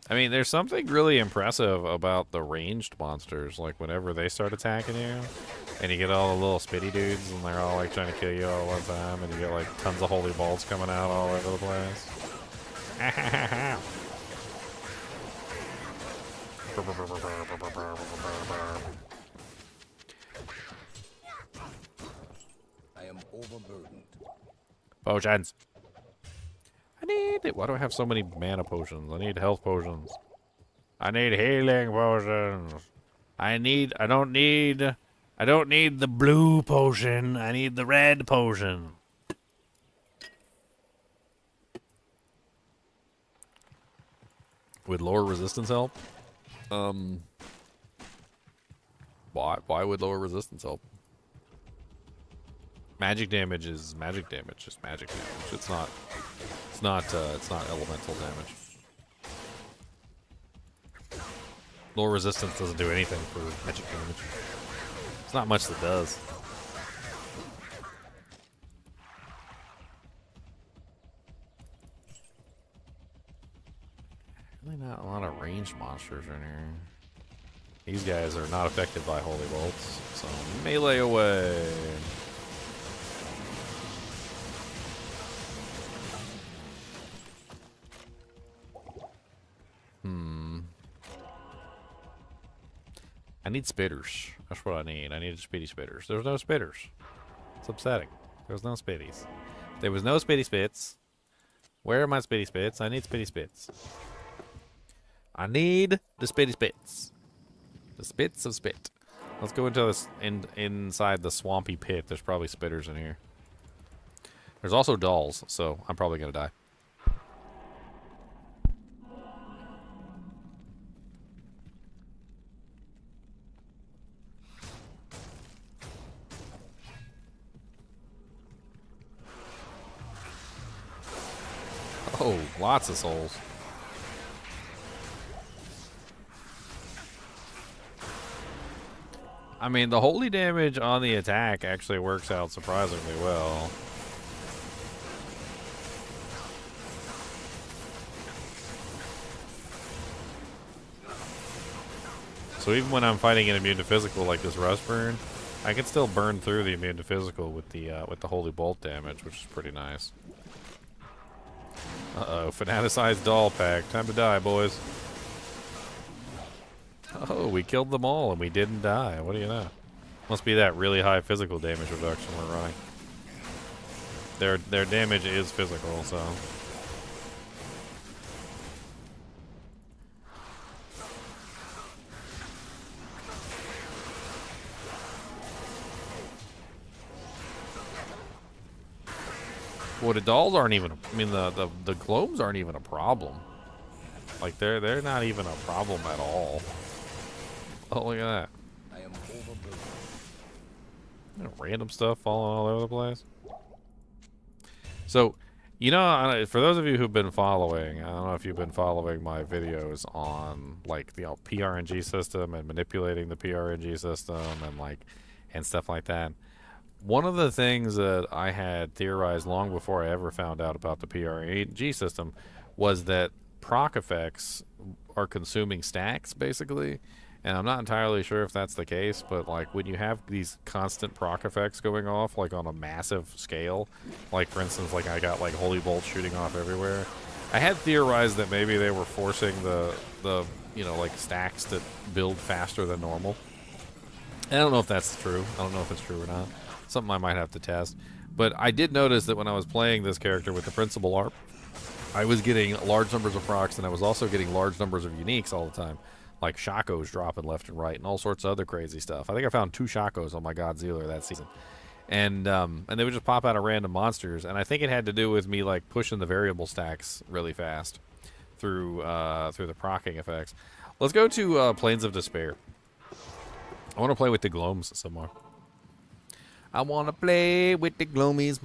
[SPEAKER 1] I mean, there's something really impressive about the ranged monsters. Like whenever they start attacking you, and you get all the little spitty dudes, and they're all like trying to kill you all at one time, and you get like tons of holy bolts coming out all over the place.
[SPEAKER 2] I am overburdened.
[SPEAKER 1] Potions. I need it. Why do I have so many mana potions? I need health potions. I need healing potions. I don't need the blue potion. I need the red potion. Would lower resistance help? Why would lower resistance help? Magic damage is magic damage, just magic damage. It's not elemental damage. Lower resistance doesn't do anything for magic damage. It's not much that does. Really not a lot of ranged monsters in here. These guys are not affected by holy bolts, so melee away. I need spitters. That's what I need. I need speedy spitters. There's no spitters. It's upsetting. There's no spitties. There was no spitty spits. Where are my spitty spits? I need spitty spits. I need the spitty spits. The spits of spit. Let's go into this inside the swampy pit. There's probably spitters in here. There's also dolls, so I'm probably gonna die. Oh, lots of souls. I mean, the holy damage on the attack actually works out surprisingly well. So even when I'm fighting an immune to physical like this rust burn, I can still burn through the immune to physical with the holy bolt damage, which is pretty nice. Uh-oh, fanaticized doll pack. Time to die, boys. Oh, we killed them all and we didn't die. What do you know? Must be that really high physical damage reduction we're running. Their damage is physical, so. Well, the dolls aren't even. I mean, the globes aren't even a problem. Like they're not even a problem at all. Oh, look at that!
[SPEAKER 2] I am overburdened.
[SPEAKER 1] Random stuff falling all over the place. So, you know, for those of you who've been following, I don't know if you've been following my videos on like the PRNG system and manipulating the PRNG system and stuff like that. One of the things that I had theorized long before I ever found out about the PRNG system was that proc effects are consuming stacks, basically. And I'm not entirely sure if that's the case, but like when you have these constant proc effects going off, like on a massive scale, like for instance, like I got like holy bolts shooting off everywhere, I had theorized that maybe they were forcing the you know, like stacks to build faster than normal. I don't know if that's true. I don't know if it's true or not. Something I might have to test. But I did notice that when I was playing this character with the principal ARP, I was getting large numbers of procs, and I was also getting large numbers of uniques all the time. Like Shakos dropping left and right, and all sorts of other crazy stuff. I think I found 2 Shakos on my Godzilla that season. And they would just pop out of random monsters, and I think it had to do with me like pushing the variable stacks really fast through the procking effects. Let's go to Plains of Despair. I want to play with the Gloams some more. I wanna play with the gloomies.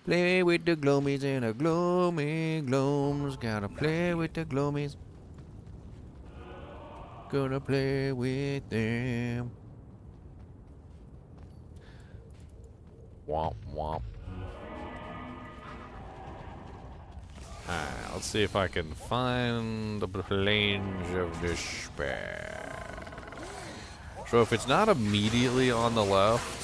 [SPEAKER 1] Play with the gloomies in a gloomy glooms. Gotta play with the gloomies. Gonna play with them. Womp womp. Alright, let's see if I can find the Plains of Despair. So if it's not immediately on the left,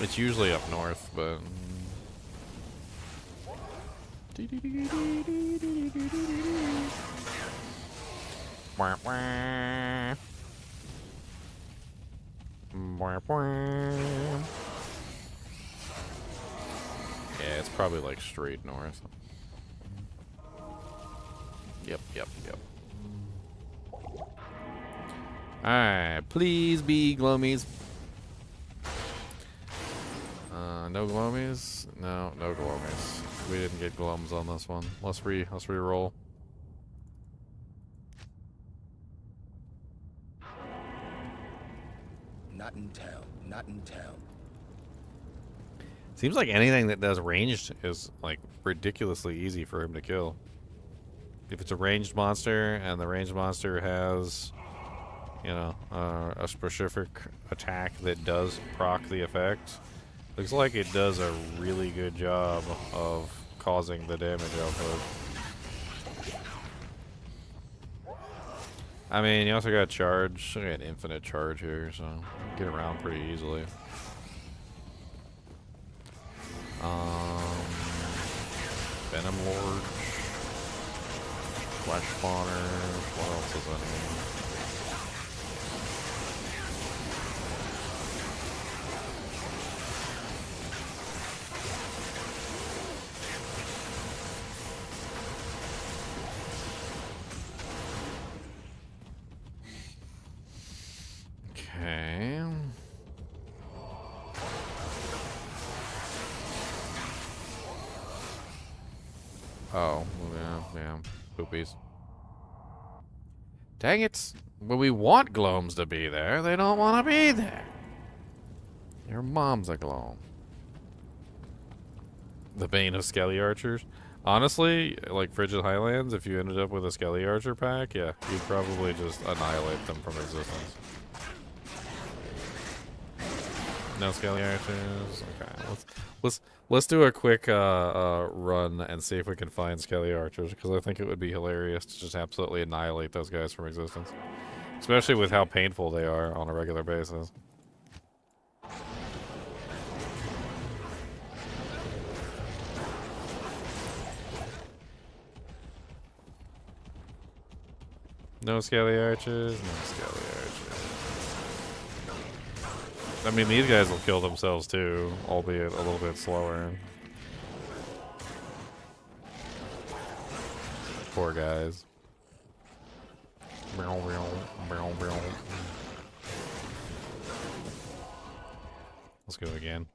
[SPEAKER 1] it's usually up north, but yeah, it's probably like straight north. Yep. Alright, please be gloomies. No gloomies? No gloomies. We didn't get glums on this one. Let's re-roll.
[SPEAKER 2] Not in town. Not in town.
[SPEAKER 1] Seems like anything that does ranged is like ridiculously easy for him to kill. If it's a ranged monster and the ranged monster has, you know, a specific attack that does proc the effect, looks like it does a really good job of causing the damage output. I mean, you also got charge. I got infinite charge here, so get around pretty easily. Venom Lord, Flesh Spawners. What else is in here? Okay. Oh, yeah. Poopies. Dang it. Well, we want Gloams to be there. They don't want to be there. Your mom's a Gloam. The Bane of Skelly Archers. Honestly, like Frigid Highlands, if you ended up with a Skelly Archer pack, yeah, you'd probably just annihilate them from existence. No Skelly Archers? Okay, let's do a quick run and see if we can find Skelly Archers, because I think it would be hilarious to just absolutely annihilate those guys from existence. Especially with how painful they are on a regular basis. No Skelly Archers? No Skelly Archers. I mean, these guys will kill themselves too, albeit a little bit slower. Poor guys. Let's go again.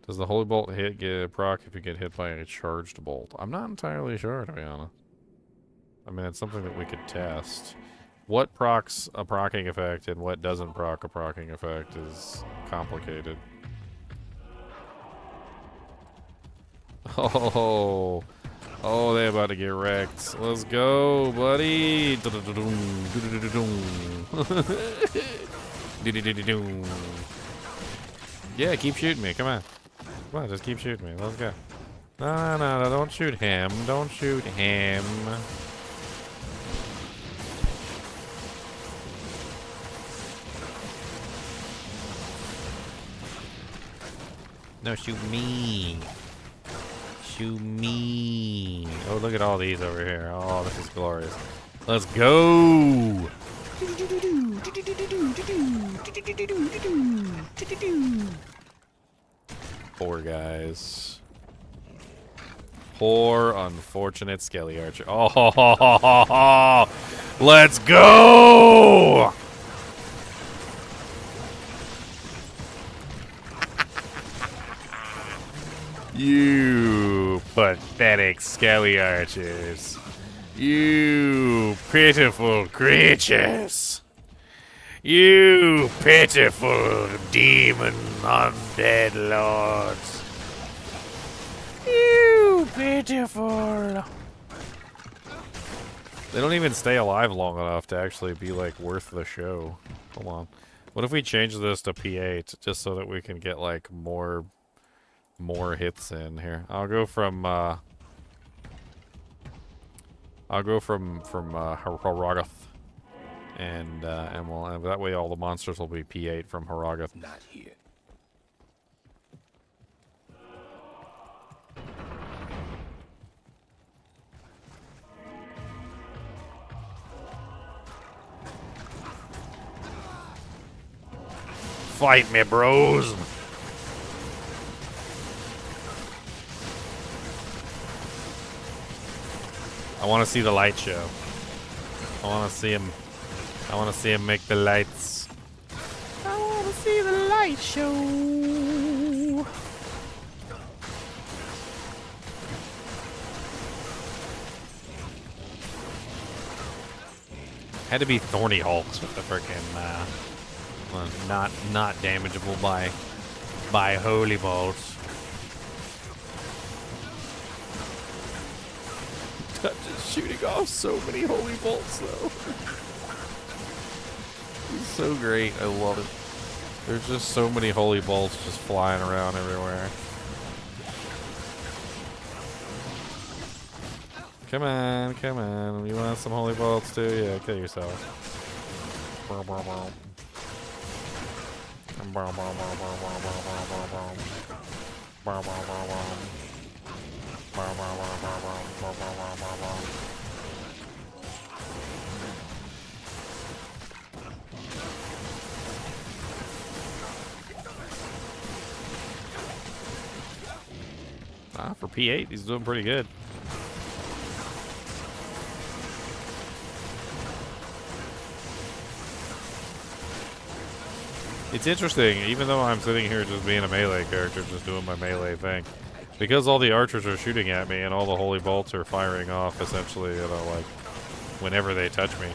[SPEAKER 1] Does the Holy Bolt get a proc if you get hit by a charged bolt? I'm not entirely sure, to be honest. I mean, it's something that we could test. What procs a procking effect and what doesn't proc a procking effect is complicated. Oh, they're about to get wrecked. Let's go, buddy. Yeah, keep shooting me. Come on. Come on, just keep shooting me. Let's go. No, don't shoot him. Don't shoot him. No, shoot me. Shoot me. Oh, look at all these over here. Oh, this is glorious. Let's go. Poor guys. Poor unfortunate Skelly Archer. Oh, Let's go! You pathetic skelly archers. You pitiful creatures. You pitiful demon undead lords. You pitiful. They don't even stay alive long enough to actually be, like, worth the show. Hold on. What if we change this to P8 just so that we can get, like, more hits in here? I'll go from Haragath. And that way all the monsters will be P8 from Haragath.
[SPEAKER 2] Not here.
[SPEAKER 1] Fight me, bros! I want to see the light show. I want to see him make the lights. I want to see the light show. Had to be thorny hulks with the frickin' not damageable by holy bolts. I'm just shooting off so many holy bolts though. It's so great. I love it. There's just so many holy bolts just flying around everywhere. Come on, come on. You want some holy bolts too? Yeah, kill yourself. For P8, he's doing pretty good. It's interesting, even though I'm sitting here just being a melee character, just doing my melee thing, because all the archers are shooting at me and all the holy bolts are firing off essentially, you know, like, whenever they touch me.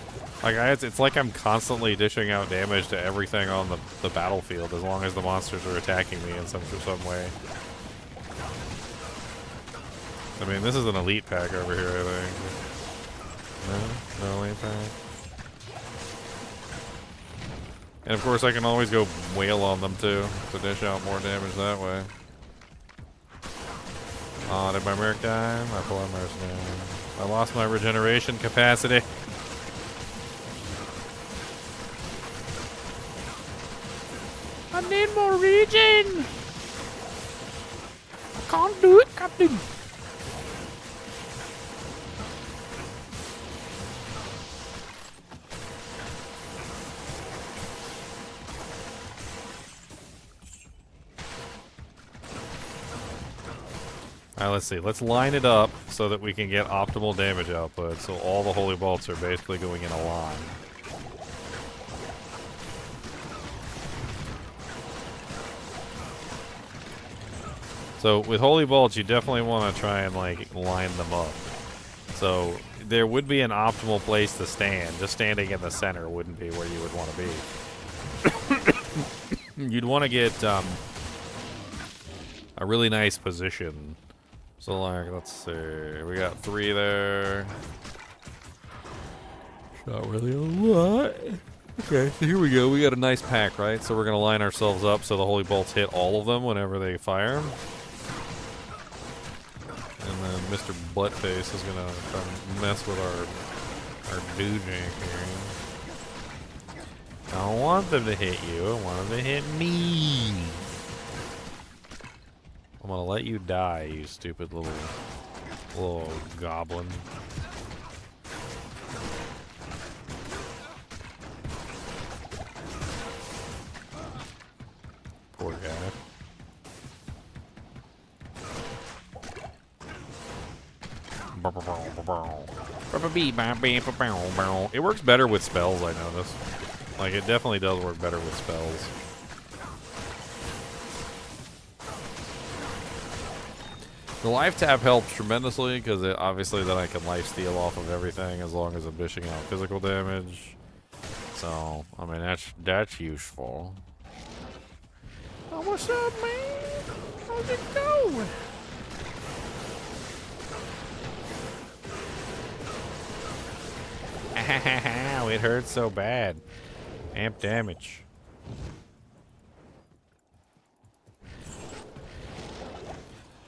[SPEAKER 1] Like, it's like I'm constantly dishing out damage to everything on the battlefield as long as the monsters are attacking me in some way. I mean, this is an elite pack over here, I think. No elite pack. And of course, I can always go wail on them too to dish out more damage that way. Oh, did my merc die? My poor mercenary. I lost my regeneration capacity. I need more regen. I can't do it, Captain. Alright, let's see. Let's line it up so that we can get optimal damage output. So all the holy bolts are basically going in a line. So with holy bolts, you definitely want to try and like line them up. So there would be an optimal place to stand. Just standing in the center wouldn't be where you would want to be. You'd want to get a really nice position. So, like, let's see. We got 3 there. Not really a lot. Okay, so here we go. We got a nice pack, right? So we're going to line ourselves up so the holy bolts hit all of them whenever they fire. And then Mr. Buttface is going to try to mess with our dude here. I don't want them to hit you. I want them to hit me. I'm gonna let you die, you stupid little goblin. Poor guy. It works better with spells, I noticed. Like, it definitely does work better with spells. The life tap helps tremendously because obviously then I can life steal off of everything as long as I'm dishing out physical damage. So, I mean, that's useful. Oh, what's up, man? How's it going? Ow, it hurts so bad. Amp damage.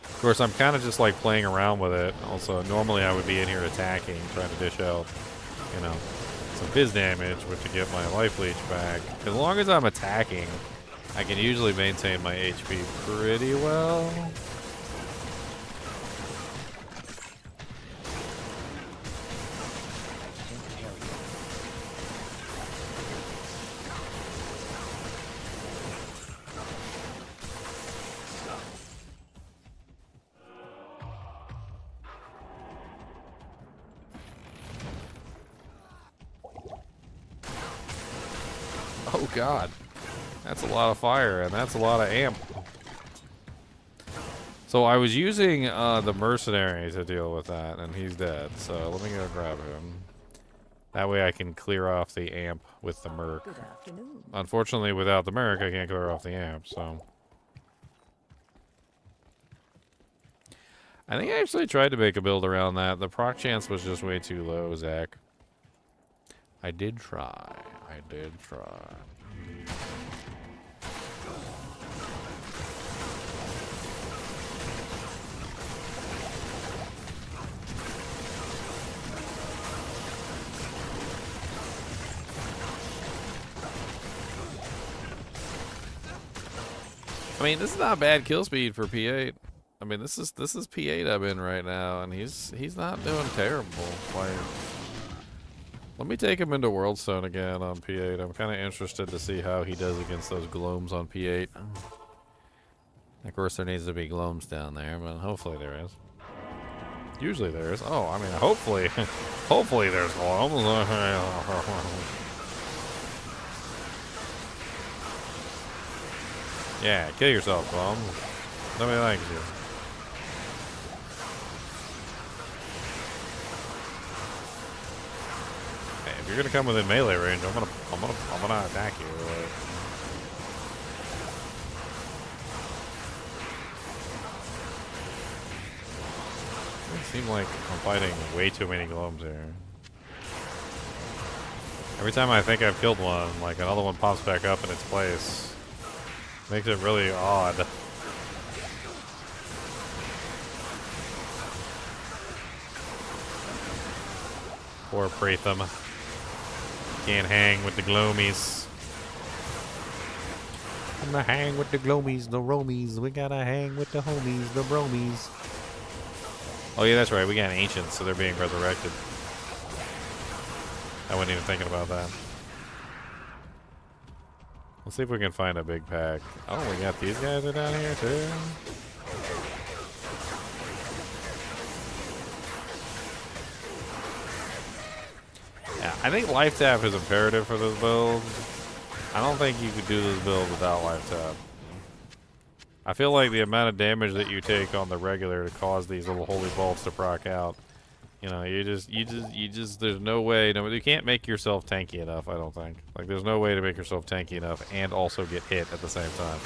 [SPEAKER 1] Of course, I'm kind of just like playing around with it. Also, normally I would be in here attacking, trying to dish out, you know, some fizz damage, which to get my life leech back. As long as I'm attacking, I can usually maintain my HP pretty well. Oh god, that's a lot of fire and that's a lot of amp. So I was using the Mercenary to deal with that, and he's dead. So let me go grab him. That way I can clear off the amp with the Merc.
[SPEAKER 3] Good afternoon.
[SPEAKER 1] Unfortunately, without the Merc, I can't clear off the amp, so. I think I actually tried to make a build around that. The proc chance was just way too low, Zach. I did try. I did try. I mean, this is not bad kill speed for P8. I mean, this is P8 I'm in right now, and he's not doing terrible. Like, let me take him into Worldstone again on P8. I'm kind of interested to see how he does against those gloams on P8. Of course, there needs to be gloams down there, but hopefully there is. Usually there is. Oh, I mean, hopefully, hopefully there's gloams. Yeah, kill yourself, Glom. Nobody likes you. Hey, if you're gonna come within melee range, I'm gonna attack you. It seems like I'm fighting way too many Gloams here. Every time I think I've killed one, like another one pops back up in its place. Makes it really odd. Poor Pratham. Can't hang with the Gloomies. I'm gonna hang with the Gloomies, the Romies. We gotta hang with the homies, the Bromies. Oh yeah, that's right. We got Ancients, so they're being resurrected. I wasn't even thinking about that. Let's see if we can find a big pack. Oh, we got these guys are down here too. Yeah, I think life tap is imperative for this build. I don't think you could do this build without life tap. I feel like the amount of damage that you take on the regular to cause these little holy bolts to proc out, you know, you just, there's no way, no, you can't make yourself tanky enough, I don't think. Like, there's no way to make yourself tanky enough and also get hit at the same time.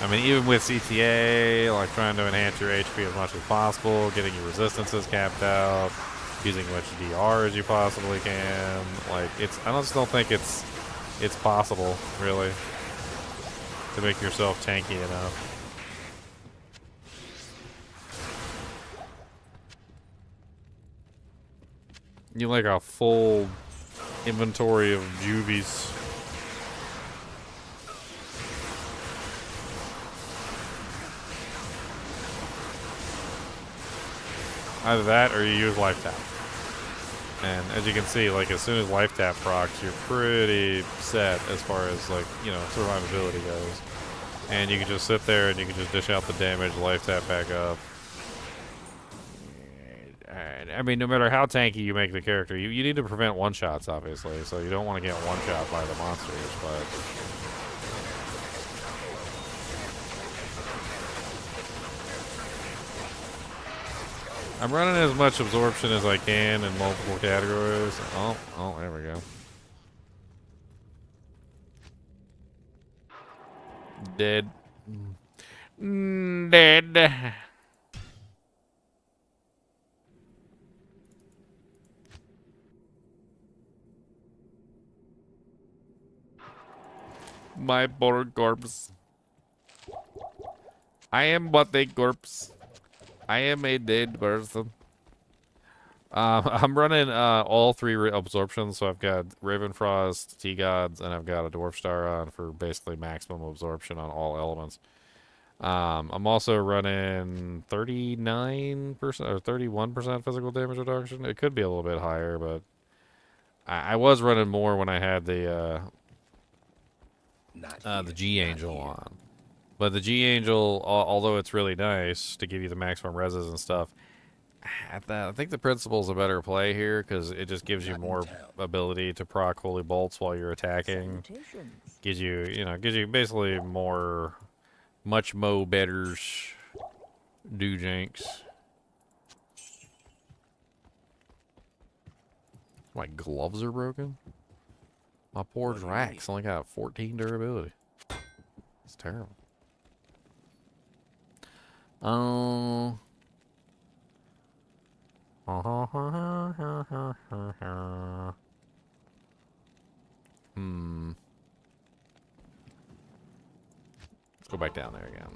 [SPEAKER 1] I mean, even with CTA, like trying to enhance your HP as much as possible, getting your resistances capped out, using as much DR as you possibly can, like, I just don't think it's possible, really, to make yourself tanky enough. You like a full inventory of juvies. Either that or you use life tap. And as you can see, like, as soon as life tap procs, you're pretty set as far as, like, you know, survivability goes. And you can just sit there and you can just dish out the damage, life tap back up. I mean, no matter how tanky you make the character, you need to prevent one-shots, obviously. So you don't want to get one-shot by the monsters, but... I'm running as much absorption as I can in multiple categories. Oh, there we go. Dead. Dead. My poor corpse. I am but a corpse. I am a dead person. I'm running all three absorptions, so I've got Ravenfrost, T-Gods, and I've got a Dwarf Star on for basically maximum absorption on all elements. I'm also running 39% or 31% physical damage reduction. It could be a little bit higher, but I was running more when I had the G Angel on. But the G Angel, although it's really nice to give you the maximum reses and stuff, I think the principle's a better play here because it just gives you more ability to proc holy bolts while you're attacking. Gives you basically more, much mo betters do janks. My gloves are broken. My poor Drax only got 14 durability. It's terrible. Oh. Let's go back down there again.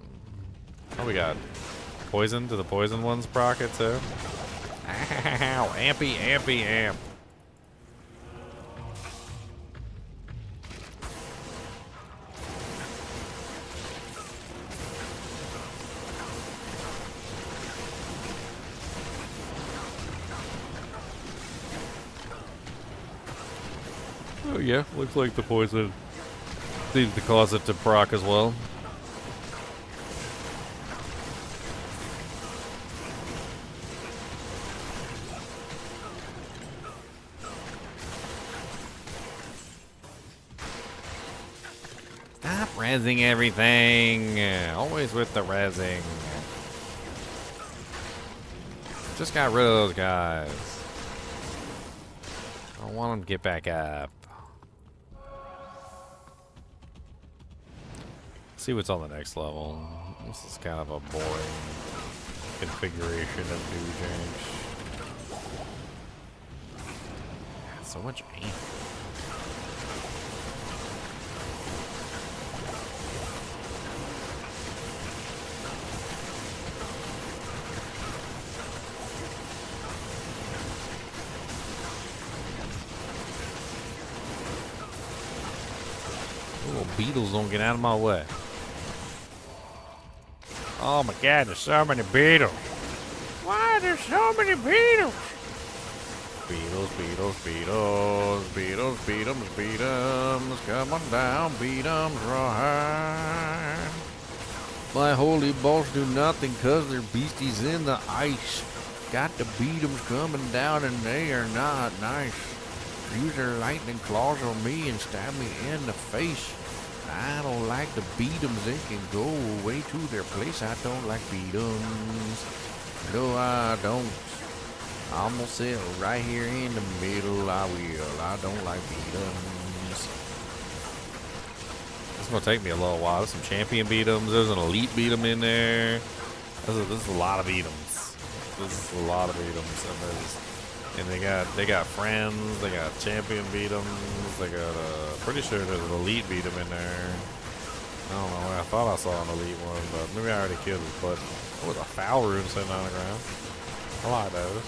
[SPEAKER 1] Oh, we got poison. Do the poison ones proc it too? Ow! Ampy, ampy, amp. Oh yeah, looks like the poison seems to cause it to proc as well. Stop rezzing everything. Always with the rezzing. Just got rid of those guys. I want them to get back up. See what's on the next level. This is kind of a boring configuration of new change. So much aim. Little beetles don't get out of my way. Oh my god, there's so many beetles. Why are there so many beetles? Beetles, beetles, beetles, beetles, beetums, beetums, coming down, beetums right. My holy balls do nothing cause they're beasties in the ice. Got the beetums coming down and they are not nice. Use their lightning claws on me and stab me in the face. I don't like the beatums, they can go away to their place. I don't like beatums. No, I don't. I'm gonna sit right here in the middle. I will. I don't like beatums. It's gonna take me a little while. There's some champion beatums. There's an elite beatum in there. This is a lot of beatums. This is a lot of beatums. And they got friends, they got champion beatums, they got pretty sure there's an elite beatum in there. I don't know, I thought I saw an elite one, but maybe I already killed his butt. What was a foul rune sitting on the ground? I like those.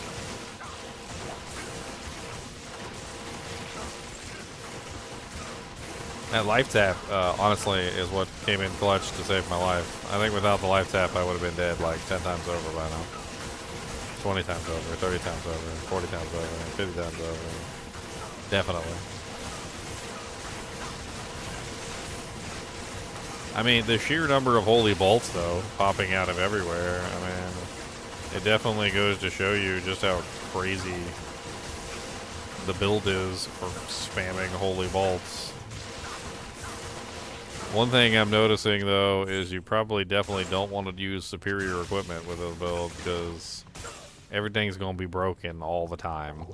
[SPEAKER 1] That life tap, honestly, is what came in clutch to save my life. I think without the life tap, I would have been dead like 10 times over by now. 20 times over, 30 times over, 40 times over, 50 times over. Definitely. I mean, the sheer number of holy bolts, though, popping out of everywhere, I mean, it definitely goes to show you just how crazy the build is for spamming holy bolts. One thing I'm noticing, though, is you probably definitely don't want to use superior equipment with this build, because everything's going to be broken all the time.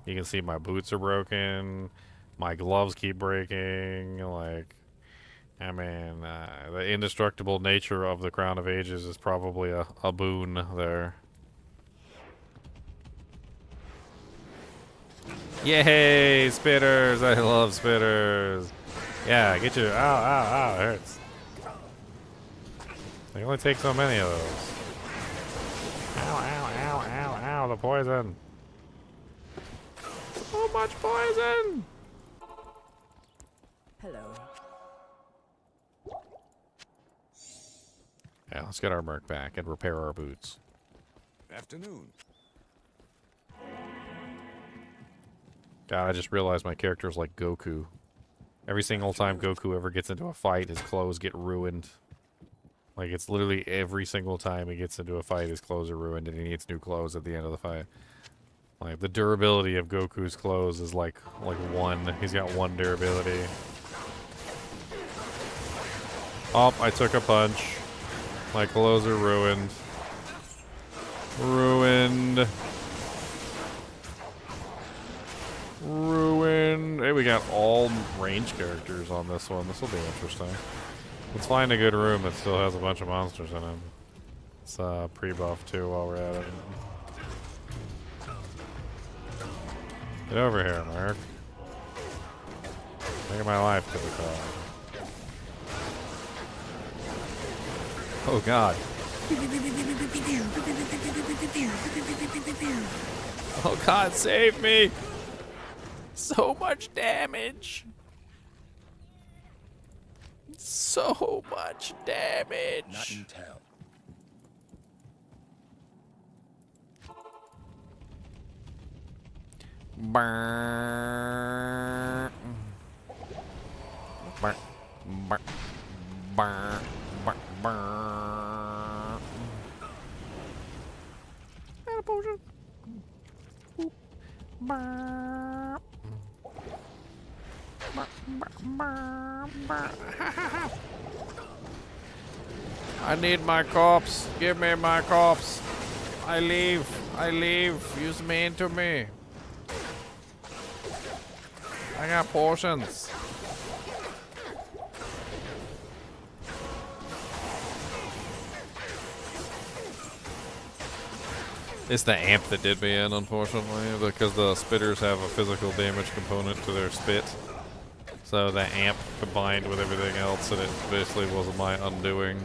[SPEAKER 1] You can see my boots are broken, my gloves keep breaking, like... I mean, the indestructible nature of the Crown of Ages is probably a boon there. Yay, spitters! I love spitters. Yeah, get your... Ow, ow, ow, it hurts. They only take so many of those. Ow, ow, ow, ow, ow, the poison. So much poison!
[SPEAKER 3] Hello.
[SPEAKER 1] Yeah, let's get our merc back and repair our boots.
[SPEAKER 2] Afternoon.
[SPEAKER 1] God, I just realized my character's like Goku. Every single time Goku ever gets into a fight, his clothes get ruined. Like, it's literally every single time he gets into a fight, his clothes are ruined and he needs new clothes at the end of the fight. Like, the durability of Goku's clothes is like one. He's got one durability. Oh, I took a punch. My clothes are ruined. Ruined. Ruined. Hey, we got all range characters on this one. This will be interesting. Let's find a good room that still has a bunch of monsters in it. It's pre-buff too while we're at it. Get over here, Mark. Making my life difficult. Oh God. Oh God, save me! So much damage! So much damage!
[SPEAKER 2] Not in town.
[SPEAKER 1] Burn. Burn. Burn. Burn. Burn. Burn. And a potion. Boop. Burn. Burn. Burn. Burn. I need my corpse. Give me my corpse. I leave. I leave. Use me into me. I got potions. It's the amp that did me in, unfortunately, because the spitters have a physical damage component to their spit. So the amp combined with everything else, and it basically was my undoing.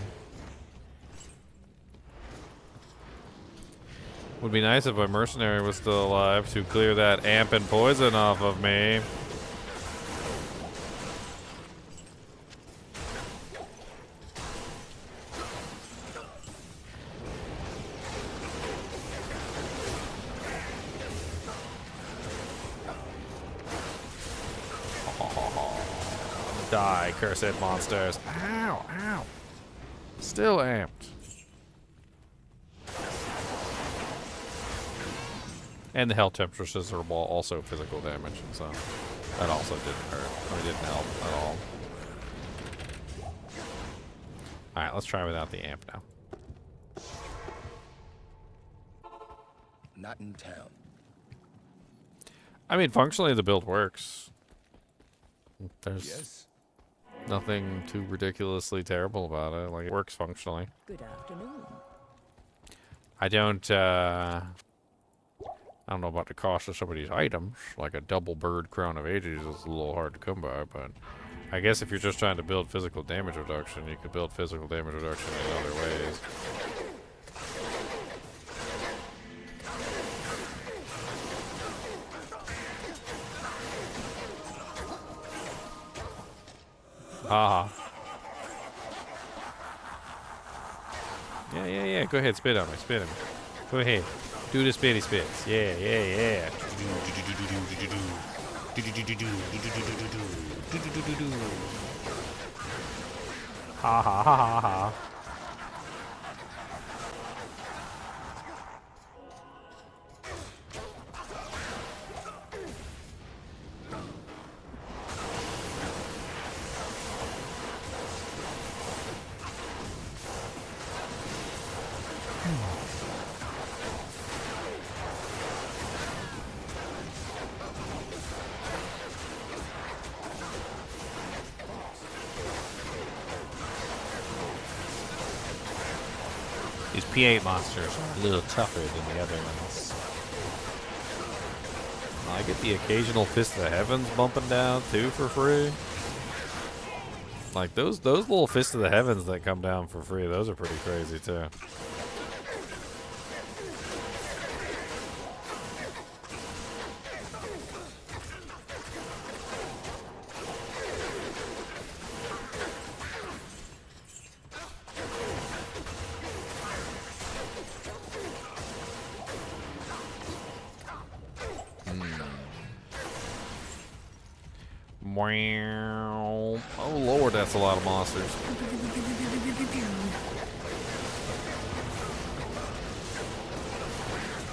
[SPEAKER 1] Would be nice if my mercenary was still alive to clear that amp and poison off of me. Die, cursed monsters. Ow, ow. Still amped. And the hell temperature scissor ball also physical damage, so that also didn't hurt. Or didn't help at all. Alright, let's try without the amp now.
[SPEAKER 2] Not in town.
[SPEAKER 1] I mean, functionally the build works. There's
[SPEAKER 2] Yes.
[SPEAKER 1] nothing too ridiculously terrible about it. Like, it works functionally.
[SPEAKER 3] Good afternoon.
[SPEAKER 1] I don't know about the cost of some of these items. Like a double bird crown of ages is a little hard to come by, but I guess if you're just trying to build physical damage reduction, you could build physical damage reduction in other ways. Haha. Yeah. Go ahead, spit on me, spit on me. Go ahead. Do the spitty spits. Yeah. Ha ha ha ha ha. These P8 monsters are a little tougher than the other ones. I get the occasional Fist of the Heavens bumping down too for free. Like those little Fist of the Heavens that come down for free, those are pretty crazy too. Oh lord, that's a lot of monsters.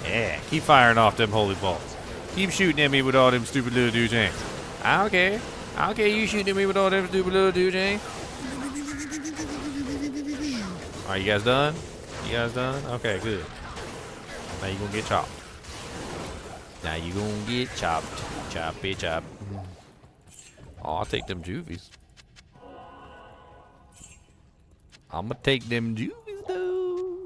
[SPEAKER 1] Yeah, keep firing off them holy bolts. Keep shooting at me with all them stupid little doojangs. I don't care. I don't care you shooting at me with all them stupid little doojangs. Alright, you guys done? You guys done? Okay, good. Now you gonna get chopped. Now you gonna get chopped. Choppy chop. Oh, I'll take them juvies. I'ma take them juvies though.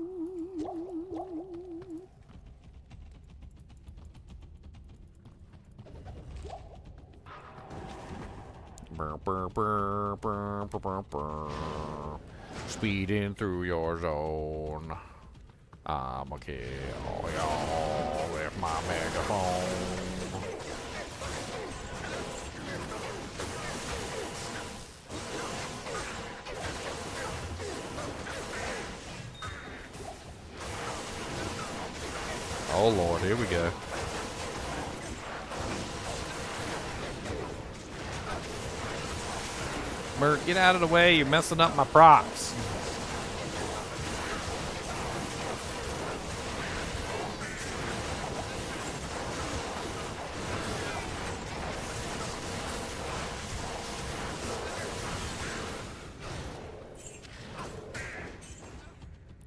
[SPEAKER 1] Burr, burr, burr, burr, burr, burr, burr. Speeding through your zone. I'ma kill y'all with my megaphone. Oh lord, here we go. Mert, get out of the way, you're messing up my procs.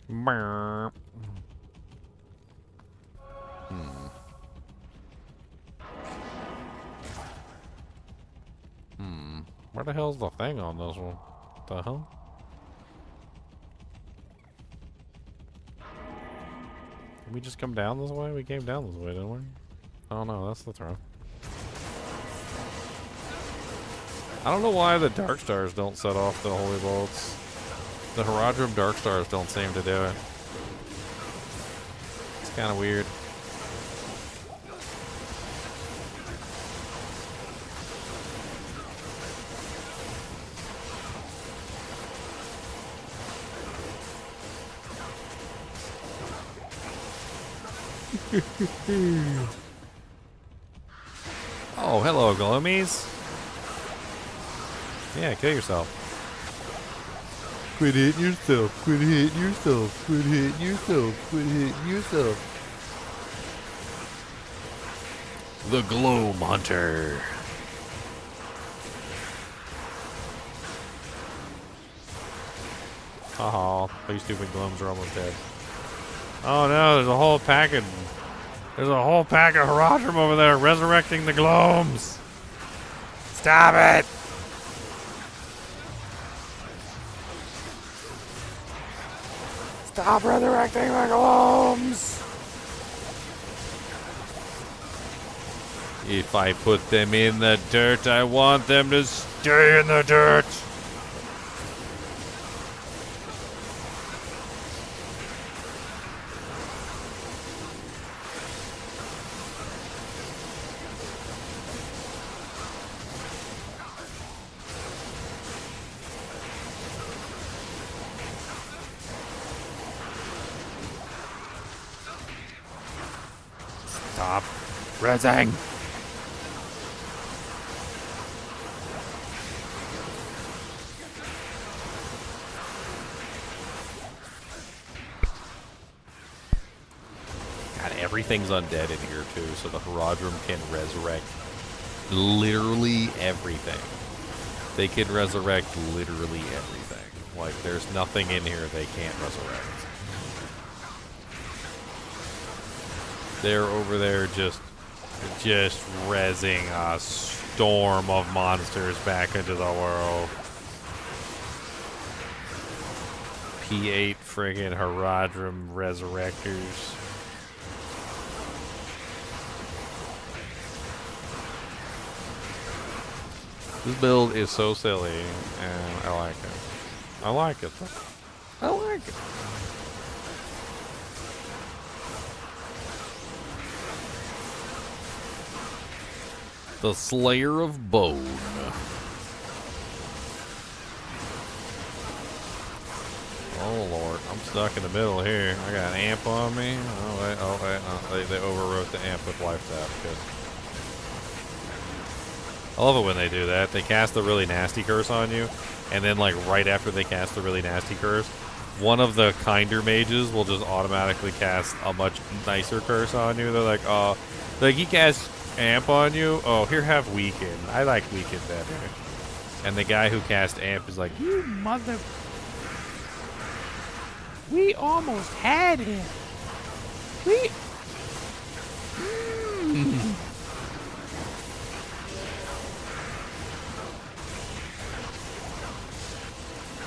[SPEAKER 1] Burp. Where the hell's the thing on this one? The hell? Did we just come down this way? We came down this way, didn't we? Oh no, that's the throne. I don't know why the Dark Stars don't set off the Holy Bolts. The Herodrum Dark Stars don't seem to do it. It's kind of weird. Oh, hello, Gloomies. Yeah, kill yourself. Quit hitting yourself. Quit hitting yourself. Quit hitting yourself. Quit hitting yourself. The Gloom Hunter. Haha, these stupid glooms are almost dead. Oh no, there's a whole pack of Herodrum over there resurrecting the glooms. Stop it! Stop resurrecting the glooms! If I put them in the dirt, I want them to stay in the dirt. Stop rezzing. God, everything's undead in here too, so the Haradrim can resurrect literally everything. They can resurrect literally everything. Like, there's nothing in here they can't resurrect. They're over there just rezzing a storm of monsters back into the world. P8 friggin' Haradrim Resurrectors. This build is so silly, and I like it. I like it. I like it. The Slayer of Bone. Oh Lord, I'm stuck in the middle here. I got an amp on me. Oh wait, they overwrote the amp with life tap. Good. I love it when they do that. They cast a really nasty curse on you, and then like right after they cast the really nasty curse, one of the kinder mages will just automatically cast a much nicer curse on you. They're like, oh, like he casts amp on you. Oh, here, have weaken. I like weaken better. And the guy who cast amp is like, you mother. We almost had him. We.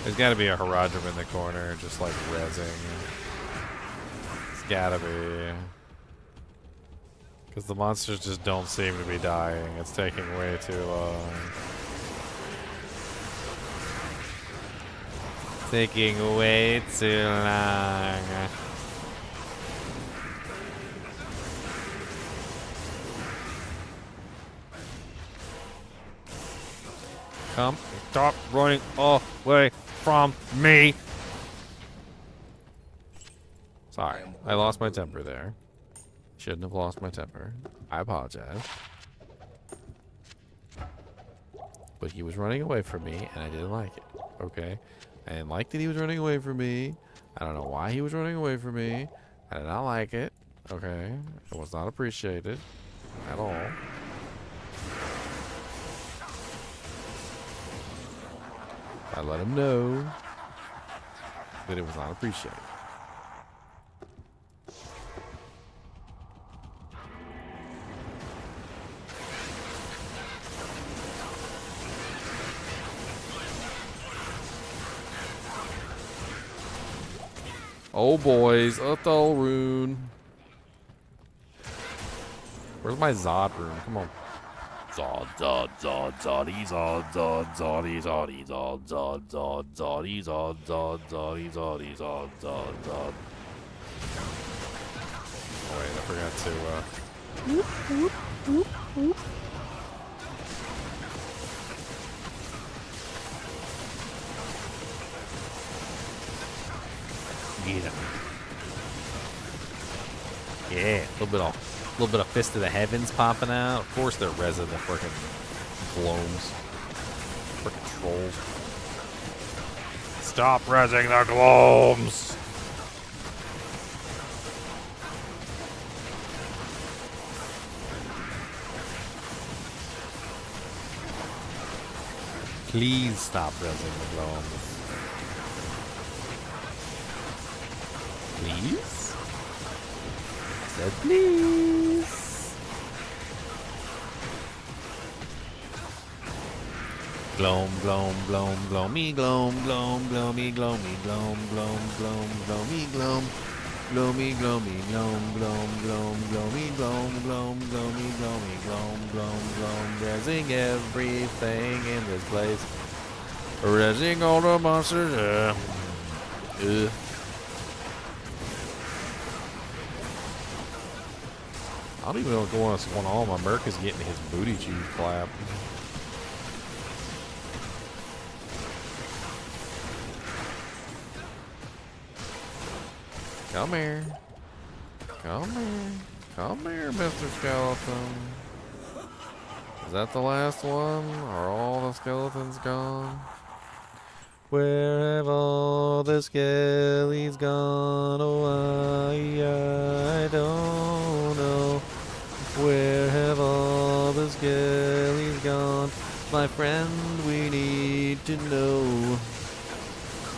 [SPEAKER 1] There's got to be a Haradrim in the corner, just like rezzing. It's gotta be. Because the monsters just don't seem to be dying. It's taking way too long. Taking way too long. Come, stop running away from me. Sorry, I lost my temper there. Shouldn't have lost my temper. I apologize. But he was running away from me, and I didn't like it. Okay? I didn't like that he was running away from me. I don't know why he was running away from me. I did not like it. Okay? It was not appreciated at all. I let him know that it was not appreciated. Oh boys, a Thul rune. Where's my Zod rune? Come on. Zod, Zod, Zod, Zoddy, Zod, Zod, Zoddy, Zoddy, Zod, Zod, Zod, Zoddy, Zod, Zod, Zoddy, Zoddy, Zod, Zod, Zod. Oh wait, I forgot to, Get him. Yeah, a little bit of Fist of the Heavens popping out. Of course they're resin the frickin' glomes. Frickin' trolls. Stop rezzing the glomes! Please stop rezzing the glomes. Please? I said please. Gloam, gloam, gloam, gloomy, gloam, gloam, gloomy, gloomy, gloam, gloam, gloam, gloomy, gloam, gloomy, gloomy, gloam, gloam, gloam, gloomy, gloam, gloam, gloomy, gloomy, gloam, gloam, gloam, rezzing everything in this place. Rezzing all the monsters, I don't even know what's going on. My Merc is getting his booty cheese clapped. Come here. Come here. Come here, Mr. Skeleton. Is that the last one? Are all the skeletons gone? Where have all the skellies gone? Oh, I don't My friend, we need to know,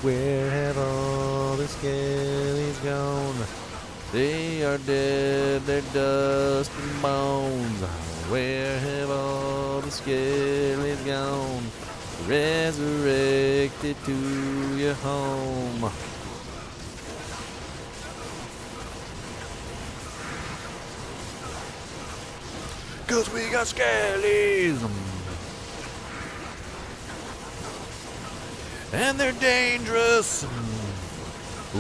[SPEAKER 1] where have all the skellies gone? They are dead, they're dust and bones. Where have all the skellies gone? Resurrected to your home. Cause we got skellies. And they're dangerous.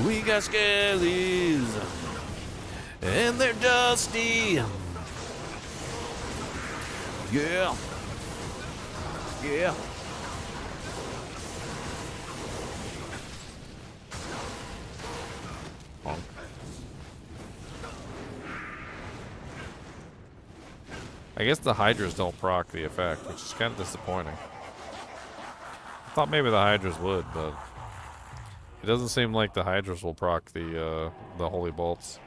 [SPEAKER 1] We got skellies. And they're dusty. Yeah. Yeah. Honk. I guess the Hydras don't proc the effect, which is kind of disappointing. I thought maybe the Hydras would, but it doesn't seem like the Hydras will proc the Holy Bolts.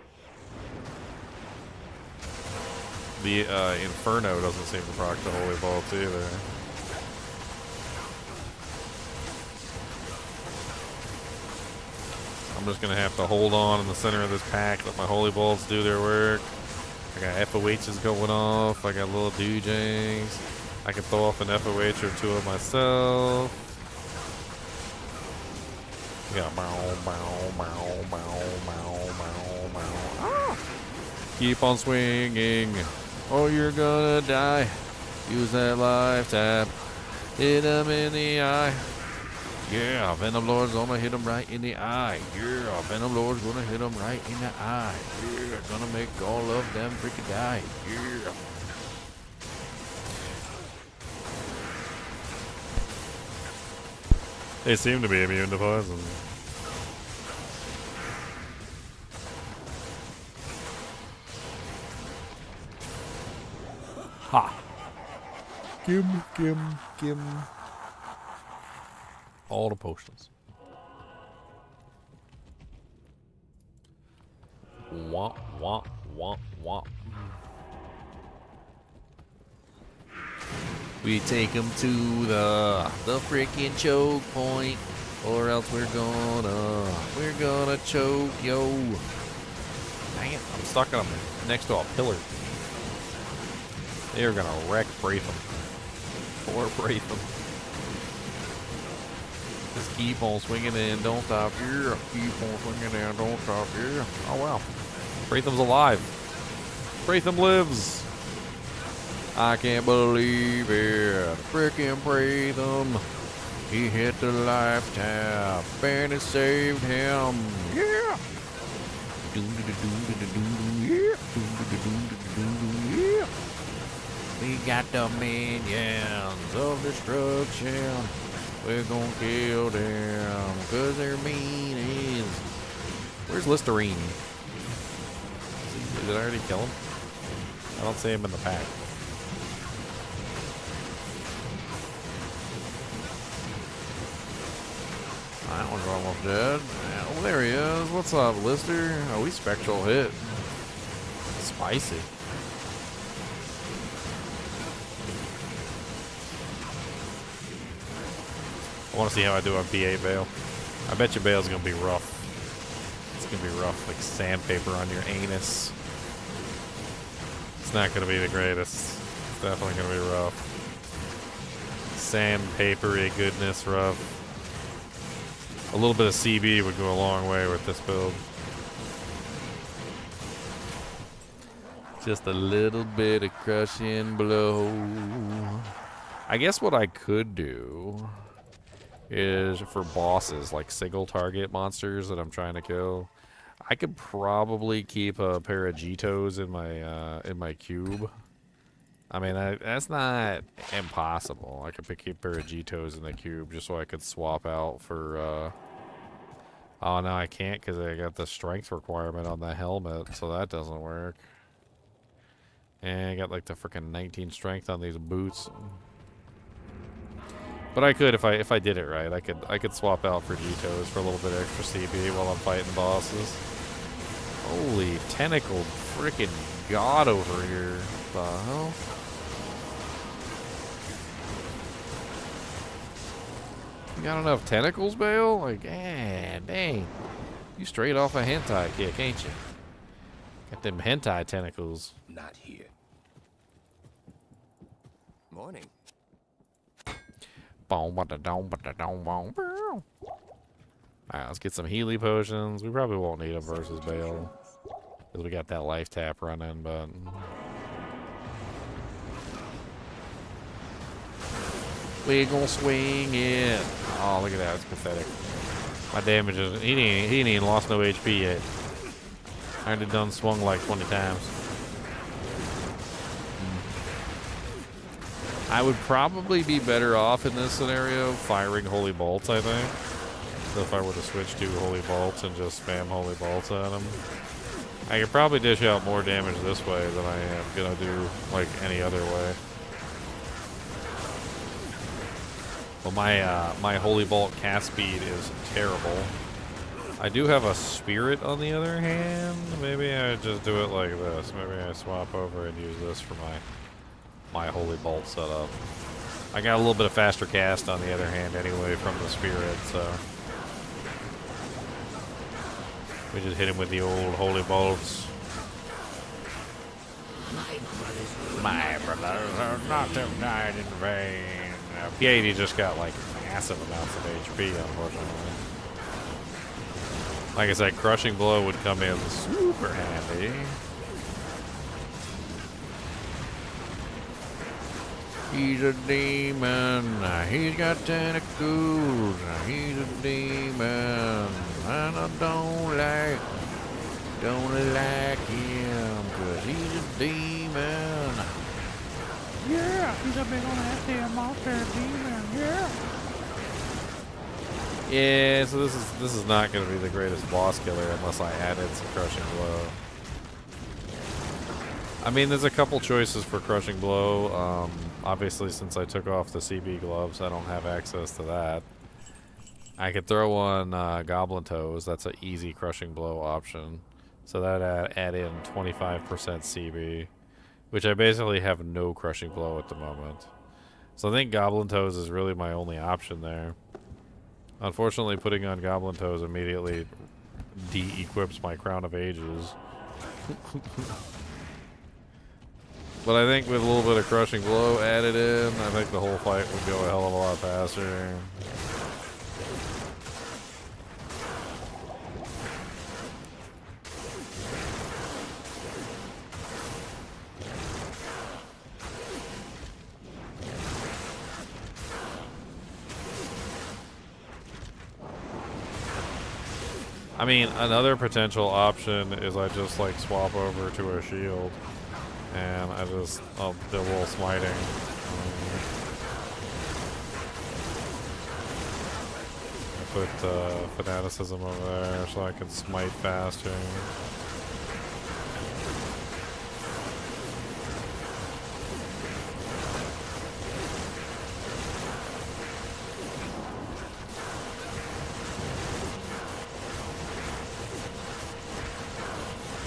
[SPEAKER 1] The Inferno doesn't seem to proc the Holy Bolts either. I'm just gonna have to hold on in the center of this pack, let my Holy Bolts do their work. I got FOHs going off, I got little doojangs. I can throw off an FOH or two of myself. Yeah, bow, bow, bow, bow, bow, bow, bow. Ah! Keep on swinging, or you're gonna die. Use that life tap. Hit him in the eye. Yeah, Venom Lord's gonna hit him right in the eye. Yeah, Venom Lord's gonna hit him right in the eye. Yeah, gonna make all of them freaking die. Yeah. They seem to be immune to poison. Ha! Gim. All the potions. Womp, womp, womp, womp. We take them to the freaking choke point, or else we're gonna choke, yo. Dang it, I'm stuck on them next to a pillar. They're gonna wreck Braitham. Poor Braitham. Just keep on swinging in, don't stop here. Keep on swinging in, don't stop here. Oh wow, Braitham's alive. Braitham lives. I can't believe it. Frickin' Braitham. He hit the life tap and it saved him. Yeah. Yeah. We got the minions of destruction. We're gonna kill them because they're meanies. Where's Listerine? Did I already kill him? I don't see him in the pack. That one's almost dead. Oh, there he is. What's up, Lister? Oh, we spectral hit. Spicy. I want to see how I do on B8 Veil. I bet your Veil's going to be rough. It's going to be rough, like sandpaper on your anus. It's not going to be the greatest. It's definitely going to be rough. Sandpapery goodness rough. A little bit of CB would go a long way with this build. Just a little bit of crushing blow. I guess what I could do is for bosses, like single target monsters that I'm trying to kill, I could probably keep a pair of Jitos in my cube. I mean, that's not impossible. I could keep a pair of Jitos in the cube just so I could swap out for oh no, I can't because I got the strength requirement on the helmet, so that doesn't work. And I got like the freaking 19 strength on these boots. But I could, if I did it right, I could swap out for Jitos for a little bit extra CB while I'm fighting bosses. Holy tentacled freaking god over here. What the hell? You got enough tentacles, Bale? Like, dang. You straight off a hentai kick, ain't you? Got them hentai tentacles.
[SPEAKER 2] Not here. Morning.
[SPEAKER 1] Alright, let's get some Healy potions. We probably won't need them versus Bale. Because we got that life tap running, but... We gonna swing it. Oh, look at that. It's pathetic. My damage is... He ain't even lost no HP yet. I already done swung like 20 times. I would probably be better off in this scenario firing Holy Bolts, I think. So if I were to switch to Holy Bolts and just spam Holy Bolts at him. I could probably dish out more damage this way than I am gonna do like any other way. Well, my Holy Bolt cast speed is terrible. I do have a Spirit on the other hand. Maybe I just do it like this. Maybe I swap over and use this for my Holy Bolt setup. I got a little bit of faster cast on the other hand anyway from the Spirit, so we just hit him with the old Holy Bolts. My brothers are not have died in vain. P80 just got like massive amounts of HP, unfortunately. Like I said, Crushing Blow would come in super handy. He's a demon. He's got tentacles. He's a demon. And I don't like him because he's a demon. Yeah, he's a big old nasty monster demon. Yeah. Yeah, so this is not going to be the greatest boss killer unless I added some Crushing Blow. I mean, there's a couple choices for Crushing Blow. Obviously, since I took off the CB gloves, I don't have access to that. I could throw on Goblin Toes. That's an easy Crushing Blow option. So that add in 25% CB, which I basically have no Crushing Blow at the moment. So I think Goblin Toes is really my only option there. Unfortunately, putting on Goblin Toes immediately de-equips my Crown of Ages. But I think with a little bit of Crushing Blow added in, I think the whole fight would go a hell of a lot faster. I mean, another potential option is I just like swap over to a shield. And I just, do a little smiting. I put Fanaticism over there so I can smite faster.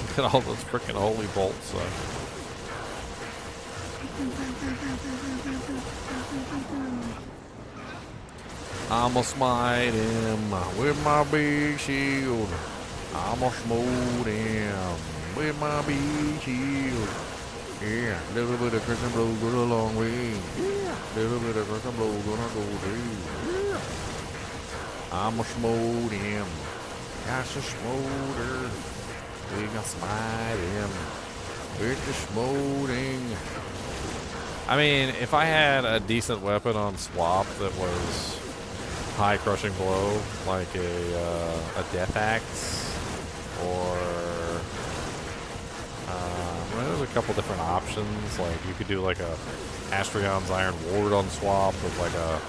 [SPEAKER 1] Look at all those freaking Holy Bolts. I'ma smite him with my big shield. I'ma smote him with my big shield. Yeah, little bit of Crushing Blow goes a long way. Yeah, little bit of Crushing Blow gonna go deep. Yeah. I'ma smote him. Got to smolder. We gonna smite him with the smoting. I mean, if I had a decent weapon on swap that was high Crushing Blow, like a Death Axe, or well, there's a couple different options. Like you could do like a Astragon's Iron Ward on swap with like a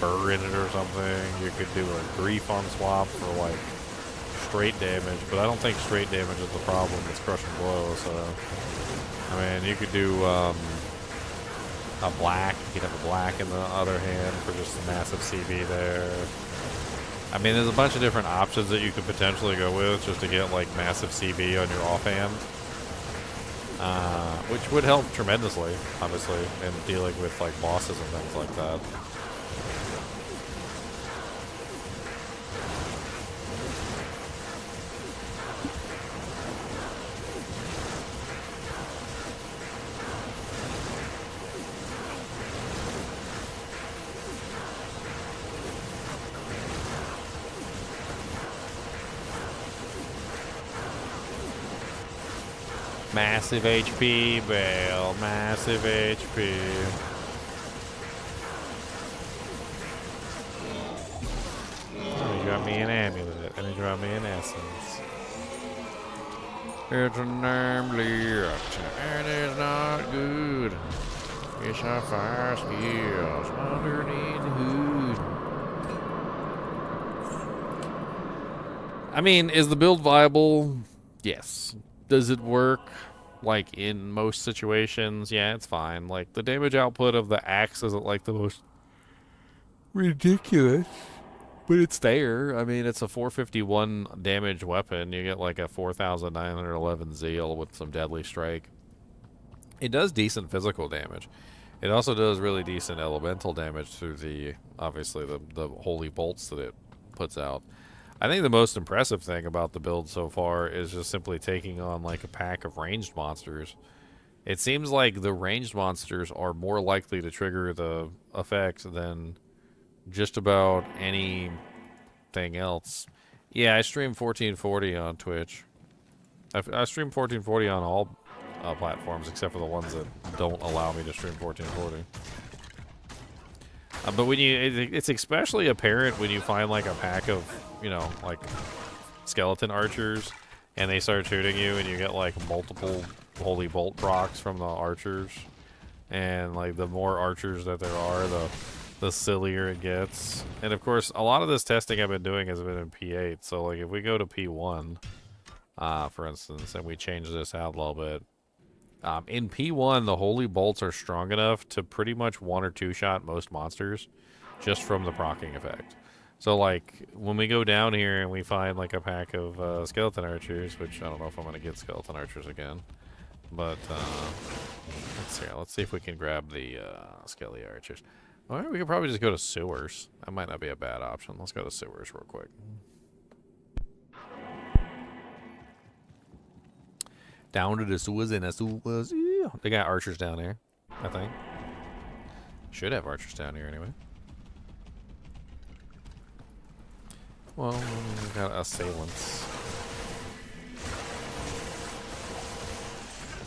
[SPEAKER 1] burr in it or something. You could do a Grief on swap for like straight damage, but I don't think straight damage is the problem. It's Crushing Blow. So I mean, you could do a black. You could have a black in the other hand for just a massive CB there. I mean, there's a bunch of different options that you could potentially go with just to get like massive CB on your offhand, which would help tremendously, obviously, in dealing with like bosses and things like that. Massive HP, Bale. Massive HP. Oh, he dropped me an amulet, and he dropped me an essence. It's a nameless, and it's not good. It's a fire skills underneath the hood. I mean, is the build viable? Yes. Does it work? Like, in most situations? Yeah, it's fine. Like, the damage output of the axe isn't, like, the most ridiculous. But it's there. I mean, it's a 451 damage weapon. You get, like, a 4,911 zeal with some deadly strike. It does decent physical damage. It also does really decent elemental damage through the, obviously, the holy bolts that it puts out. I think the most impressive thing about the build so far is just simply taking on like a pack of ranged monsters. It seems like the ranged monsters are more likely to trigger the effect than just about anything else. Yeah, I stream 1440 on Twitch. I stream 1440 on all platforms except for the ones that don't allow me to stream 1440. But when it's especially apparent when you find like a pack of, you know, like skeleton archers and they start shooting you and you get like multiple holy bolt procs from the archers. And like the more archers that there are, the sillier it gets. And of course, a lot of this testing I've been doing has been in P8. So like if we go to P1, for instance, and we change this out a little bit, in P1, the holy bolts are strong enough to pretty much one or two shot most monsters just from the proccing effect. So, like, when we go down here and we find, like, a pack of skeleton archers, which I don't know if I'm going to get skeleton archers again, but let's see if we can grab the skelly archers. All right, we could probably just go to sewers. That might not be a bad option. Let's go to sewers real quick. Down to the sewers and the sewers. Yeah. They got archers down there, I think. Should have archers down here anyway. Well, we got assailants.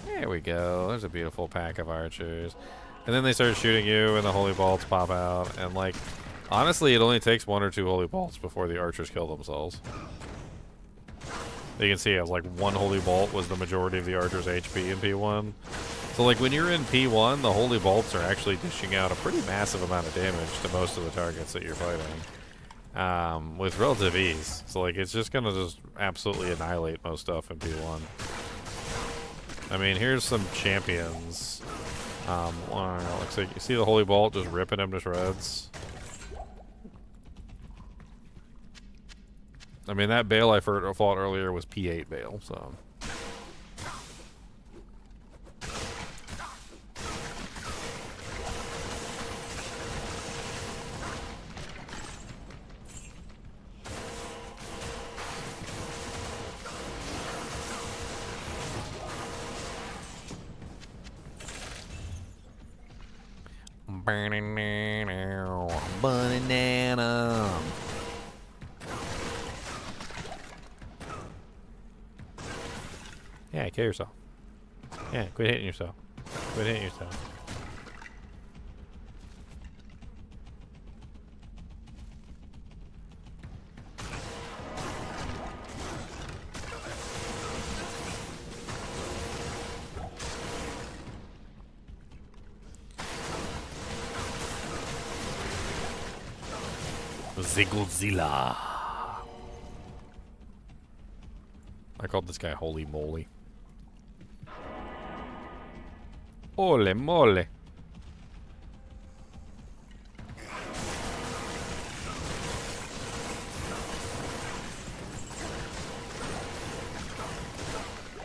[SPEAKER 1] There we go. There's a beautiful pack of archers. And then they start shooting you and the holy bolts pop out. And like, honestly, it only takes one or two holy bolts before the archers kill themselves. You can see it was like one holy bolt was the majority of the archer's HP in P1. So like when you're in P1, the holy bolts are actually dishing out a pretty massive amount of damage to most of the targets that you're fighting. With relative ease. So like it's just gonna just absolutely annihilate most stuff in P1. I mean, here's some champions. Looks like you see the holy bolt just ripping them to shreds. I mean, that Bale I fought earlier was P8 Bale, so. Banana. Yeah, kill yourself. Yeah, quit hitting yourself. Quit hitting yourself. Zigglezilla. I called this guy Holy Moly. Ole mole.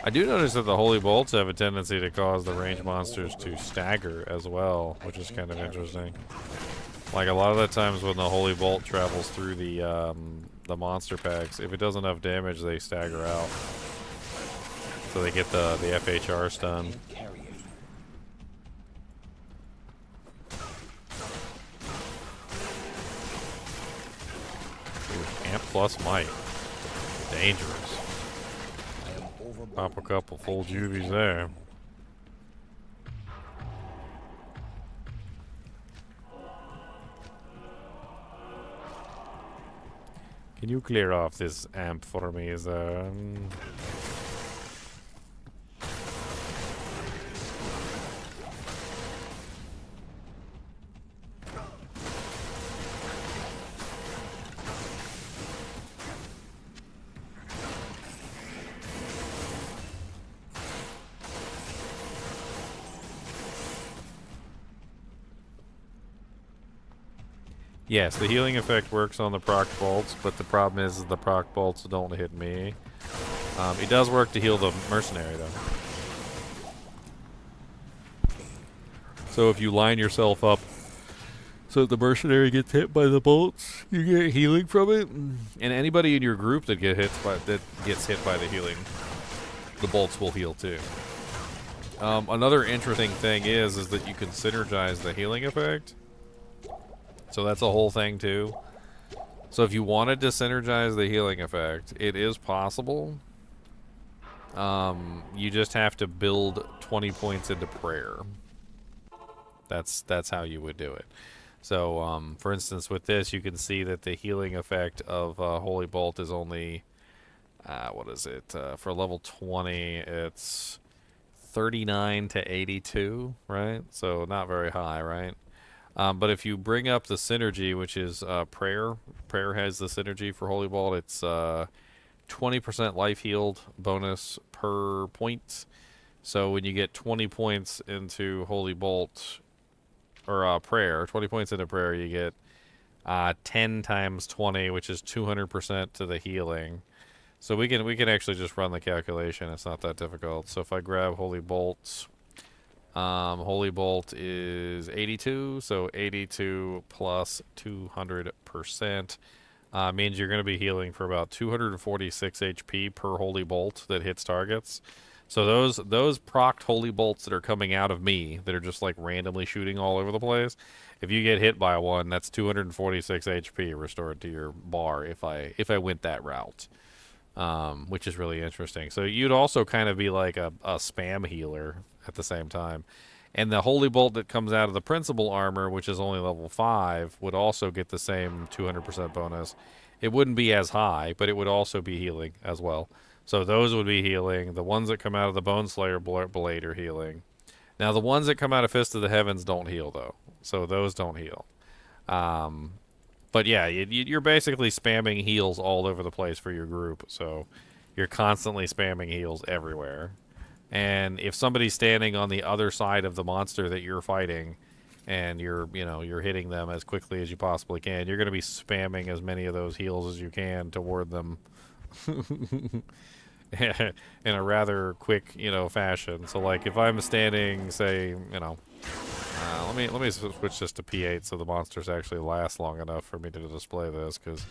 [SPEAKER 1] I do notice that the holy bolts have a tendency to cause the ranged monsters to stagger as well, which is kind of interesting. Like a lot of the times when the holy bolt travels through the monster packs, if it does enough damage, they stagger out. So they get the FHR stun. Ooh, amp plus might. Dangerous.
[SPEAKER 2] I am
[SPEAKER 1] Pop a couple full juvies there. Can you clear off this amp for me? Is Yes, the healing effect works on the proc bolts, but the problem is the proc bolts don't hit me. It does work to heal the mercenary, though. So if you line yourself up so the mercenary gets hit by the bolts, you get healing from it. And anybody in your group that gets hit by the healing, the bolts will heal too. Another interesting thing is that you can synergize the healing effect. So that's a whole thing too. So if you wanted to synergize the healing effect, it is possible. You just have to build 20 points into prayer. That's how you would do it. So for instance, with this, you can see that the healing effect of Holy Bolt is only what is it? For level 20, it's 39 to 82, right? So not very high, right? But if you bring up the synergy, which is prayer has the synergy for Holy Bolt. It's 20% life healed bonus per point. So when you get 20 points into Holy Bolt or prayer, 20 points into prayer, you get 10 times 20, which is 200% to the healing. So we can actually just run the calculation. It's not that difficult. So if I grab Holy Bolt. Holy Bolt is 82, so 82 plus 200% means you're going to be healing for about 246 HP per Holy Bolt that hits targets. So those procced Holy Bolts that are coming out of me, that are just like randomly shooting all over the place, if you get hit by one, that's 246 HP restored to your bar if I went that route. Which is really interesting. So you'd also kind of be like a spam healer at the same time. And the Holy Bolt that comes out of the Principal Armor, which is only level 5, would also get the same 200% bonus. It wouldn't be as high, but it would also be healing as well. So those would be healing. The ones that come out of the Boneslayer Blade are healing. Now the ones that come out of Fist of the Heavens don't heal, though. So those don't heal. But yeah, you're basically spamming heals all over the place for your group. So you're constantly spamming heals everywhere. And if somebody's standing on the other side of the monster that you're fighting, and you're hitting them as quickly as you possibly can, you're going to be spamming as many of those heals as you can toward them in a rather quick, fashion. So like if I'm standing, say, let me switch this to P8 so the monsters actually last long enough for me to display this, because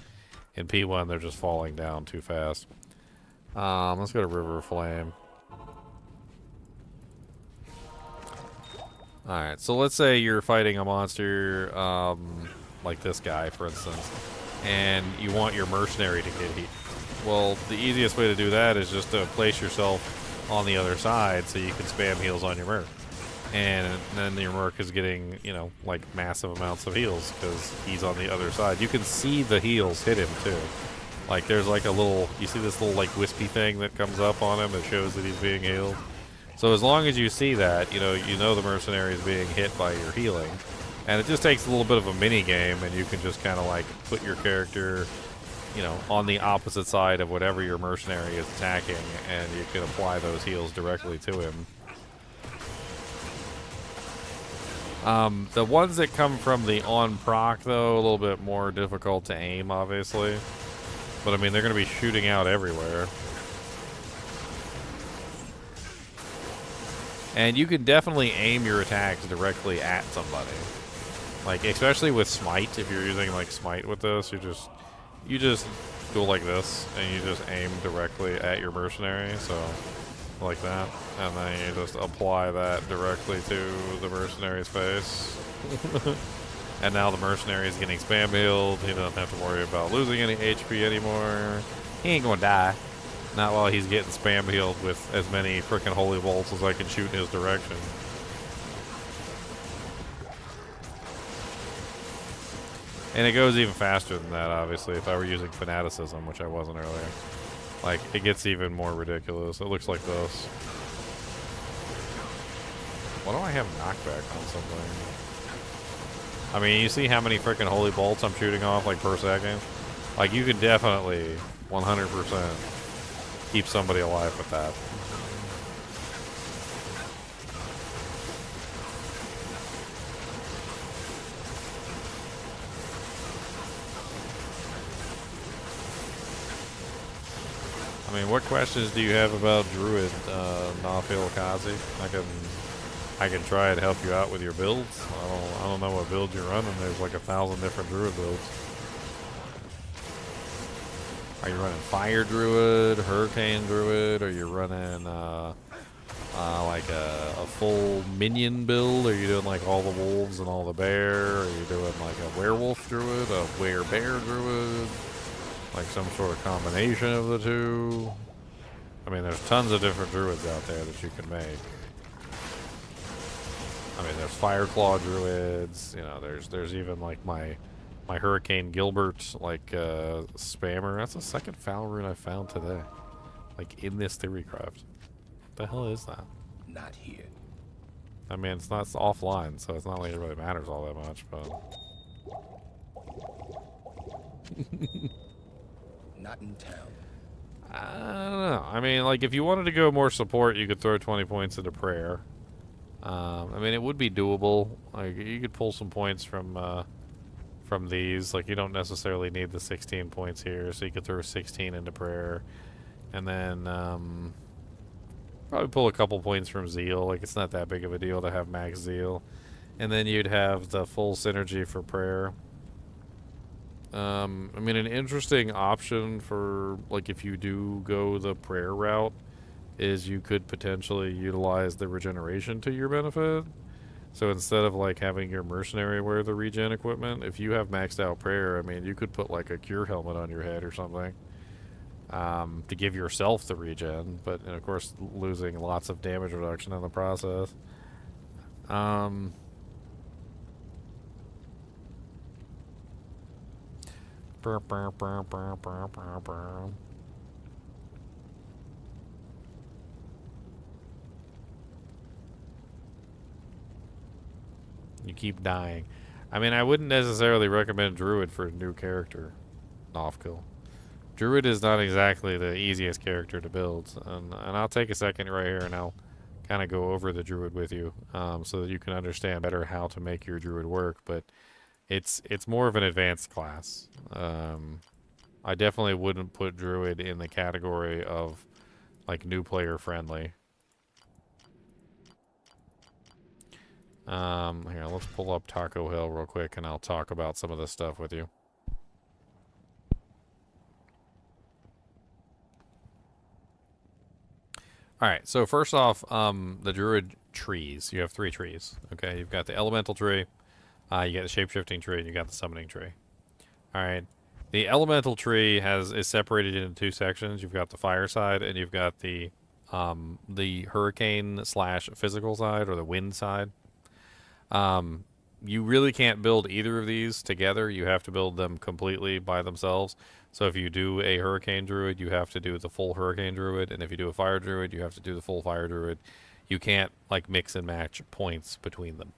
[SPEAKER 1] in P1 they're just falling down too fast. Let's go to River Flame. Alright, so let's say you're fighting a monster like this guy, for instance, and you want your mercenary to get hit. Well, the easiest way to do that is just to place yourself on the other side so you can spam heals on your merc. And then your merc is getting, like massive amounts of heals because he's on the other side. You can see the heals hit him too. Like there's like a little, you see this little like wispy thing that comes up on him that shows that he's being healed. So as long as you see that, you know the mercenary is being hit by your healing. And it just takes a little bit of a mini game, and you can just kind of like put your character, on the opposite side of whatever your mercenary is attacking, and you can apply those heals directly to him. The ones that come from the on proc, though, a little bit more difficult to aim, obviously. But I mean, they're going to be shooting out everywhere. And you can definitely aim your attacks directly at somebody. Like, especially with Smite, if you're using, like, Smite with this, you just go like this, and you just aim directly at your mercenary, so, like that. And then you just apply that directly to the mercenary's face. And now the mercenary is getting spam healed. He doesn't have to worry about losing any HP anymore. He ain't gonna die. Not while he's getting spam healed with as many freaking holy bolts as I can shoot in his direction. And it goes even faster than that, obviously, if I were using fanaticism, which I wasn't earlier. Like, it gets even more ridiculous. It looks like this. Why don't I have knockback on something? I mean, you see how many freaking holy bolts I'm shooting off, like, per second? Like, you can definitely 100% keep somebody alive with that. I mean, what questions do you have about Druid, Nafil Kazi? I can try and help you out with your builds. I don't know what build you're running. There's like 1,000 different Druid builds. Are you running Fire Druid, Hurricane Druid? Are you running like a full minion build? Are you doing like all the wolves and all the bear? Are you doing like a werewolf druid, a were-bear druid? Like some sort of combination of the two? I mean, there's tons of different druids out there that you can make. I mean, there's Fireclaw druids. You know, there's even like my Hurricane Gilbert like spammer. That's the second foul rune I found today, like in this Theorycraft. What the hell is that?
[SPEAKER 2] Not here.
[SPEAKER 1] I mean, it's offline, so it's not like it really matters all that much, but.
[SPEAKER 2] Not in town.
[SPEAKER 1] I don't know. I mean, like, if you wanted to go more support, you could throw 20 points into prayer. I mean, it would be doable. Like, you could pull some points from these. Like, you don't necessarily need the 16 points here, so you could throw 16 into prayer, and then probably pull a couple points from zeal. Like, it's not that big of a deal to have max zeal, and then you'd have the full synergy for prayer. I mean, an interesting option for, like, if you do go the prayer route is you could potentially utilize the regeneration to your benefit. So instead of, like, having your mercenary wear the regen equipment, if you have maxed out prayer, I mean, you could put, like, a cure helmet on your head or something to give yourself the regen, but, and of course, losing lots of damage reduction in the process. You keep dying. I mean, I wouldn't necessarily recommend Druid for a new character. Off-kill. Druid is not exactly the easiest character to build, and I'll take a second right here and I'll kind of go over the Druid with you so that you can understand better how to make your Druid work, but it's more of an advanced class. I definitely wouldn't put Druid in the category of, like, new player friendly. Here, let's pull up Taco Hill real quick and I'll talk about some of this stuff with you. Alright, so first off, the Druid trees. You have 3 trees. Okay, you've got the elemental tree, you got the shapeshifting tree, and you got the summoning tree. Alright. The elemental tree is separated into 2 sections. You've got the fire side, and you've got the hurricane / physical side, or the wind side. You really can't build either of these together. You have to build them completely by themselves. So if you do a hurricane druid, you have to do the full hurricane druid, and if you do a fire druid, you have to do the full fire druid. You can't, like, mix and match points between them.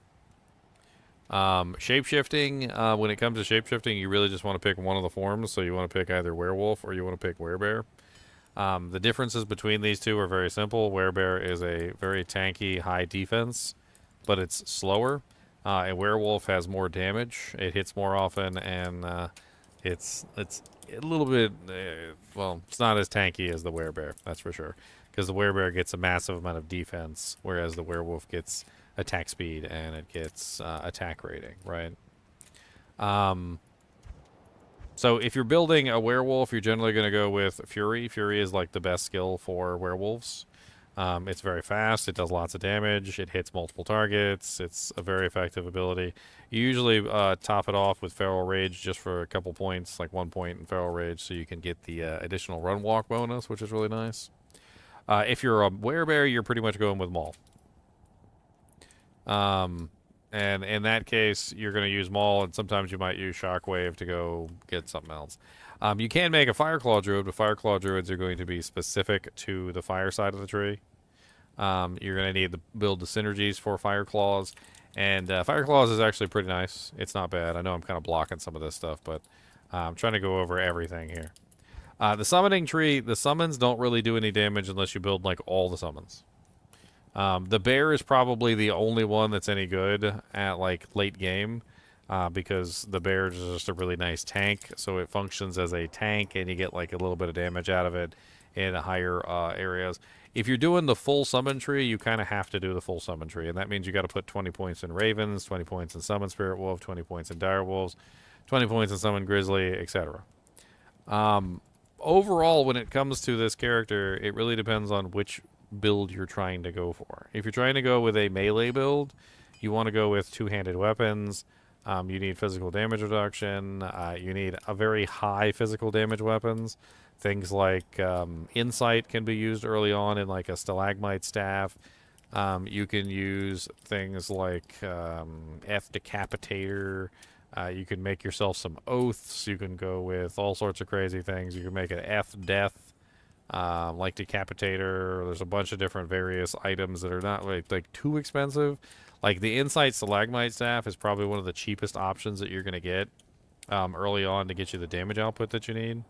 [SPEAKER 1] Shapeshifting, when it comes to shapeshifting, you really just want to pick one of the forms. So you want to pick either werewolf or you want to pick werebear. The differences between these two are very simple. Werebear is a very tanky, high defense, but it's slower. A werewolf has more damage. It hits more often, and it's a little bit, well, it's not as tanky as the werebear, that's for sure. Because the werebear gets a massive amount of defense, whereas the werewolf gets attack speed and it gets attack rating, right? So if you're building a werewolf, you're generally going to go with Fury. Fury is like the best skill for werewolves. It's very fast. It does lots of damage. It hits multiple targets. It's a very effective ability. You usually top it off with Feral Rage just for a couple points, like 1 point in Feral Rage, so you can get the additional run walk bonus, which is really nice. If you're a werebear, you're pretty much going with Maul. And in that case, you're going to use Maul, and sometimes you might use Shockwave to go get something else. You can make a Fireclaw Druid, but Fireclaw Druids are going to be specific to the fire side of the tree. You're going to need to build the synergies for Fireclaws, and Fireclaws is actually pretty nice. It's not bad. I know I'm kind of blocking some of this stuff, but I'm trying to go over everything here. The summoning tree, the summons don't really do any damage unless you build like all the summons. The bear is probably the only one that's any good at like late game, because the bear is just a really nice tank, so it functions as a tank, and you get like a little bit of damage out of it in higher areas. If you're doing the full summon tree, you kind of have to do the full summon tree, and that means you got to put 20 points in ravens, 20 points in summon spirit wolf, 20 points in dire wolves, 20 points in summon grizzly, etc. Overall, when it comes to this character, it really depends on which build you're trying to go for. If you're trying to go with a melee build, you want to go with two-handed weapons. You need physical damage reduction. You need a very high physical damage weapons. Things like Insight can be used early on in like a stalagmite staff. You can use things like F Decapitator. You can make yourself some oaths. You can go with all sorts of crazy things. You can make an F Death, like Decapitator. There's a bunch of different various items that are not like too expensive. Like the Insight Stalagmite Staff is probably one of the cheapest options that you're going to get early on to get you the damage output that you need.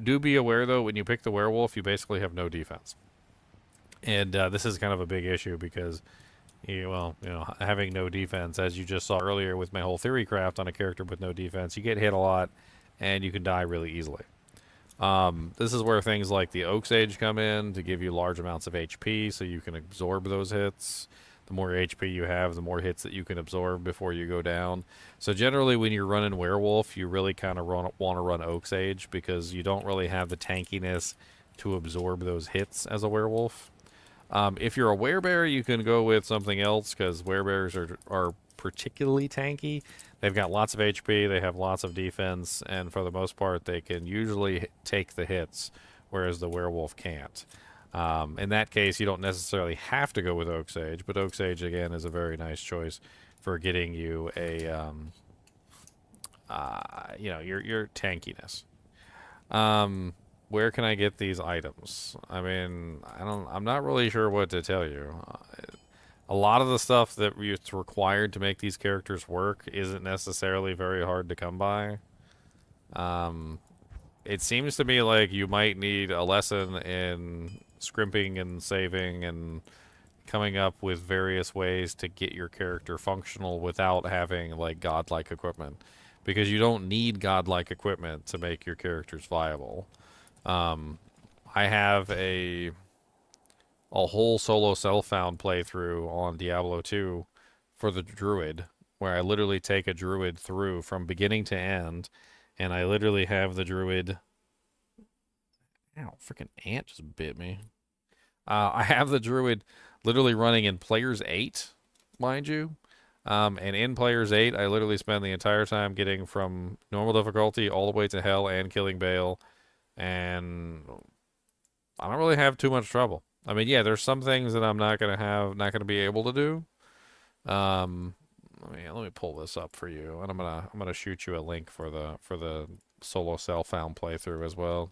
[SPEAKER 1] Do be aware, though, when you pick the werewolf, you basically have no defense. And this is kind of a big issue because, having no defense, as you just saw earlier with my whole Theorycraft on a character with no defense, you get hit a lot, and you can die really easily. This is where things like the Oak Sage come in to give you large amounts of HP so you can absorb those hits. The more HP you have, the more hits that you can absorb before you go down. So generally when you're running Werewolf, you really kind of want to run Oak Sage because you don't really have the tankiness to absorb those hits as a Werewolf. If you're a Werebear, you can go with something else because Werebears are particularly tanky. They've got lots of HP, they have lots of defense, and for the most part, they can usually take the hits, whereas the Werewolf can't. In that case, you don't necessarily have to go with Oak Sage, but Oak Sage, again, is a very nice choice for getting you a, your tankiness. Where can I get these items? I mean, I'm not really sure what to tell you. A lot of the stuff that it's required to make these characters work isn't necessarily very hard to come by. It seems to me like you might need a lesson in scrimping and saving and coming up with various ways to get your character functional without having like godlike equipment, because you don't need godlike equipment to make your characters viable. I have a whole solo self-found playthrough on Diablo 2 for the Druid, where I literally take a Druid through from beginning to end, and I literally have the Druid... Ow, freaking ant just bit me. I have the Druid literally running in Players 8, mind you. And in Players 8, I literally spend the entire time getting from normal difficulty all the way to hell and killing Bale, and I don't really have too much trouble. I mean, yeah, there's some things that I'm not gonna be able to do. Let me pull this up for you, and I'm gonna shoot you a link for the solo self-found playthrough as well.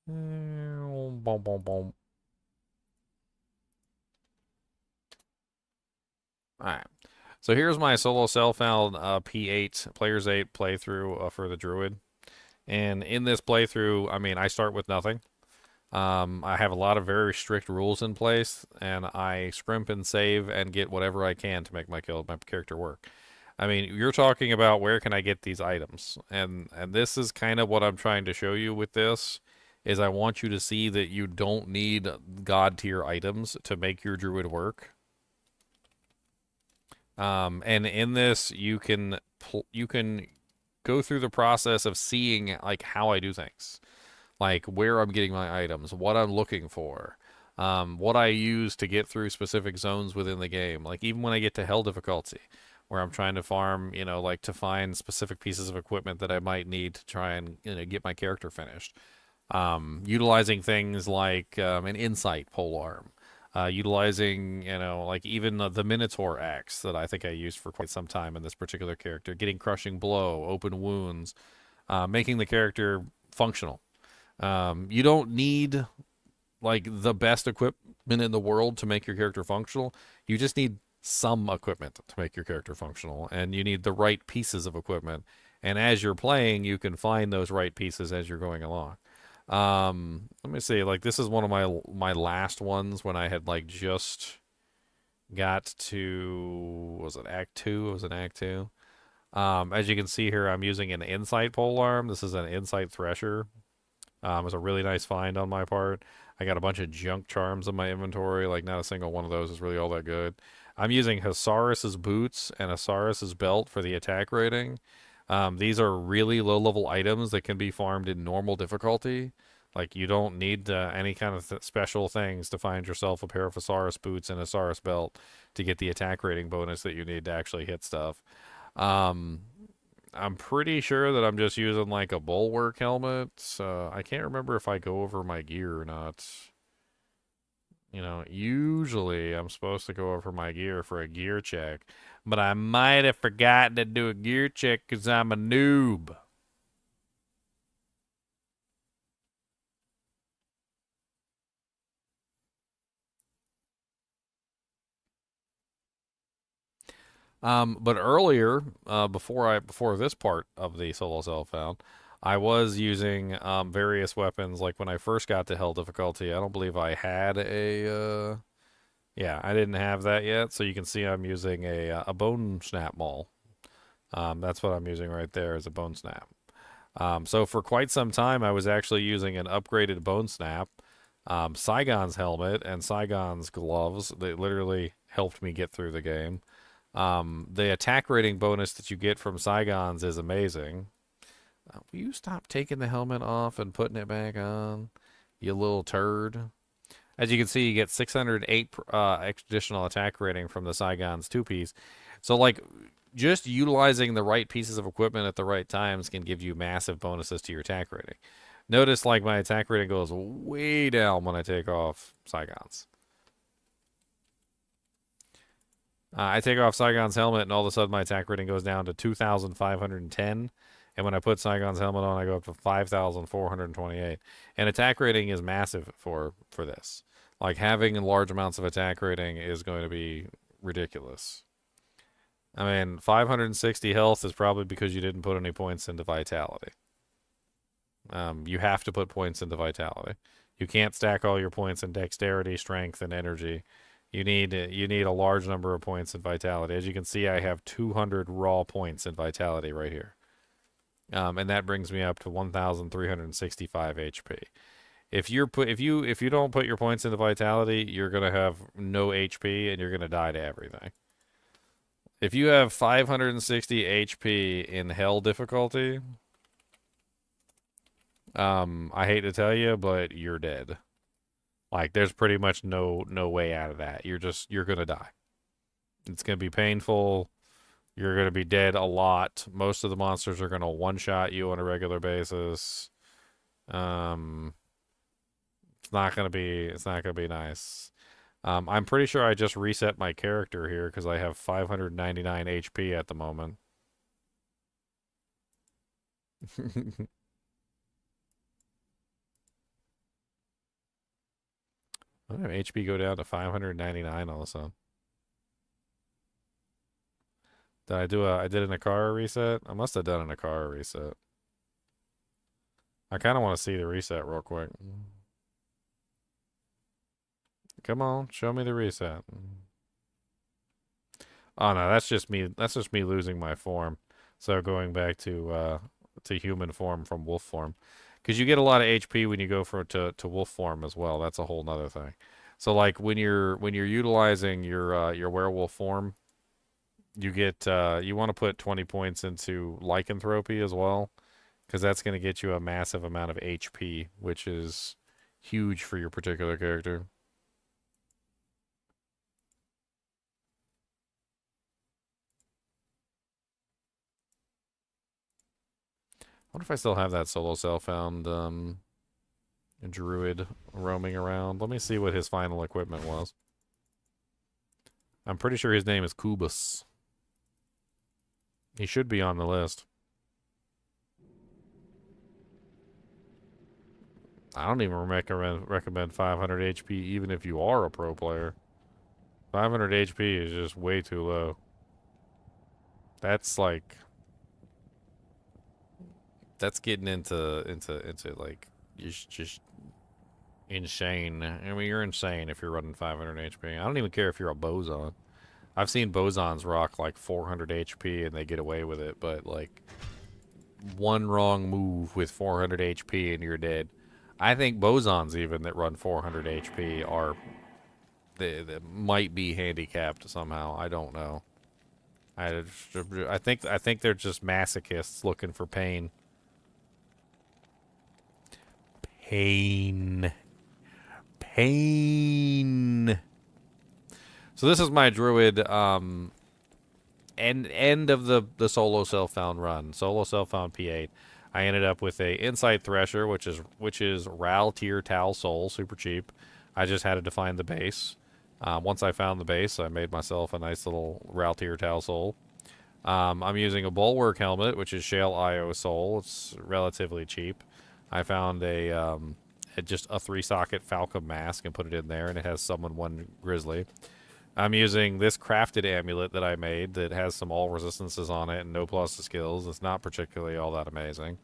[SPEAKER 1] Boom, boom, boom. All right. So here's my solo self-found P8 Players 8 playthrough for the Druid. And in this playthrough, I mean, I start with nothing. I have a lot of very strict rules in place, and I scrimp and save and get whatever I can to make my character work. I mean, you're talking about where can I get these items, and this is kind of what I'm trying to show you with this. Is I want you to see that you don't need god tier items to make your Druid work. And in this, you can go through the process of seeing like how I do things. like where I'm getting my items, what I'm looking for, what I use to get through specific zones within the game. Like even when I get to hell difficulty, where I'm trying to farm, like to find specific pieces of equipment that I might need to try and get my character finished. Utilizing things like an insight polearm, utilizing like even the Minotaur axe that I think I used for quite some time in this particular character, getting crushing blow, open wounds, making the character functional. You don't need like the best equipment in the world to make your character functional. You just need some equipment to make your character functional, and you need the right pieces of equipment. And as you're playing, you can find those right pieces as you're going along. Let me see. Like this is one of my last ones when I had like just got to was it Act Two? It was in Act Two. As you can see here, I'm using an Insight polearm. This is an Insight Thresher. It was a really nice find on my part. I got a bunch of junk charms in my inventory. Like not a single one of those is really all that good. I'm using Hasaurus's boots and Hasaurus's belt for the attack rating. These are really low level items that can be farmed in normal difficulty. Like you don't need any kind of special things to find yourself a pair of Hasaurus boots and a Hasaurus belt to get the attack rating bonus that you need to actually hit stuff. Um, I'm pretty sure that I'm just using like a bulwark helmet. So I can't remember if I go over my gear or not. Usually I'm supposed to go over my gear for a gear check, but I might have forgotten to do a gear check because I'm a noob. But earlier, before this part of the solo self found, I was using various weapons. Like when I first got to hell difficulty, I don't believe I had yeah, I didn't have that yet. So you can see I'm using a bone snap maul. That's what I'm using right there is a bone snap. So for quite some time, I was actually using an upgraded bone snap, Saigon's helmet, and Saigon's gloves. They literally helped me get through the game. The attack rating bonus that you get from Saigon's is amazing. Will you stop taking the helmet off and putting it back on, you little turd? As you can see, you get 608 additional attack rating from the Saigon's two-piece. So, like, just utilizing the right pieces of equipment at the right times can give you massive bonuses to your attack rating. Notice, like, my attack rating goes way down when I take off Saigon's. I take off Saigon's helmet, and all of a sudden my attack rating goes down to 2,510. And when I put Saigon's helmet on, I go up to 5,428. And attack rating is massive for this. Like, having large amounts of attack rating is going to be ridiculous. I mean, 560 health is probably because you didn't put any points into vitality. You have to put points into vitality. You can't stack all your points in dexterity, strength, and energy. You need a large number of points in vitality. As you can see, I have 200 raw points in vitality right here. And that brings me up to 1,365 HP. If you don't put your points into vitality, you're gonna have no HP and you're gonna die to everything. If you have 560 HP in hell difficulty, I hate to tell you, but you're dead. Like there's pretty much no way out of that. You're gonna die. It's gonna be painful. You're gonna be dead a lot. Most of the monsters are gonna one-shot you on a regular basis. It's not gonna be nice. I'm pretty sure I just reset my character here because I have 599 HP at the moment. I have HP go down to 599 all of a sudden. I did an Akara reset? I must have done an Akara reset. I kind of want to see the reset real quick. Come on, show me the reset. Oh no, that's just me. That's just me losing my form. So going back to human form from wolf form, because you get a lot of HP when you go to wolf form as well. That's a whole nother thing. So like when you're utilizing your werewolf form, you get you want to put 20 points into lycanthropy as well, because that's going to get you a massive amount of HP, which is huge for your particular character. I wonder if I still have that solo self-found Druid roaming around. Let me see what his final equipment was. I'm pretty sure his name is Kubus. He should be on the list. I don't even recommend 500 HP even if you are a pro player. 500 HP is just way too low. That's like that's getting into like just insane. I mean, you're insane if you're running 500 HP. I don't even care if you're a boson. I've seen bosons rock like 400 HP and they get away with it, but like one wrong move with 400 HP and you're dead. I think bosons even that run 400 HP are they might be handicapped somehow. I don't know. I think they're just masochists looking for pain. Pain. Pain. So this is my Druid end of the solo self-found run. Solo self-found P8. I ended up with a Insight Thresher, which is Ral tier Tal Soul, super cheap. I just had to define the base. Once I found the base, I made myself a nice little Ral tier Tal Soul. I'm using a Bulwark Helmet, which is Shale IO Soul. It's relatively cheap. I found just a 3-socket Falcon Mask and put it in there, and it has Summon 1 Grizzly. I'm using this crafted amulet that I made that has some all resistances on it and no plus to skills. It's not particularly all that amazing.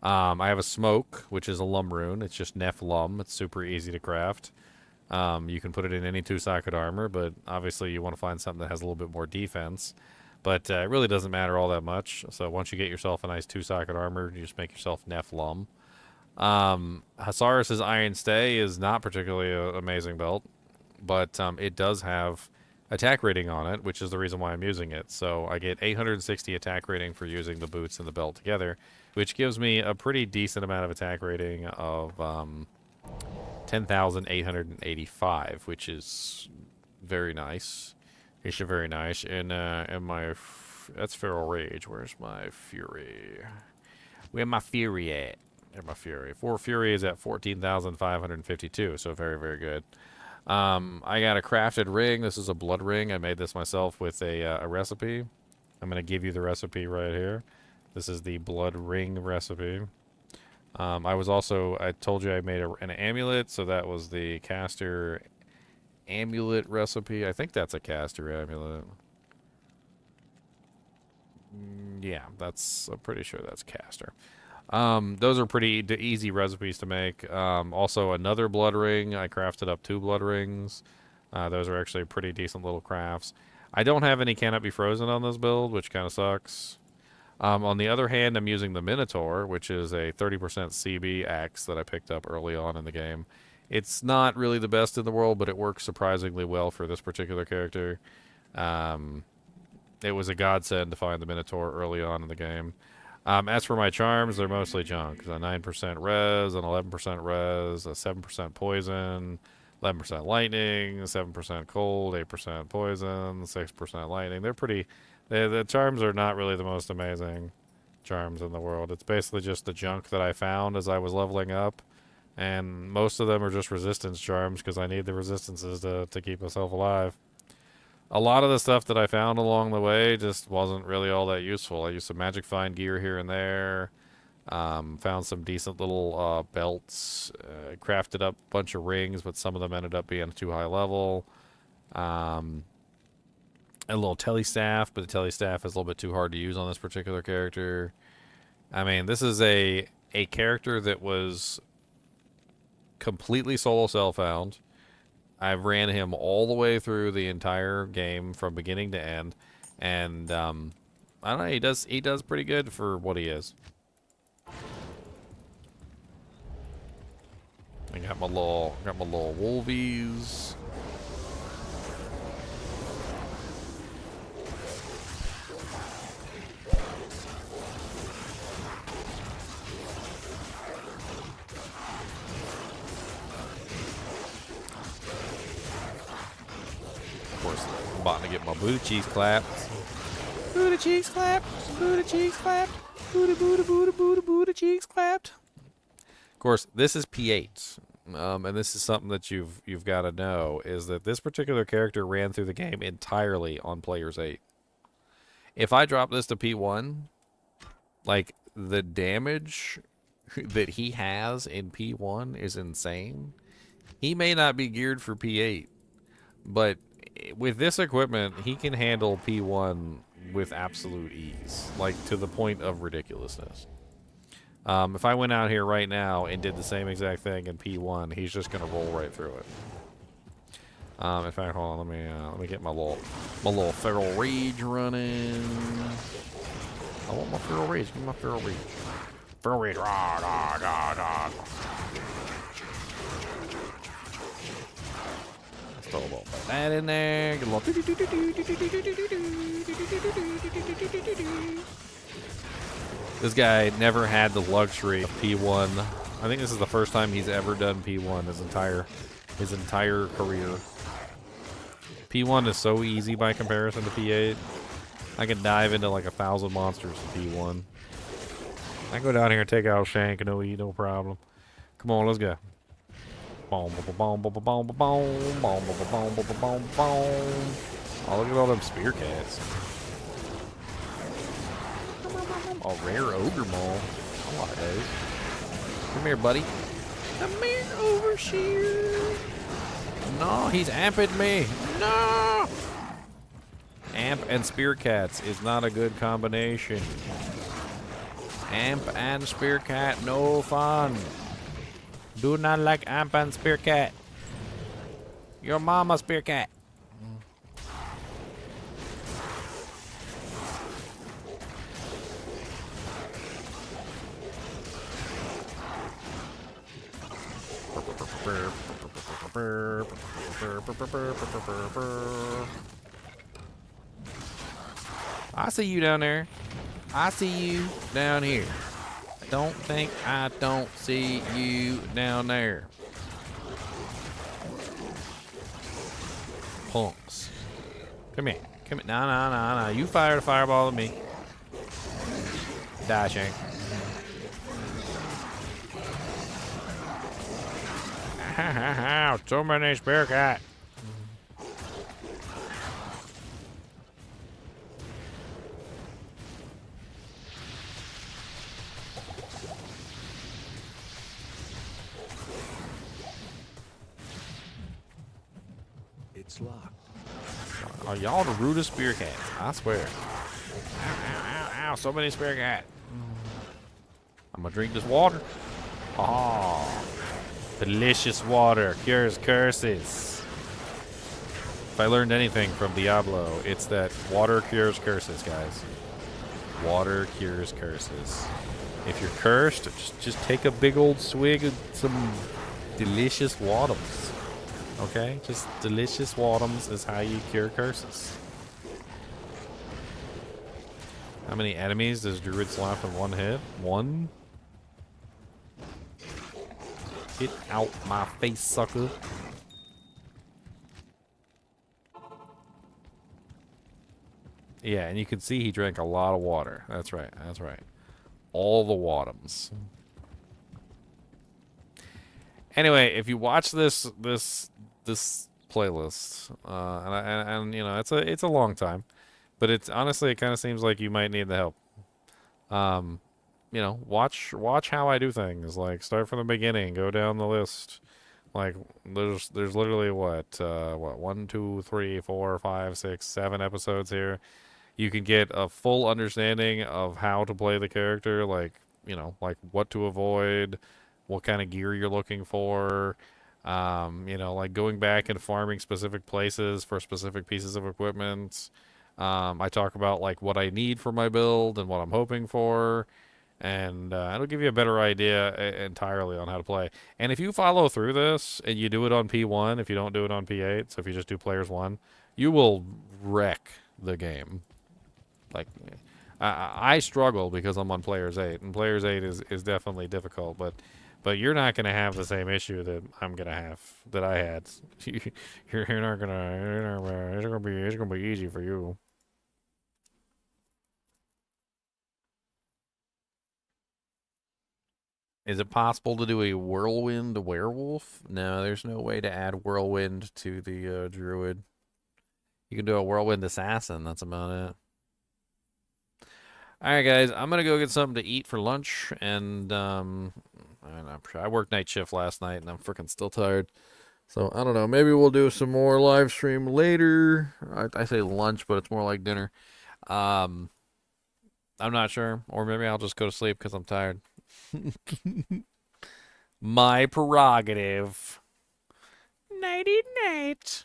[SPEAKER 1] I have a smoke, which is a lum rune. It's just Nef Lum. It's super easy to craft. You can put it in any 2-socket armor, but obviously you want to find something that has a little bit more defense. But it really doesn't matter all that much. So once you get yourself a nice 2-socket armor, you just make yourself Nef Lum. Hasaris' Iron Stay is not particularly an amazing belt, but it does have attack rating on it, which is the reason why I'm using it. So I get 860 attack rating for using the boots and the belt together, which gives me a pretty decent amount of attack rating of 10,885, which is very nice. It's very nice. And that's Feral Rage. Where's my Fury? Where's my Fury at? There's my Fury. Fury is at 14,552, so very, very good. I got a crafted ring. This is a blood ring. I made this myself with a recipe. I'm going to give you the recipe right here. This is the blood ring recipe. I told you I made an amulet, so that was the caster amulet recipe. I think that's a caster amulet. Yeah, I'm pretty sure that's caster. Those are pretty easy recipes to make. Also, another blood ring. I crafted up 2 blood rings. Those are actually pretty decent little crafts. I don't have any Cannot Be Frozen on this build, which kind of sucks. On the other hand, I'm using the Minotaur, which is a 30% CB axe that I picked up early on in the game. It's not really the best in the world, but it works surprisingly well for this particular character. It was a godsend to find the Minotaur early on in the game. As for my charms, they're mostly junk. A 9% res, an 11% res, a 7% poison, 11% lightning, 7% cold, 8% poison, 6% lightning. The charms are not really the most amazing charms in the world. It's basically just the junk that I found as I was leveling up. And most of them are just resistance charms because I need the resistances to keep myself alive. A lot of the stuff that I found along the way just wasn't really all that useful. I used some magic find gear here and there. Found some decent little belts. Crafted up a bunch of rings, but some of them ended up being too high level. A little telestaff, but the telestaff is a little bit too hard to use on this particular character. I mean, this is a character that was completely solo self-found. I ran him all the way through the entire game from beginning to end, and I don't know. He does pretty good for what he is. I got my little wolvies. about to get my booty cheeks clapped. Booty cheeks clapped. Booty cheeks clapped. Booty, booty, booty, booty, booty cheeks clapped. Of course, this is P8. And this is something that you've got to know, is that this particular character ran through the game entirely on players 8. If I drop this to P1, like, the damage that he has in P1 is insane. He may not be geared for P8, but with this equipment, he can handle P1 with absolute ease, like to the point of ridiculousness. If I went out here right now and did the same exact thing in P1, he's just gonna roll right through it. In fact, hold on, let me get my little feral rage running. I want my feral rage. Give me my feral rage. Feral rage. Rah, rah, rah, rah. Let's throw a little bit of that in there. Get a little. This guy never had the luxury of P1. I think this is the first time he's ever done P1 his entire career. P1 is so easy by comparison to P8. I can dive into like 1,000 monsters in P1. I can go down here and take out Shank and OE, no problem. Come on, let's go. Boom, boom, boom, boom, boom, boom, boom, boom, boom, boom, boom, boom, boom. Oh, look at all them spear cats. Oh, rare ogre maul. I like those. Come here, buddy. Come here, overseer. No, he's amping me. No! Amp and spear cats is not a good combination. Amp and spear cat, no fun. Do not like amp and spear cat. Your mama spear cat. I see you down there. I see you down here. Don't think I don't see you down there. Punks. Come here. Come here. No. You fired a fireball at me. Die, Shank. So many spear cat.
[SPEAKER 2] It's locked.
[SPEAKER 1] Are y'all the rudest spear cats? I swear. Ow, ow, ow, ow. So many spear cat. I'm gonna drink this water. Oh. Delicious water cures curses. If I learned anything from Diablo, it's that water cures curses, guys. Water cures curses. If you're cursed, just take a big old swig of some delicious waters. Okay? Just delicious waters is how you cure curses. How many enemies does Druid slap in one hit? One? Get out my face, sucker. Yeah, and you can see he drank a lot of water. That's right, that's right. All the watums. Anyway, if you watch this playlist, and you know, it's a long time, but it's honestly, it kind of seems like you might need the help. You know, watch how I do things. Like, start from the beginning, go down the list. Like, there's literally what 1, 2, 3, 4, 5, 6, 7 episodes here. You can get a full understanding of how to play the character, like, you know, like what to avoid, what kind of gear you're looking for. You know, like going back and farming specific places for specific pieces of equipment. I talk about like what I need for my build and what I'm hoping for. And it'll give you a better idea entirely on how to play. And if you follow through this and you do it on P1, if you don't do it on P8, so if you just do players 1, you will wreck the game. Like, I struggle because I'm on players 8, and players 8 is definitely difficult. But But you're not gonna have the same issue that I'm gonna have that I had. You're not gonna. It's gonna be easy for you. Is it possible to do a whirlwind werewolf? No, there's no way to add whirlwind to the druid. You can do a whirlwind assassin. That's about it. All right, guys, I'm gonna go get something to eat for lunch, and I worked night shift last night, and I'm freaking still tired. So I don't know. Maybe we'll do some more live stream later. I say lunch, but it's more like dinner. Um, I'm not sure, or maybe I'll just go to sleep because I'm tired. My prerogative. Nighty night.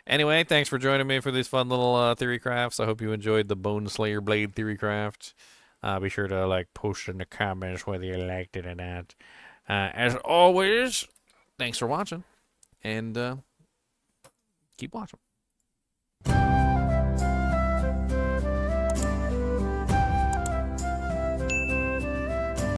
[SPEAKER 1] Anyway, thanks for joining me for these fun little theory crafts. I hope you enjoyed the Boneslayer blade theory craft. Be sure to like post in the comments whether you liked it or not. As always, thanks for watching, and keep watching.